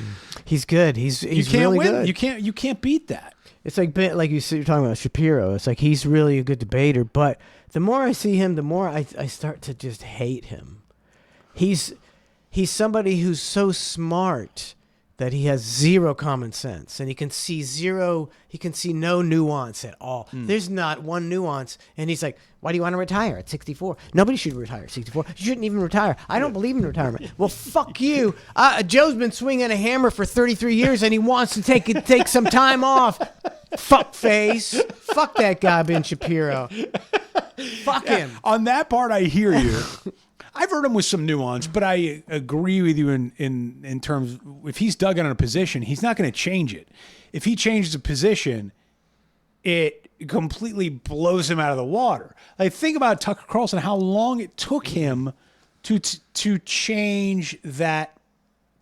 He's good. He's you can't really win. good. You can't beat that. It's like you're talking about Shapiro. It's like he's really a good debater. But the more I see him, the more I start to just hate him. He's somebody who's so smart that he has zero common sense, and he can see no nuance at all. There's not one nuance, and he's like, why do you want to retire at 64? Nobody should retire at 64. You shouldn't even retire. I don't believe in retirement. Well, fuck you. Joe's been swinging a hammer for 33 years, and he wants to take some time off. Fuck face. Fuck that guy, Ben Shapiro. Fuck him. On that part, I hear you. I've heard him with some nuance, but I agree with you in terms, if he's dug in on a position, he's not going to change it. If he changes a position, it completely blows him out of the water. Like, think about Tucker Carlson, how long it took him to change that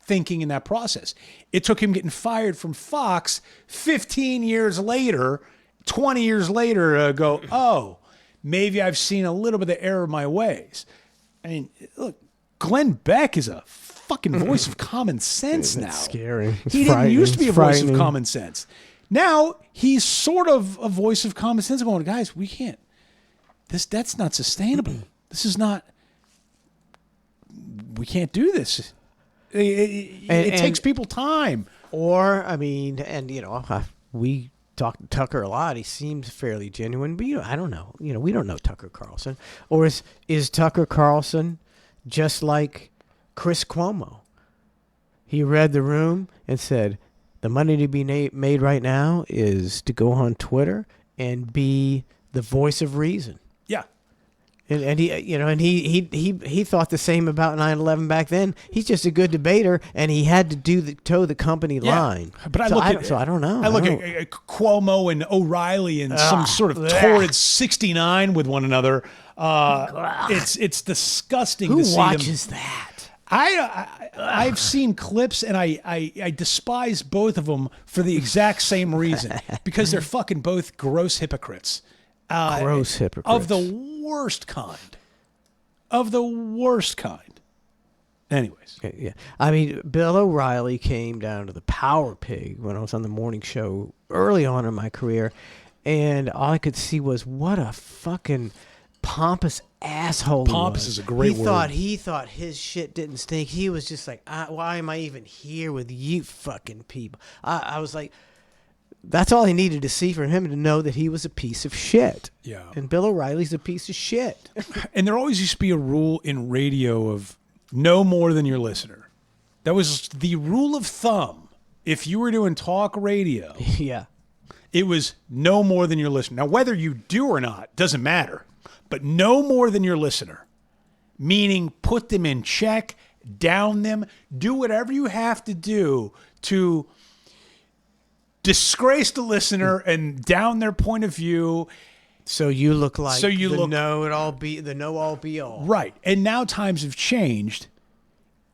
thinking in that process. It took him getting fired from Fox 15 years later, 20 years later to go, oh, maybe I've seen a little bit of error of my ways. I mean, look, Glenn Beck is a fucking voice of common sense now. It's scary. He didn't used to be a voice of common sense. Now he's sort of a voice of common sense going, guys, we can't. That's not sustainable. This is not. We can't do this. It takes people time. Or, I mean, and, you know, we talk to Tucker a lot. He seems fairly genuine, but, you know, I don't know. You know, we don't know Tucker Carlson. Or is Tucker Carlson just like Chris Cuomo? He read the room and said, the money to be made right now is to go on Twitter and be the voice of reason. Yeah. And he, you know, and he thought the same about 9/11 back then. He's just a good debater, and he had to toe the company line. But I don't know. I look at Cuomo and O'Reilly and some sort of torrid 69 with one another. It's disgusting. Who to see watches them. that? I've seen clips, and I despise both of them for the exact same reason, because they're fucking both gross hypocrites. Gross hypocrites. Of the worst kind. Of the worst kind. Anyways. Yeah. I mean, Bill O'Reilly came down to the Power Pig when I was on the morning show early on in my career, and all I could see was what a fucking pompous asshole he Pompous was. is a great word. He thought his shit didn't stink. He was just like, why am I even here with you fucking people? I was like, that's all he needed to see for him to know that he was a piece of shit. Yeah. And Bill O'Reilly's a piece of shit. And there always used to be a rule in radio of no more than your listener. That was the rule of thumb. If you were doing talk radio, yeah, it was no more than your listener. Now, whether you do or not doesn't matter, but no more than your listener, meaning put them in check, down them, do whatever you have to do to disgrace the listener and down their point of view. So you look like the know-all be-all. Right. And now times have changed,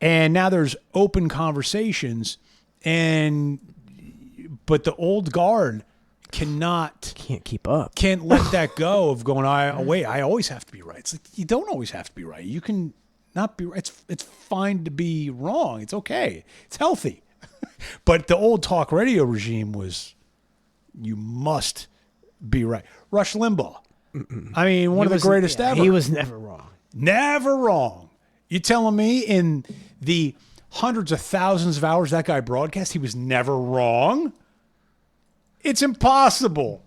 and now there's open conversations, but the old guard can't keep up. Can't let that go of going, I always have to be right. It's like, you don't always have to be right. You can not be right. It's fine to be wrong. It's okay. It's healthy. But the old talk radio regime was, you must be right. Rush Limbaugh. I mean, one of the greatest ever. He was never wrong. Never wrong. You telling me in the hundreds of thousands of hours that guy broadcast, he was never wrong? It's impossible.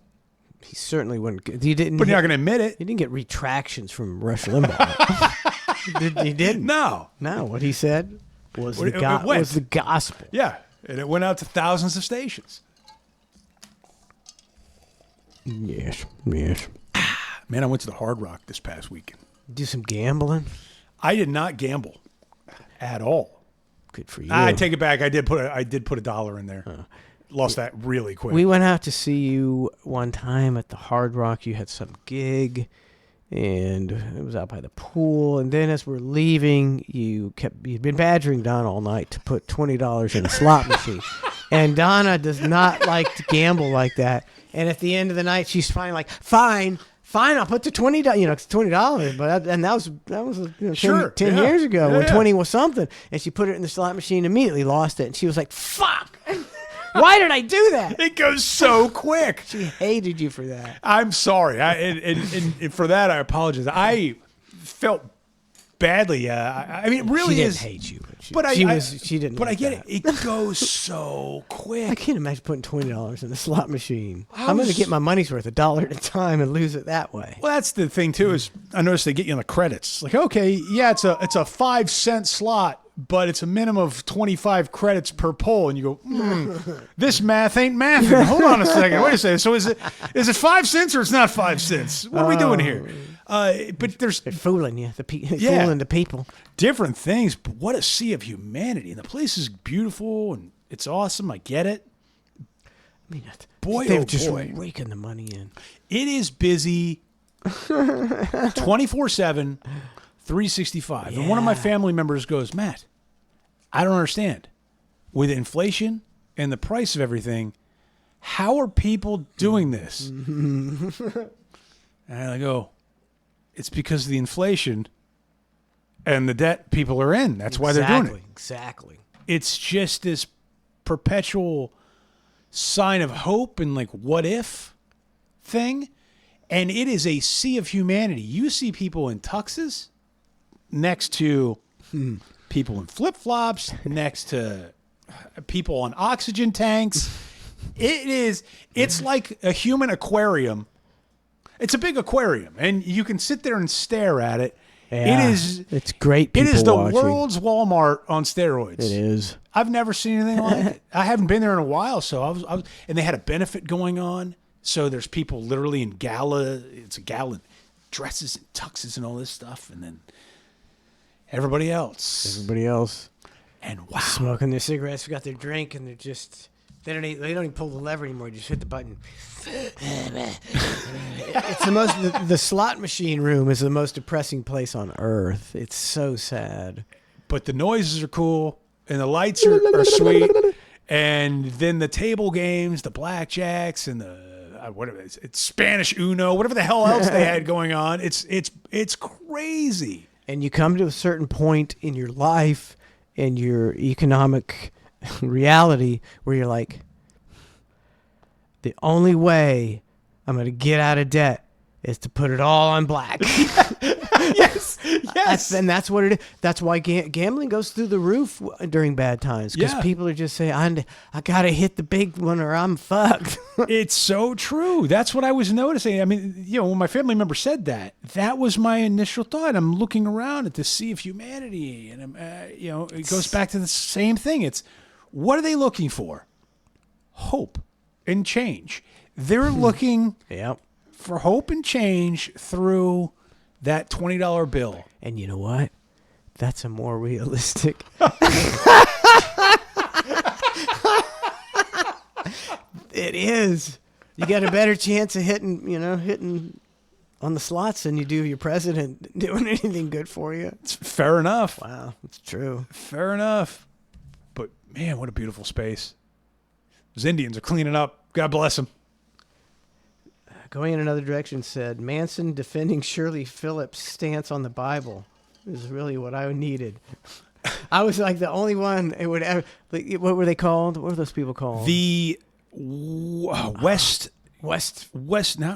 He certainly wouldn't. He didn't. But you're not going to admit it. He didn't get retractions from Rush Limbaugh. He didn't. No. What he said was the gospel. Yeah, and it went out to thousands of stations. Yes. Man, I went to the Hard Rock this past weekend. Do some gambling? I did not gamble at all. Good for you. I take it back. I did put $1 in there. Lost that really quick. We went out to see you one time at the Hard Rock. You had some gig, and it was out by the pool. And then as we're leaving, you'd been badgering Donna all night to put $20 in a slot machine. And Donna does not like to gamble like that. And at the end of the night, she's finally like, fine, I'll put the $20. You know, it's $20, but that was 10 years ago when 20 was something. And she put it in the slot machine, immediately lost it, and she was like, "Fuck! Why did I do that?" It goes so quick. She hated you for that. I'm sorry. And for that, I apologize. I felt badly. I mean, it really she is. Didn't hate you. She didn't. But like I get that. it. It goes so quick. I can't imagine putting $20 in a slot machine. I'm going to get my money's worth $1 at a time and lose it that way. Well, that's the thing too. Is I noticed they get you on the credits. Like, okay, yeah, it's a 5-cent slot, but it's a minimum of 25 credits per pull, and you go, this math ain't mathing. Hold on a second. Wait a second. So is it 5 cents or it's not 5 cents? What are we doing here? But there's They're fooling you. Yeah. Fooling the people. different things. But what a sea of humanity. And the place is beautiful and it's awesome. I get it. I mean, Boy, they're oh just boy. raking the money in. It is busy 24/7, 365. And one of my family members goes, Matt, I don't understand. With inflation and the price of everything, how are people doing this? And I go, it's because of the inflation and the debt people are in. That's why they're doing it. Exactly. It's just this perpetual sign of hope and like what if thing. And it is a sea of humanity. You see people in tuxes next to people in flip-flops, next to people on oxygen tanks. It's like a human aquarium. It's a big aquarium, and you can sit there and stare at it. Yeah, it's great. It is the watching. world's Walmart on steroids. It is. I've never seen anything like it. I haven't been there in a while, so I was, and they had a benefit going on. So there's people literally in it's a gala dresses and tuxes and all this stuff, and then everybody else. And wow, Smoking their cigarettes, got their drink, and they're just they don't even pull the lever anymore. Just hit the button. It's the most. The slot machine room is the most depressing place on earth. It's so sad. But the noises are cool, and the lights are sweet, and then the table games, the blackjacks, and the whatever it's Spanish Uno, whatever the hell else they had going on. It's crazy. And you come to a certain point in your life and your economic reality where you're like, the only way I'm going to get out of debt is to put it all on black. Yes. And that's what it is. That's why gambling goes through the roof during bad times, because people are just saying, I got to hit the big one or I'm fucked. It's so true. That's what I was noticing. I mean, when my family member said that was my initial thought. I'm looking around at the sea of humanity, and it goes back to the same thing. It's what are they looking for? Hope and change. They're looking for hope and change through that $20 bill. And you know what? That's a more realistic. It is. You got a better chance of hitting on the slots than you do your president doing anything good for you. It's fair enough. Wow, it's true. Fair enough. But man, what a beautiful space. Those Indians are cleaning up. God bless them. Going in another direction said, Manson defending Shirley Phillips' stance on the Bible is really what I needed. I was like the only one it would ever. What were they called? What were those people called? The not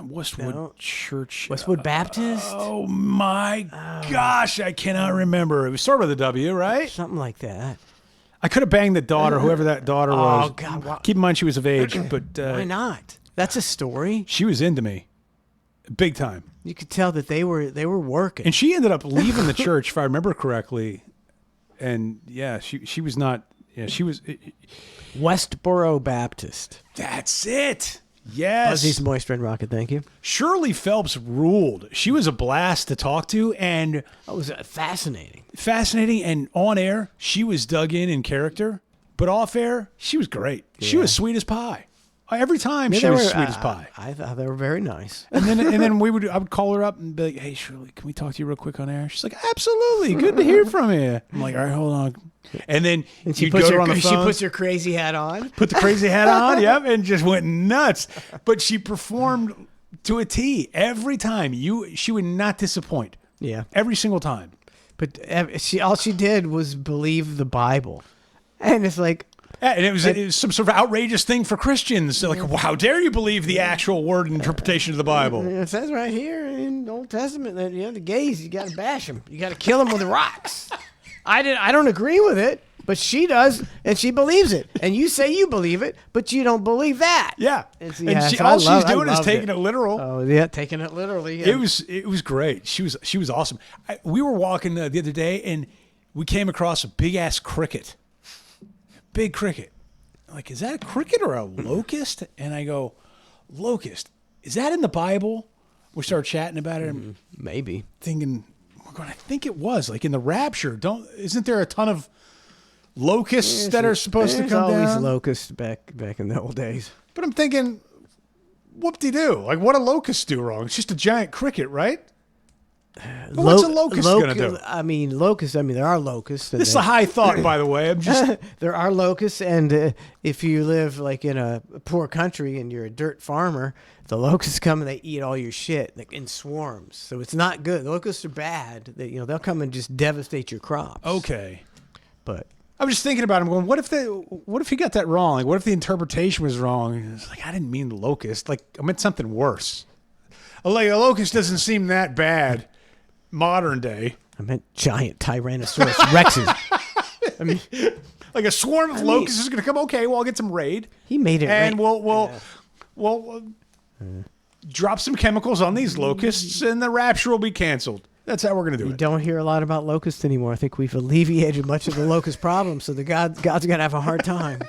Westwood Church. Westwood Baptist? Oh my gosh, I cannot remember. It was started with a W, right? Something like that. I could have banged the daughter, whoever that daughter was. Oh God! Keep in mind she was of age, but why not? That's a story. She was into me, big time. You could tell that they were working. And she ended up leaving the church, if I remember correctly. And yeah, she was not. Yeah, she was Westboro Baptist. That's it. Yes. Fuzzy's Moisture and Rocket. Thank you. Shirley Phelps ruled. She was a blast to talk to, and it was fascinating. Fascinating, and on air, she was dug in character. But off air, she was great. Yeah. She was sweet as pie. Every time she was sweet as pie. I thought they were very nice. And then I would call her up and be like, "Hey Shirley, can we talk to you real quick on air?" She's like, "Absolutely, good to hear from you." I'm like, "All right, hold on." And then she puts her on the phone. She puts her crazy hat on. Put the crazy hat on, yep, and just went nuts. But she performed to a T every time. She would not disappoint. Yeah, every single time. But all she did was believe the Bible, and it's like. Yeah, and it was some sort of outrageous thing for Christians. Like, well, how dare you believe the actual word and interpretation of the Bible? It says right here in the Old Testament that the gays, you got to bash them. You got to kill them with rocks. I don't agree with it, but she does, and she believes it. And you say you believe it, but you don't believe that. Yeah. All she's doing is taking it literal. Oh, yeah, taking it literally. Yeah. It was great. She was awesome. We were walking the other day, and we came across a big-ass cricket. Big cricket. Like, is that a cricket or a locust? And I go, locust. Is that in the Bible? We started chatting about it. Maybe. Thinking, I think it was like in the Rapture. Isn't there a ton of locusts that are supposed to come always down? locusts back in the old days. But I'm thinking, whoop-de-doo. Like, what do locusts do wrong? It's just a giant cricket, right? But what's a locust going to do? I mean, locusts. I mean, there are locusts. This is a high thought, by the way. I'm just. There are locusts, and if you live like in a poor country and you're a dirt farmer, the locusts come and they eat all your shit like in swarms. So it's not good. The locusts are bad. They'll come and just devastate your crops. Okay. But I was just thinking about him going, what if he got that wrong? Like, what if the interpretation was wrong? It's like, I didn't mean locust. Like, I meant something worse. Like, a locust doesn't seem that bad modern day. I meant giant Tyrannosaurus Rexes. I mean, like a swarm of locusts is going to come. Okay, well, I'll get some raid. He made it and right. we'll drop some chemicals on these locusts, and the Rapture will be canceled. That's how we're going to do You it. don't hear a lot about locusts anymore. I think we've alleviated much of the locust problem, so the God's going to have a hard time.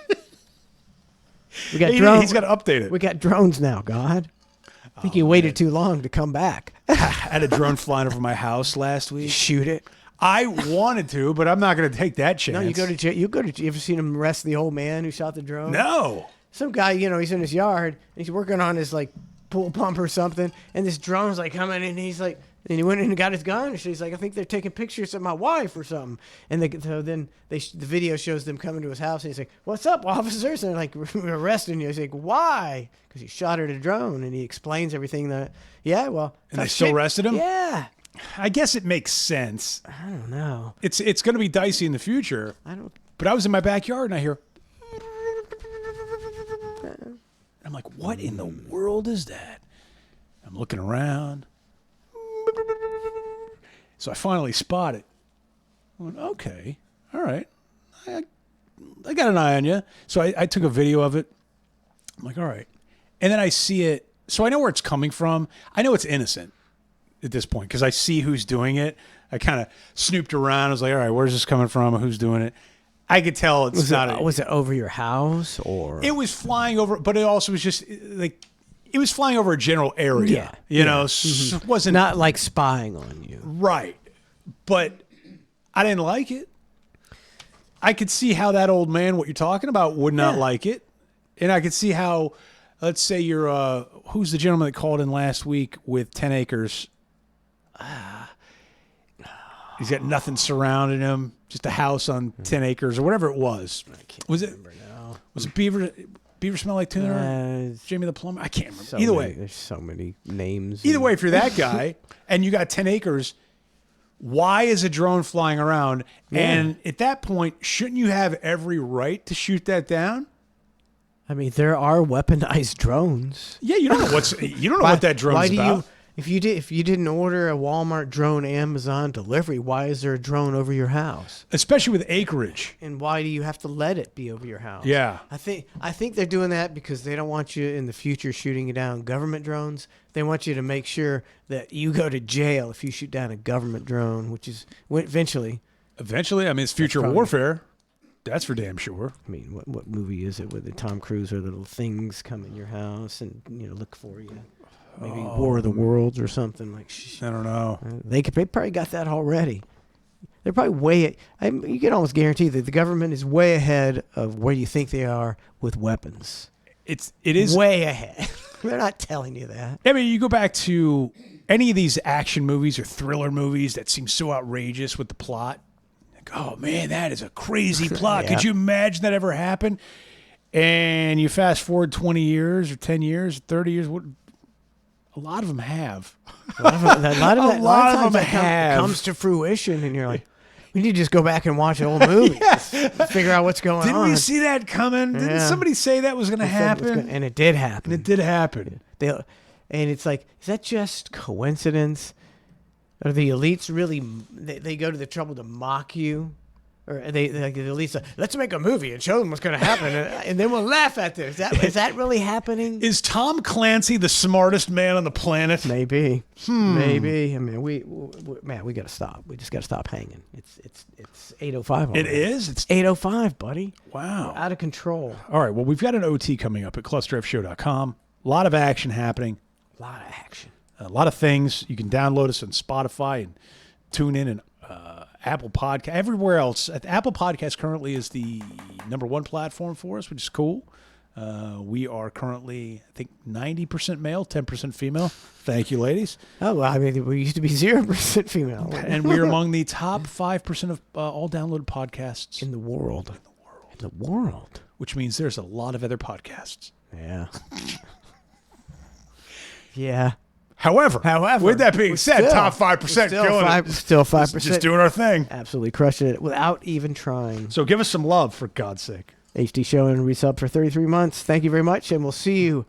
We got drones. He's got to update it. We got drones now, God. I think you waited too long to come back. I had a drone flying over my house last week. Shoot it. I wanted to, but I'm not going to take that chance. No, you go to jail. You ever seen him arrest the old man who shot the drone? No. Some guy, he's in his yard and he's working on his like pool pump or something, and this drone's like coming in, and he's like, and he went in and got his gun, and she's like, I think they're taking pictures of my wife or something. And the video shows them coming to his house, and he's like, "What's up, officers?" And they're like, "We're arresting you." He's like, "Why?" Because he shot at a drone, and he explains everything that. Yeah, well, and they still arrested him. Yeah. I guess it makes sense. I don't know. It's going to be dicey in the future. But I was in my backyard and I hear. I'm like, what in the world is that? I'm looking around. So I finally spot it. I went, okay, all right. I got an eye on you. So I took a video of it. I'm like, all right. And then I see it. So I know where it's coming from. I know it's innocent at this point because I see who's doing it. I kind of snooped around. I was like, all right, where's this coming from? Who's doing it? I could tell it's not. Was it over your house or? It was flying over, but it also was just like it was flying over a general area. You know, so it wasn't not like spying on you, right? But I didn't like it. I could see how that old man, what you're talking about, would not like it, and I could see how. Let's say you're who's the gentleman that called in last week with 10 acres? He's got nothing surrounding him, just a house on 10 acres or whatever it was. Was it? Now. Was it Beaver Smell Like Tuna? Jamie the Plumber? I can't remember. Either way, there's so many names. Either way, if you're that guy and you got 10 acres, why is a drone flying around? Yeah. And at that point, shouldn't you have every right to shoot that down? I mean, there are weaponized drones. Yeah, you don't know what that drone's about. If you didn't order a Walmart drone Amazon delivery, why is there a drone over your house? Especially with acreage. And why do you have to let it be over your house? Yeah. I think they're doing that because they don't want you in the future shooting down government drones. They want you to make sure that you go to jail if you shoot down a government drone, which is eventually. Eventually, I mean, it's future warfare. That's for damn sure. I mean, what movie is it where the Tom Cruise or little things come in your house and look for you? Maybe War of the Worlds or something like. I don't know. They probably got that already. They're probably way. You can almost guarantee that the government is way ahead of where you think they are with weapons. It is way ahead. They're not telling you that. I mean, you go back to any of these action movies or thriller movies that seem so outrageous with the plot. Oh man, that is a crazy plot. Yeah. Could you imagine that ever happened? And you fast forward 20 years or 10 years, 30 years, a lot of them have. A lot of them that have. comes to fruition, and you're like, we need to just go back and watch old movies, figure out what's going on. Didn't we see that coming? Didn't somebody say that was going to happen? And it did happen. And it did happen. And it's like, is that just coincidence? Are the elites really? They go to the trouble to mock you, or they like the elites? Let's make a movie and show them what's going to happen, and then we'll laugh at this. Is that really happening? Is Tom Clancy the smartest man on the planet? Maybe. Maybe. I mean, we got to stop. We just got to stop hanging. It's 8:05. It is. It's 8:05, buddy. Wow. We're out of control. All right. Well, we've got an OT coming up at clutchdriveshow.com. A lot of action happening. A lot of action. a lot of things. You can download us on Spotify and tune in and Apple Podcast, everywhere else. Apple Podcast currently is the #1 platform for us, which is cool. We are currently, I think, 90% male, 10% female. Thank you, ladies. Oh, well, I mean, we used to be 0% female. And we're among the top 5% of all downloaded podcasts in the world. In the world. Which means there's a lot of other podcasts. Yeah. Yeah. However, with that being said, top 5%, killing it. Still 5%. Just doing our thing. Absolutely crushing it without even trying. So give us some love, for God's sake. HD Show and resub for 33 months. Thank you very much, and we'll see you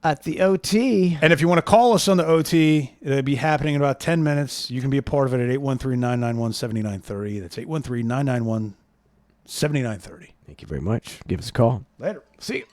at the OT. And if you want to call us on the OT, it'll be happening in about 10 minutes. You can be a part of it at 813-991-7930. That's 813-991-7930. Thank you very much. Give us a call. Later. See you.